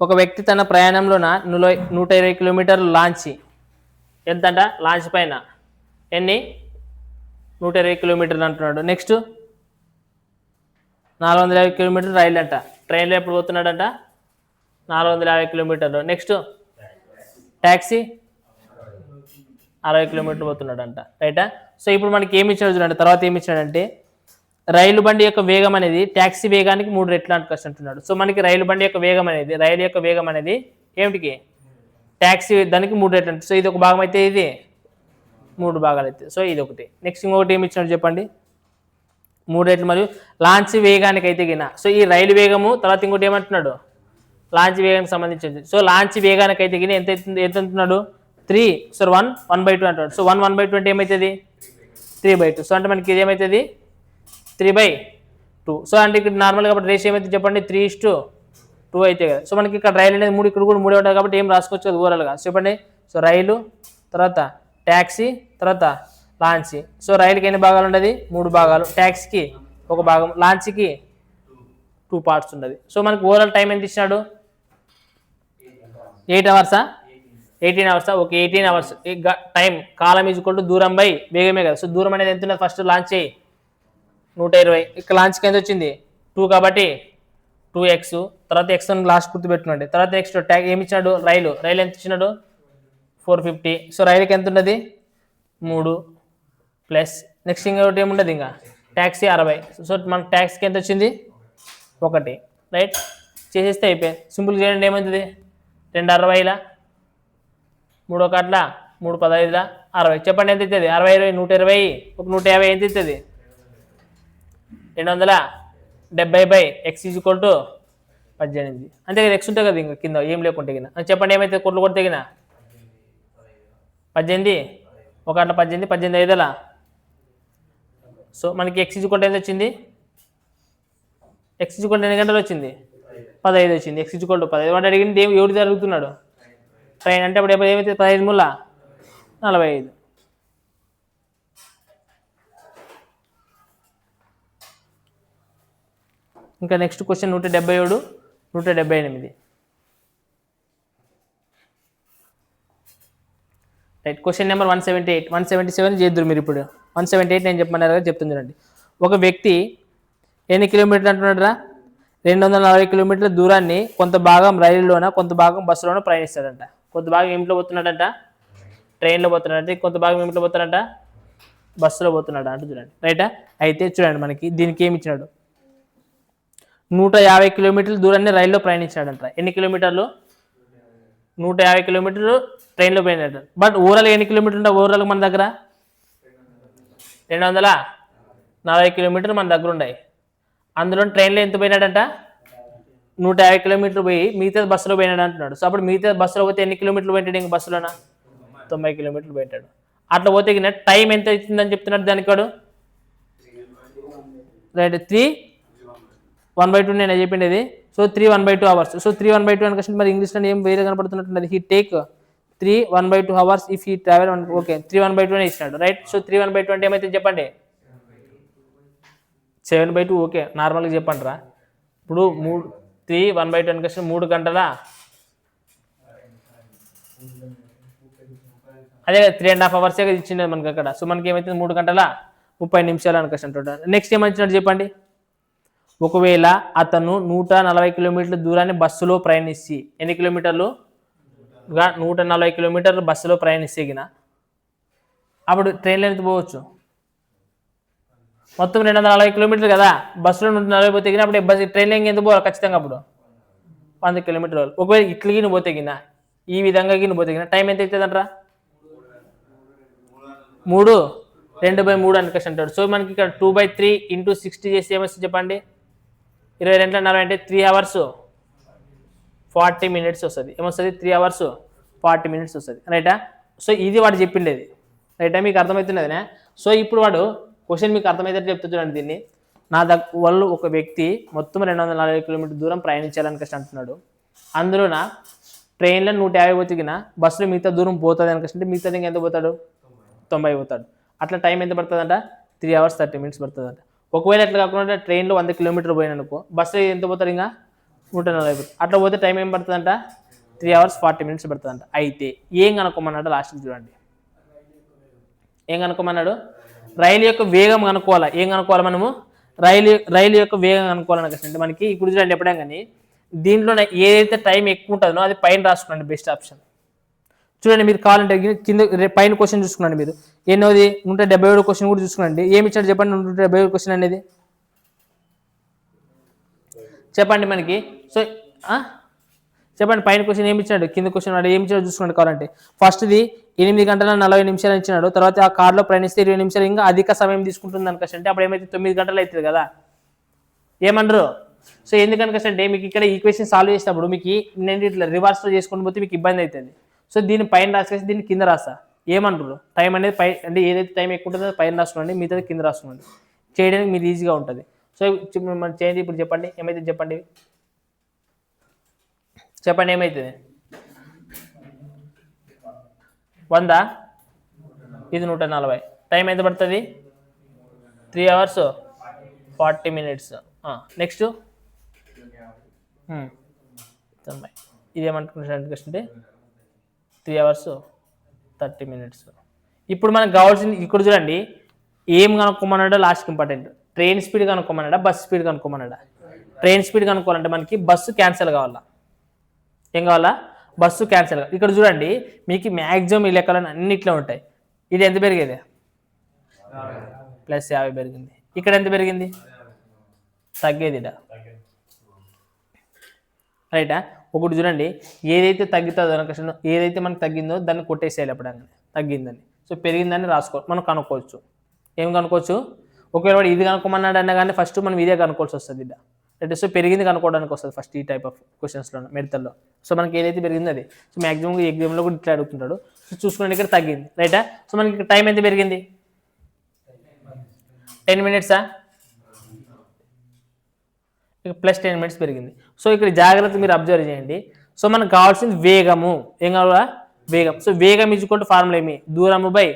S1: ఒక వ్యక్తి తన ప్రయాణంలోన 120 కిలోమీటర్లు లాంచ్ ఎంతంట? లాంచ్ పైన ఎన్ని? 120 కిలోమీటర్లు అంటున్నాడు. నెక్స్ట్ 450 కిలోమీటర్లు రైలు అంట. ట్రైన్లో ఎప్పుడు పోతున్నాడంట? 450 కిలోమీటర్లు. నెక్స్ట్ ట్యాక్సీ 60 కిలోమీటర్లు పోతున్నాడంట. రైటా? సో ఇప్పుడు మనకి ఏమి ఇచ్చాడు చూడండి. తర్వాత ఏమి ఇచ్చాడంటే రైలు బండి యొక్క వేగం అనేది ట్యాక్సీ వేగానికి 3 రెట్లు అంటున్నాడు. సో మనకి రైలు యొక్క వేగం అనేది ఏమిటికి? ట్యాక్సీ దానికి 3 రెట్లు అంటే. సో ఇది ఒక భాగం అయితే ఇది 3 భాగాలు అయితే. సో ఇది ఒకటి. నెక్స్ట్ ఇంకొకటి ఏమి ఇచ్చినాడు చెప్పండి? 3 రెట్లు మరియు లాంచ్ వేగానికి అయితే గిన. సో ఈ రైలు వేగము తర్వాత ఇంకోటి ఏమంటున్నాడు? లాంచ్ వేగానికి సంబంధించింది. సో లాంచ్ వేగానికి అయితే గిన ఎంత అంటున్నాడు? 3. సో 1/2 అంటాడు. సో 1/2 అంటే ఏమవుతుంది? 3/2. సో అంటే మనకి ఇది ఏమవుతుంది? 3/2. సో అంటే ఇక్కడ నార్మల్ కాబట్టి రేషియో ఏమైతే చెప్పండి? 3:2 అయితే కదా. సో మనకి ఇక్కడ రైలు అనేది 3, ఇక్కడ కూడా 3 ఉంటుంది కాబట్టి ఏం రాసుకోవచ్చు కదా ఓవరాల్గా. చెప్పండి. సో రైలు, తర్వాత ట్యాక్సీ, తర్వాత లాంచ్. సో రైలుకి ఎన్ని భాగాలు ఉండదు? 3 భాగాలు. ట్యాక్సీకి 1 భాగం, లాంచ్కి 2 parts ఉండదు. సో మనకి ఓవరాల్ టైం ఎంత ఇచ్చినాడు? 8 hours. 18 hours. Okay, 18 hours. Time column equal to దూరం బై వేగమే కదా. సో దూరం అనేది ఎంత ఉన్నది? ఫస్ట్ లాంచ్ చేయి 120. ఇక్కడ లాంచ్కి ఎంత వచ్చింది? 2 కాబట్టి 2x. తర్వాత x అని లాస్ట్ గుర్తుపెట్టుకోండి. తర్వాత నెక్స్ట్ ట్యాగ్ ఏమి ఇచ్చినాడు? రైలు ఎంత ఇచ్చినాడు? 450. సో రైలుకి ఎంత ఉన్నది? 3 ప్లస్ నెక్స్ట్ ఇంకొకటి ఏముండదు ఇంకా ట్యాక్సీ 60. సో మనకు ట్యాక్సీకి ఎంత వచ్చింది 1, రైట్. చేసేస్తే అయిపోయింది. సింపుల్ చేయండి, ఏమవుతుంది 260లా 3 1 3 15 60. చెప్పండి ఎంత ఇస్తుంది? 60 20 120 ఒక 150 ఎంత ఇస్తుంది? 270 x = 18. అంతే కదా, ఎక్స్ ఉంటుంది కదా ఇంకా కింద ఏం లేకుంటే గిన. చెప్పండి ఏమైతే కొట్లు కొడితే గిన 18 1 18 18 5లా. సో మనకి x = ఎంత వచ్చింది? x = ఎన్ని గంటలు వచ్చింది? 15 వచ్చింది. x = 15. వాడు అడిగింది ఎవరు జరుగుతున్నాడు? ట్రైన్. అంటే అప్పుడు ఏమైతే 15 ముళ్ళ 45. ఇంకా next question 177 178. Right. Question number 178 177 చేద్దరు మీరు. ఇప్పుడు 178 నేను చెప్పమన్నారు కదా, చెప్తుంది చూడండి. ఒక వ్యక్తి ఎన్ని కిలోమీటర్లు అంటున్నాడు రా? 240 కిలోమీటర్ల దూరాన్ని కొంత భాగం రైలులోన కొంత భాగం బస్సులోన ప్రయాణిస్తాడంట. కొంత భాగం ఏమిట్లో పోతున్నాడంట? ట్రైన్లో పోతున్నాడంటే. కొంత భాగం ఏమిట్లో పోతున్నాడంట? బస్సులో పోతున్నాడు అంటూ చూడండి, రైటా? అయితే చూడండి మనకి దీనికి ఏమి ఇచ్చినాడు? 150 కిలోమీటర్ల దూరాన్ని రైల్లో ప్రయాణించాడంట. ఎన్ని కిలోమీటర్లు? 150 కిలోమీటర్లు ట్రైన్లో పోయినాడు. బట్ ఓవరాల్ ఎన్ని కిలోమీటర్లు ఉంటాయి? ఓవరాల్ మన దగ్గర 240 కిలోమీటర్లు మన దగ్గర ఉన్నాయి. అందులో ట్రైన్లో ఎంత పోయినాడంట? 150 కిలోమీటర్లు పోయి మిగతా బస్సులో పోయినాడు అంటున్నాడు. సో అప్పుడు మిగతా బస్సులో పోతే ఎన్ని కిలోమీటర్లు పోయింటాడు? ఇంక బస్సులోనా 90 కిలోమీటర్లు పోయింటాడు. అట్లా పోతే టైం ఎంత అవుతుందని చెప్తున్నాడు దానికి వాడు? రైట్. 3 1/2 నేను చెప్పిండేది. So 3 1/2 hours. సో 3 1/2 అని క్వశ్చన్ మరి ఇంగ్లీష్లో ఏం వేరే కనపడుతున్నట్టు. He take 3 1/2 hours if he travel. Okay, 3 1/2 అనే ఇచ్చినాడు, రైట్. సో 3 1/2 అంటే ఏమైతే చెప్పండి? 7/2. ఓకే, నార్మల్గా చెప్పండి రా. ఇప్పుడు 3 1/2 అని క్వశ్చన్ 3 గంటలా, అదే 3.5 అవర్స్ ఇచ్చిండే మనకి అక్కడ. సో మనకి ఏమైతుంది? 3 గంటల 30 నిమిషాలు అని క్వశ్చన్ ఉంటుంది. నెక్స్ట్ ఏమొచ్చినట్టు చెప్పండి. ఒకవేళ అతను 140 కిలోమీటర్ల దూరాన్ని బస్సులో ప్రయాణించి, ఎన్ని కిలోమీటర్లు? 140 కిలోమీటర్లు బస్సులో ప్రయాణిస్తేగిన అప్పుడు ట్రైన్లో ఎంత పోవచ్చు? మొత్తం 240 కిలోమీటర్లు కదా, బస్సులో 140 పోతే గిన అప్పుడు బస్సు ట్రైన్లో ఎంత పోవాలి ఖచ్చితంగా? అప్పుడు 100 కిలోమీటర్లు. ఒకవేళ ఇట్లకి నువ్వు పోతే గిన ఈ విధంగా నువ్వు పోతే గిన టైం ఎంత అవుతుంది అంటారా? 3 2/3 అని క్వశ్చన్ అంటాడు. సో మనకి ఇక్కడ 2/3 × 60 చేసి ఏమొస్తుంది చెప్పండి? 22 40 అంటే 3 hours 40 minutes వస్తుంది. ఏమొస్తుంది? 3 hours 40 minutes వస్తుంది, రైటా? సో ఇది వాడు చెప్పిండేది, రైటా? మీకు అర్థమవుతున్నదినా? సో ఇప్పుడు వాడు క్వశ్చన్ మీకు అర్థమైతే చెప్తా చూడండి దీన్ని. వాళ్ళు ఒక వ్యక్తి మొత్తం 240 కిలోమీటర్ దూరం ప్రయాణించాలని క్వశ్చన్ అంటున్నాడు. అందులో ట్రైన్లో 150 పోతికిన బస్సులో మిగతా దూరం పోతుంది అని క్వశ్చన్. మిగతా ఎంత పోతాడు? 90 పోతాడు. అట్లా టైం ఎంత పడుతుందంట? 3 hours 30 minutes పడుతుందంట. ఒకవేళ ఎట్లా కాకుండా ట్రైన్లో 100 కిలోమీటర్ పోయిననుకో, బస్సులో ఎంత పోతారు? ఇంకా 140 పోతారు. అట్లా పోతే టైం ఏం పడుతుందంట? 3 hours 40 minutes పడుతుందంట. అయితే ఏం కనుక్కోమన్నాడు లాస్ట్ చూడండి. ఏం కనుక్కోమన్నాడు? రైలు యొక్క వేగం కనుక్కోవాలా. ఏం కనుక్కోవాలి మనము? రైలు యొక్క వేగం కనుక్కోవాలని అంటే మనకి ఇప్పుడు చూడండి ఎప్పుడైనా కానీ దీంట్లో ఏదైతే టైం ఎక్కువ ఉంటుందో అది పైన రాసుకోండి, బెస్ట్ ఆప్షన్. చూడండి మీరు కావాలంటే కింద పైన క్వశ్చన్ చూసుకున్నాండి మీరు. ఎన్నోది 177 క్వశ్చన్ కూడా చూసుకున్నాండి. ఏమి ఇచ్చాడు చెప్పండి? 177 క్వశ్చన్ అనేది చెప్పండి మనకి. సో చెప్పండి పైన క్వశ్చన్ ఏమి ఇచ్చాడు, కింద క్వశ్చన్ వాడు ఏమి ఇచ్చాడు చూసుకోండి కావాలంటే. ఫస్ట్ది 8 గంటల 40 నిమిషాలు ఇచ్చినాడు. తర్వాత ఆ కార్లో ప్రయాణిస్తే 20 నిమిషాలు ఇంకా అధిక సమయం తీసుకుంటుంది అనుకోవచ్చు. అంటే అప్పుడు ఏమైతే 9 గంటలు అవుతుంది కదా, ఏమనరు? సో ఎందుకనుకంటే మీకు ఇక్కడ ఈక్వేషన్ సాల్వ్ చేసినప్పుడు మీకు నేను ఇట్లా రివర్స్లో చేసుకుని పోతే మీకు ఇబ్బంది అవుతుంది. సో దీన్ని పైన రాసేసి దీన్ని కింద రాస్తా. ఏమంటారు? టైం అనేది పై అంటే ఏదైతే టైం ఎక్కువ ఉంటుందో పైన రాసుకోండి, మిగతాది కింద రాసుకోండి. చేయడానికి మీరు ఈజీగా ఉంటుంది. సో చేయండి. ఇప్పుడు చెప్పండి ఏమైతుంది చెప్పండి. చెప్పండి ఏమవుతుంది? 100, ఇది 140. టైం ఎంత పడుతుంది? 3 hours 40 minutes. నెక్స్ట్ ఇది ఏమంటున్నారంటే 3 hours 30 minutes. ఇప్పుడు మనకు కావాల్సింది ఇక్కడ చూడండి, ఏం కనుక్కోమన్నాడో లాస్ట్ ఇంపార్టెంట్. ట్రైన్ స్పీడ్ కనుక్కోమన్నాడా, బస్ స్పీడ్ కనుక్కోమన్నాడా? ట్రైన్ స్పీడ్ కనుక్కోవాలంటే మనకి బస్సు క్యాన్సిల్ కావాలా. ఏం కావాలా? బస్సు క్యాన్సిల్ కావాలి. ఇక్కడ చూడండి మీకు మ్యాక్సిమం ఈ లెక్కలను అన్నిట్లో ఉంటాయి. ఇది ఎంత పెరిగేది? +50 పెరిగింది. ఇక్కడ ఎంత పెరిగింది, తగ్గేది రైటా. ఒకటి చూడండి, ఏదైతే తగ్గుతుందో క్వశ్చన్, ఏదైతే మనకు తగ్గిందో దాన్ని కొట్టేసేయాలి ఎప్పుడన్నా తగ్గిందని. సో పెరిగిందని మనం కనుక్కోవచ్చు. ఏం కనుక్కోవచ్చు, ఒకవేళ వాడు ఇది కనుక్కోమన్నాడు అన్న కానీ ఫస్ట్ మనం ఇదే కనుక్కోవాల్సి వస్తుంది రైట్. సో పెరిగింది కనుక్కోవడానికి వస్తుంది ఫస్ట్ ఈ టైప్ ఆఫ్ క్వశ్చన్స్లో మెడికల్లో. సో మనకి ఏదైతే పెరిగిందో అది. సో మ్యాక్సిమం ఎగ్జామ్లో కూడా ఇట్లా అడుగుతుంటాడు. సో చూసుకోండి ఇక్కడ తగ్గింది రైటా. సో మనకి ఇక్కడ టైం ఎంత పెరిగింది, 10 minutes ప్లస్ 10 minutes పెరిగింది. సో ఇక్కడ జాగ్రత్త మీరు అబ్జర్వ్ చేయండి. సో మనకు కావాల్సింది వేగము, ఏం కావాలా వేగం. సో వేగం ఇచ్చుకుంటే ఫార్ములా ఏమి, దూరము బై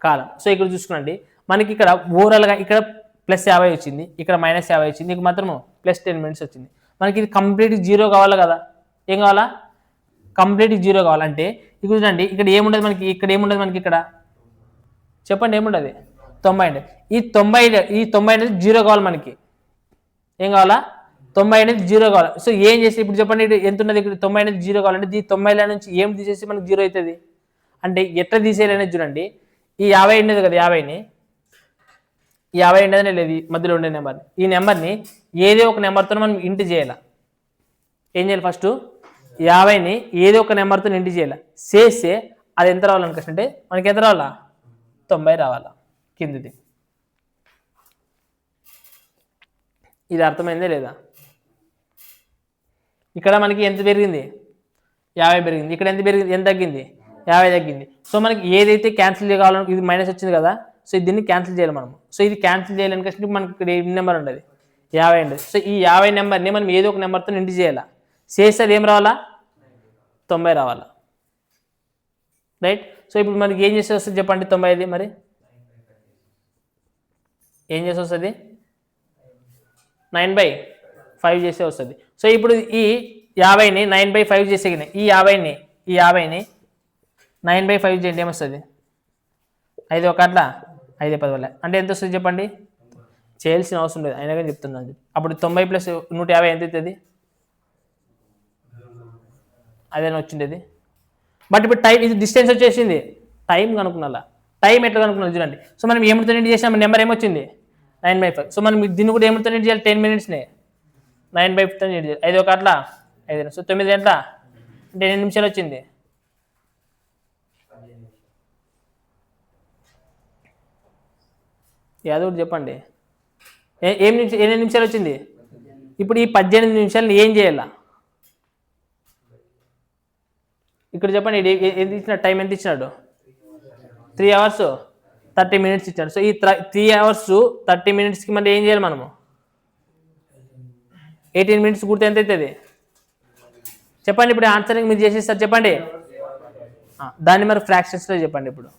S1: కాలం. సో ఇక్కడ చూసుకోండి, మనకి ఇక్కడ ఓవరాల్గా ఇక్కడ +50 వచ్చింది, ఇక్కడ -50 వచ్చింది, ఇక మాత్రము +10 minutes వచ్చింది. మనకి ఇది కంప్లీట్ 0 కావాలి కదా, ఏం కావాలా కంప్లీట్ 0 కావాలంటే ఇక్కడ చూడండి, ఇక్కడ ఏముండదు మనకి, ఇక్కడ ఏముండదు మనకి, ఇక్కడ చెప్పండి ఏముండదు, 90 అండి. ఈ 90 అనేది 0 కావాలి మనకి, ఏం కావాలా 90 అనేది 0 కావాలి. సో ఏం చేసి ఇప్పుడు చెప్పండి, ఎంత ఉన్నది ఇక్కడ 90 అనేది 0 కావాలంటే ఈ 90 నుంచి ఏం తీసేసి మనకి 0 అవుతుంది అంటే ఎట్లా తీసేయాలి అనేది చూడండి. ఈ 50 ఉండేది కదా, 50ని ఈ 50 ఉండేది లేదు మధ్యలో ఉండే నెంబర్, ఈ నెంబర్ని ఏదో ఒక నెంబర్తో మనం ఇంటి చేయాలి. ఏం చేయాలి, ఫస్ట్ 50ని ఏదో ఒక నెంబర్తో ఇంటి చేయాలి. చేస్తే అది ఎంత రావాలనుకుంటే మనకి ఎంత రావాలా 90 రావాలా కిందది. ఇది అర్థమైందే లేదా, ఇక్కడ మనకి ఎంత పెరిగింది 50 పెరిగింది, ఇక్కడ ఎంత పెరిగింది, ఎంత తగ్గింది 50 తగ్గింది. సో మనకి ఏదైతే క్యాన్సిల్ కావాలని ఇది మైనస్ వచ్చింది కదా, సో దీన్ని క్యాన్సిల్ చేయాలి మనం. సో ఇది క్యాన్సిల్ చేయాలని కష్టం మనకి ఇక్కడ ఏ నెంబర్ ఉండదు 50 ఉండదు. సో ఈ 50 నెంబర్ని మనం ఏదో ఒక నెంబర్తో ఇంటి చేయాలా, చేస్తే అది ఏం రావాలా 90 రావాలా రైట్. సో ఇప్పుడు మనకి ఏం చేస్తే వస్తుంది చెప్పండి 90 మరి ఏం చేసి వస్తుంది 9/5 చేసే వస్తుంది. సో ఇప్పుడు ఈ 50ని 9/5 చేసేగిన ఈ 50ని 9/5 చేయండి ఏమొస్తుంది 5 1 5 10 అంటే ఎంత వస్తుంది చెప్పండి, చేయాల్సిన అవసరం లేదు అయినా కానీ చెప్తున్నాను. అప్పుడు 90 + 150 ఎంత అవుతుంది, అదేనా వచ్చిండేది. బట్ ఇప్పుడు టైం ఇది డిస్టెన్స్ వచ్చేసింది, టైం కనుక్కున్నా, టైం ఎట్లా కనుక్కున్నది చూడండి. సో మనం ఏమితో నిండి చేసాం, నెంబర్ ఏమొచ్చింది 9/5. సో మనం దీన్ని కూడా ఏమితో నిండి చేయాలి 10 minutesనే 9/5తో నిండి చేయాలి. 5 1 5. సో 9 ఎంత అంటే 8 నిమిషాలు వచ్చింది. యాదో ఒకటి చెప్పండి, ఎన్ని నిమిషాలు వచ్చింది. ఇప్పుడు ఈ 18 నిమిషాలను ఏం చేయాలా ఇక్కడ చెప్పండి, ఎంత ఇచ్చినాడు టైం, ఎంత ఇచ్చినాడు 3 hours 30 minutes ఇచ్చాడు. సో ఈ 3 hours 30 minutesకి మళ్ళీ ఏం చేయాలి మనము 18 minutes గుర్తు ఎంత అవుతుంది చెప్పండి. ఇప్పుడు ఆన్సరింగ్ మీరు చేసేస్తారు చెప్పండి, దాన్ని మరి ఫ్రాక్షన్స్లో చెప్పండి ఇప్పుడు.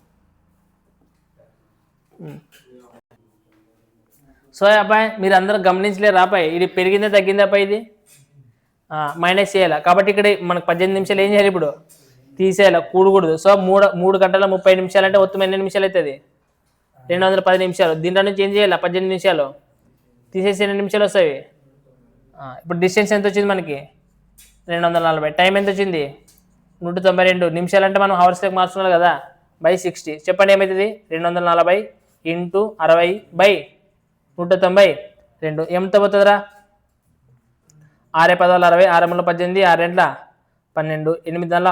S1: సో అబ్బాయి మీరు అందరూ గమనించలేరు అబ్బాయి, ఇది పెరిగిందా తగ్గిందా అబ్బాయి, ఇది మైనస్ చేయాలి. కాబట్టి ఇక్కడ మనకు 18 నిమిషాలు ఏం చేయాలి ఇప్పుడు తీసేయాలి, కూడకూడదు. సో 3 గంటల 30 నిమిషాలు అంటే మొత్తం ఎన్ని నిమిషాలు అవుతుంది 210 నిమిషాలు. దీంట్లో నుంచి ఏం చేయాలి 18 నిమిషాలు తీసేసి ఎన్ని నిమిషాలు వస్తాయి. ఇప్పుడు డిస్టెన్స్ ఎంత వచ్చింది మనకి 240, టైం ఎంత వచ్చింది 192 నిమిషాలు. అంటే మనం హవర్స్లోకి మార్చుకోవాలి కదా /60. చెప్పండి ఏమవుతుంది 240 × 60/192 ఎంత పోతుందిరా 6 10 60, 6 3 18, 6 2 12,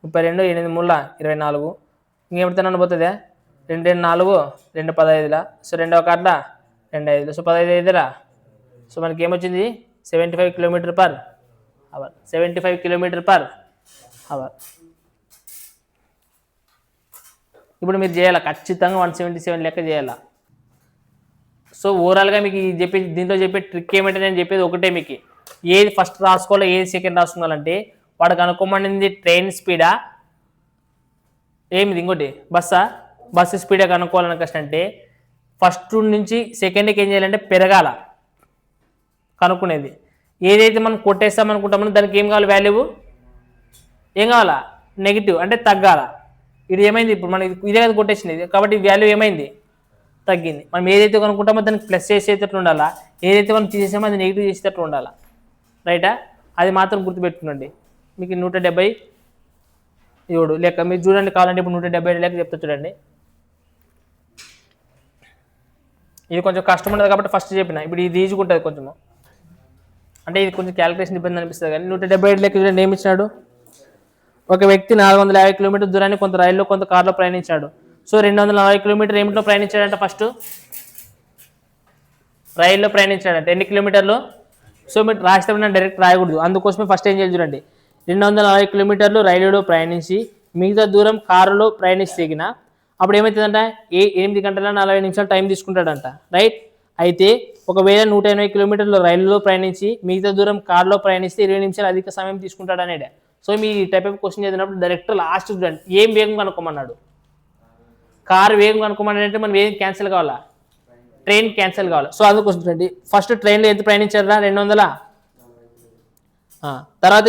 S1: 8 9 32, 8 3 24. ఇంకేమిటన్నా పోతుందా 2 4 2 15. సో 2 1 2 5. సో 15 5. సో మనకి ఏమొచ్చింది 75 km/h. 75 km/h. ఇప్పుడు మీరు చేయాలి ఖచ్చితంగా 177 లెక్క చేయాలా. సో ఓవరాల్గా మీకు దీంట్లో చెప్పే ట్రిక్ ఏమంటే నేను చెప్పేది ఒకటే, మీకు ఏది ఫస్ట్ రాసుకోవాలో ఏది సెకండ్ రాసుకోవాలంటే వాడికి అనుకోమనింది ట్రైన్ స్పీడా ఏమిది ఇంకోటి బస్సు స్పీడే కనుక్కోవాలని కష్టం. అంటే ఫస్ట్ నుంచి సెకండ్కి ఏం చేయాలంటే పెరగాల కనుక్కునేది. ఏదైతే మనం కొట్టేస్తాం అనుకుంటామో దానికి ఏం కావాలి వాల్యూ ఏం కావాలా నెగిటివ్ అంటే తగ్గాల. ఇది ఏమైంది ఇప్పుడు మనకి ఇదే కదా కొట్టేసింది, కాబట్టి వాల్యూ ఏమైంది తగ్గింది. మనం ఏదైతే కనుక్కుంటామో దానికి ప్లస్ చేసేటట్లు ఉండాలా, ఏదైతే మనం తీసేసామో అది నెగిటివ్ చేసేటట్లు ఉండాలా రైటా. అది మాత్రం గుర్తుపెట్టుకోండి. మీకు 177 లెక్క మీరు చూడండి, కావాలంటే ఇప్పుడు 177 లెక్క చెప్తా చూడండి. ఇది కొంచెం కష్టం ఉండదు కాబట్టి ఫస్ట్ చెప్పిన. ఇప్పుడు ఇది ఈజీగా ఉంటుంది కొంచెము, అంటే ఇది కొంచెం క్యాలిక్యులేషన్ ఇబ్బంది అనిపిస్తుంది. కానీ 175 లెక్క చూడండి ఏమి ఇచ్చినాడు. ఒక వ్యక్తి 450 కిలోమీటర్ దూరాన్ని కొంత రైల్లో కొంత కారులో ప్రయాణించాడు. సో 240 కిలోమీటర్ ఏమిట్లో ప్రయాణించాడంట, ఫస్ట్ రైల్లో ప్రయాణించాడంట. ఎన్ని కిలోమీటర్లు? సో మీరు రాష్ట్రం డైరెక్ట్ రాయకూడదు, అందుకోసమే ఫస్ట్ ఏం చేయాలి చూడండి. 240 కిలోమీటర్లు రైలులో ప్రయాణించి మిగతా దూరం కారులో ప్రయాణిస్తేగిన అప్పుడు ఏమవుతుందంట, 8 గంటల 40 నిమిషాలు టైం తీసుకుంటాడంట, రైట్. అయితే ఒకవేళ 180 కిలోమీటర్లు రైలులో ప్రయాణించి మిగతా దూరం కారులో ప్రయాణిస్తే 20 నిమిషాలు అధిక సమయం తీసుకుంటాడు అనేది. So me type of question చదివినప్పుడు డైరెక్ట్ లాస్ట్ చూడండి, ఏం వేగం కనుక్కోమన్నాడు. కారు వేగం కనుక్కోమన్నాడు అంటే మనం వేగం క్యాన్సిల్ కావాలా, ట్రైన్ క్యాన్సిల్ కావాలి. సో అందుకోసం చూడండి, ఫస్ట్ ట్రైన్లో ఎంత ప్రయాణించాడు రా, 200. తర్వాత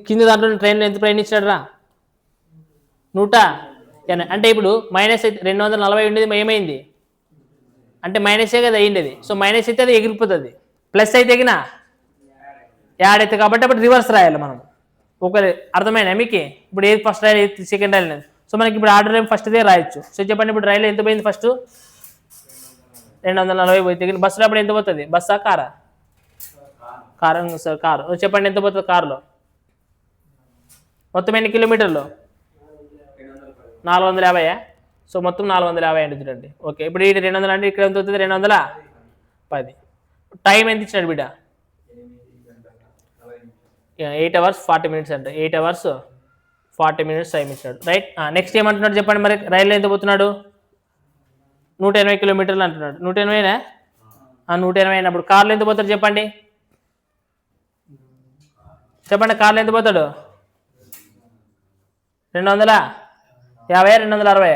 S1: కింద దాంట్లో ట్రైన్లో ఎంత ప్రయాణించాడు రా, 180. అంటే ఇప్పుడు మైనస్ అయితే 240 ఉండేది ఏమైంది అంటే మైనసే కదా అయ్యిండేది. సో మైనస్ అయితే అది ఎగిరిపోతుంది, ప్లస్ అయితే ఎగిన యాడ్ అయితే కాబట్టి అప్పుడు రివర్స్ రాయాలి మనం. ఒకరి అర్థమైనా మీకు? ఇప్పుడు ఏది ఫస్ట్ రాయాలి, ఏది సెకండ్ రాయాలి. సో మనకి ఇప్పుడు ఆర్డర్ ఏం ఫస్ట్దే రాయొచ్చు. సో చెప్పండి, ఇప్పుడు రైలు ఎంత పోయింది, ఫస్ట్ 240 పోయి బస్సులో అప్పుడు ఎంత పోతుంది, బస్సా కారా? Car sir, car. చెప్పండి ఎంత పోతుంది కారులో, మొత్తం ఎన్ని కిలోమీటర్లు? 450. సో మొత్తం 450 అంటే చూడండి. ఓకే, ఇప్పుడు ఇది 200 అంటే ఇక్కడ ఎంత అవుతుంది, 210. టైం ఎంత ఇచ్చినాడు బిడ్డ? 8 hours 40 minutes అంటే 8 hours 40 minutes టైం ఇచ్చాడు, రైట్. నెక్స్ట్ ఏమంటున్నాడు చెప్పండి మరి, రైల్లో ఎంత పోతున్నాడు? 180 కిలోమీటర్లు అంటున్నాడు. 180నా? 180 అయినప్పుడు కార్లో ఎంత పోతాడు చెప్పండి, చెప్పండి కార్లో ఎంత పోతాడు? 250, 260?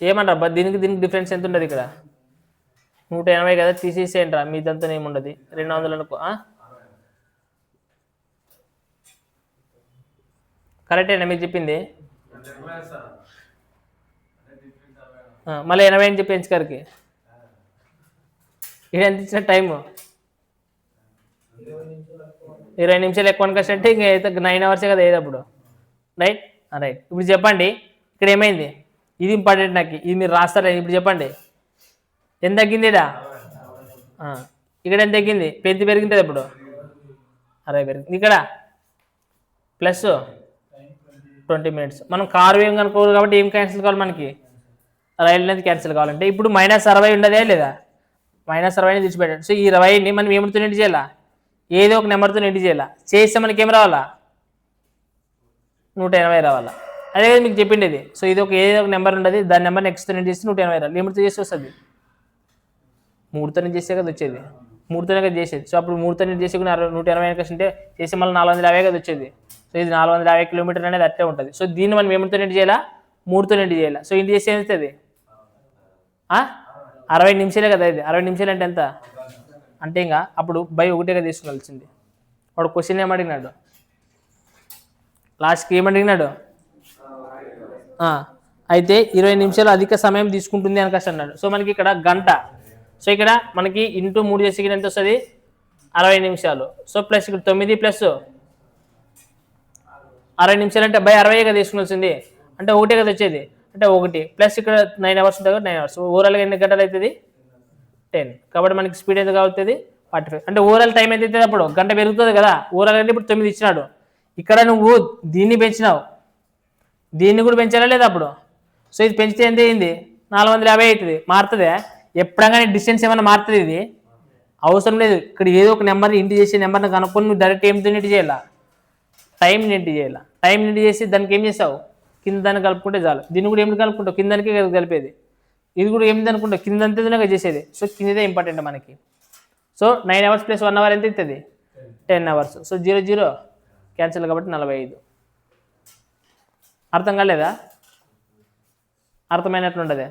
S1: ఏమనరు దీనికి డిఫరెన్స్ ఎంత ఉండదు ఇక్కడ? 180 కదా, తీసేసేయండి రా, మీదంతా ఏముండదు, 200 అనుకో. కరెక్టేనా మీరు చెప్పింది? మళ్ళీ 80 అని చెప్పి ఎంచుకరికి ఇక్కడ ఎంత ఇచ్చిన టైము 20 నిమిషాలు ఎక్కువ అనుకోసంటే ఇంక అయితే 9 hours కదా అయ్యేటప్పుడు, రైట్. రైట్, ఇప్పుడు చెప్పండి ఇక్కడ ఏమైంది, ఇది ఇంపార్టెంట్ నాకు, ఇది మీరు రాస్తారా? ఇప్పుడు చెప్పండి ఎంత తగ్గింది ఇక్కడ ఎంత తగ్గింది, పెరిగింది ఇప్పుడు 60 పెరిగింది. ఇక్కడ ప్లస్ 20 minutes. మనం కారు ఏం కనుక్కోవాలి కాబట్టి ఏం క్యాన్సిల్ కావాలి మనకి, రైలు అనేది క్యాన్సిల్ కావాలంటే ఇప్పుడు -60 ఉండదే లేదా, -60 తెచ్చిపెట్టాడు. సో ఈ 20ని మనం ఏమిటితో నిండి చేయాలా, ఏదో ఒక నెంబర్తో నిండి చేయాలా, చేస్తే మనకి ఏం రావాలా, 180 రావాలా. అదే కదా మీకు చెప్పిండేది. సో ఇది ఏదో ఒక నెంబర్ ఉండదు, దాని నెంబర్ నెక్స్ట్ నిండి చేస్తే 180 రావాలి. ఏమిటితో చేస్తే వస్తుంది, 3తో నుంచి చేస్తే కదా వచ్చేది, 3తోనే కదా చేసేది. సో అప్పుడు 3తో నుంచి చేసి 180 అంటే చేసి మళ్ళీ 450 కదా వచ్చేది. సో ఇది 450 కిలోమీటర్లు అనేది అట్టే ఉంటుంది. సో దీన్ని మనం ఏమిటితో నిండి చేయాలా, 3తో నిండి చేయాలి. సో ఇంటి చేస్తే ఏమవుతుంది, 60 నిమిషాలే కదా. ఇది 60 నిమిషాలు అంటే ఎంత అంటే ఇంకా అప్పుడు బై 1గా తీసుకోవాల్సింది. వాడు క్వశ్చన్ ఏమడిగినాడు, లాస్ట్కి ఏమడిగినాడు, అయితే 20 నిమిషాలు అధిక సమయం తీసుకుంటుంది అని కష్టం అన్నాడు. సో మనకి ఇక్కడ గంట, సో ఇక్కడ మనకి ఇంటూ 3 చేసి ఎంత వస్తుంది, 60 నిమిషాలు. సో ప్లస్ ఇక్కడ 9 ప్లస్ 60 నిమిషాలు అంటే బై 60గా తీసుకోవాల్సింది, అంటే 1 కదా వచ్చేది, అంటే 1 ప్లస్ ఇక్కడ 9 hours ఉంటుంది, 9 hours. ఓవరాల్గా ఎన్ని గంటలు అవుతుంది, 10. కాబట్టి మనకి స్పీడ్ ఎంత అవుతుంది, 45. అంటే ఓవరాల్ టైం ఎంత అవుతుంది, అప్పుడు గంట పెరుగుతుంది కదా. ఓవరాల్ అంటే ఇప్పుడు 9 ఇచ్చినాడు, ఇక్కడ నువ్వు దీన్ని పెంచినావు, దీన్ని కూడా పెంచాలా లేదా అప్పుడు. సో ఇది పెంచితే ఎంత అయింది, 450 అవుతుంది. మారుతుంది ఎప్పుడైనా డిస్టెన్స్ ఏమైనా మారుతుంది, ఇది అవసరం లేదు. ఇక్కడ ఏదో ఒక నెంబర్ ఇంటి చేసే నెంబర్ని కనుక్కొని నువ్వు డైరెక్ట్ ఏమితో ఇంటి చేయాలా, టైం ఇంటి చేయాలా. టైం ఇంటి చేసి దానికి ఏం చేస్తావు, కింద దాన్ని కలుపుకుంటే చాలు. దీన్ని కూడా ఏమిటి కలుపుకుంటావు, కిందనికే కలిపేది. ఇది కూడా ఏమిటి అనుకుంటావు, కిందంతేనే చేసేది. సో కిందదే ఇంపార్టెంట్ మనకి. సో 9 hours + 1 hour ఎంత అవుతుంది, 10 hours. సో 0 0 క్యాన్సిల్ కాబట్టి 45. అర్థం కాలేదా, అర్థమైనట్లుండదే.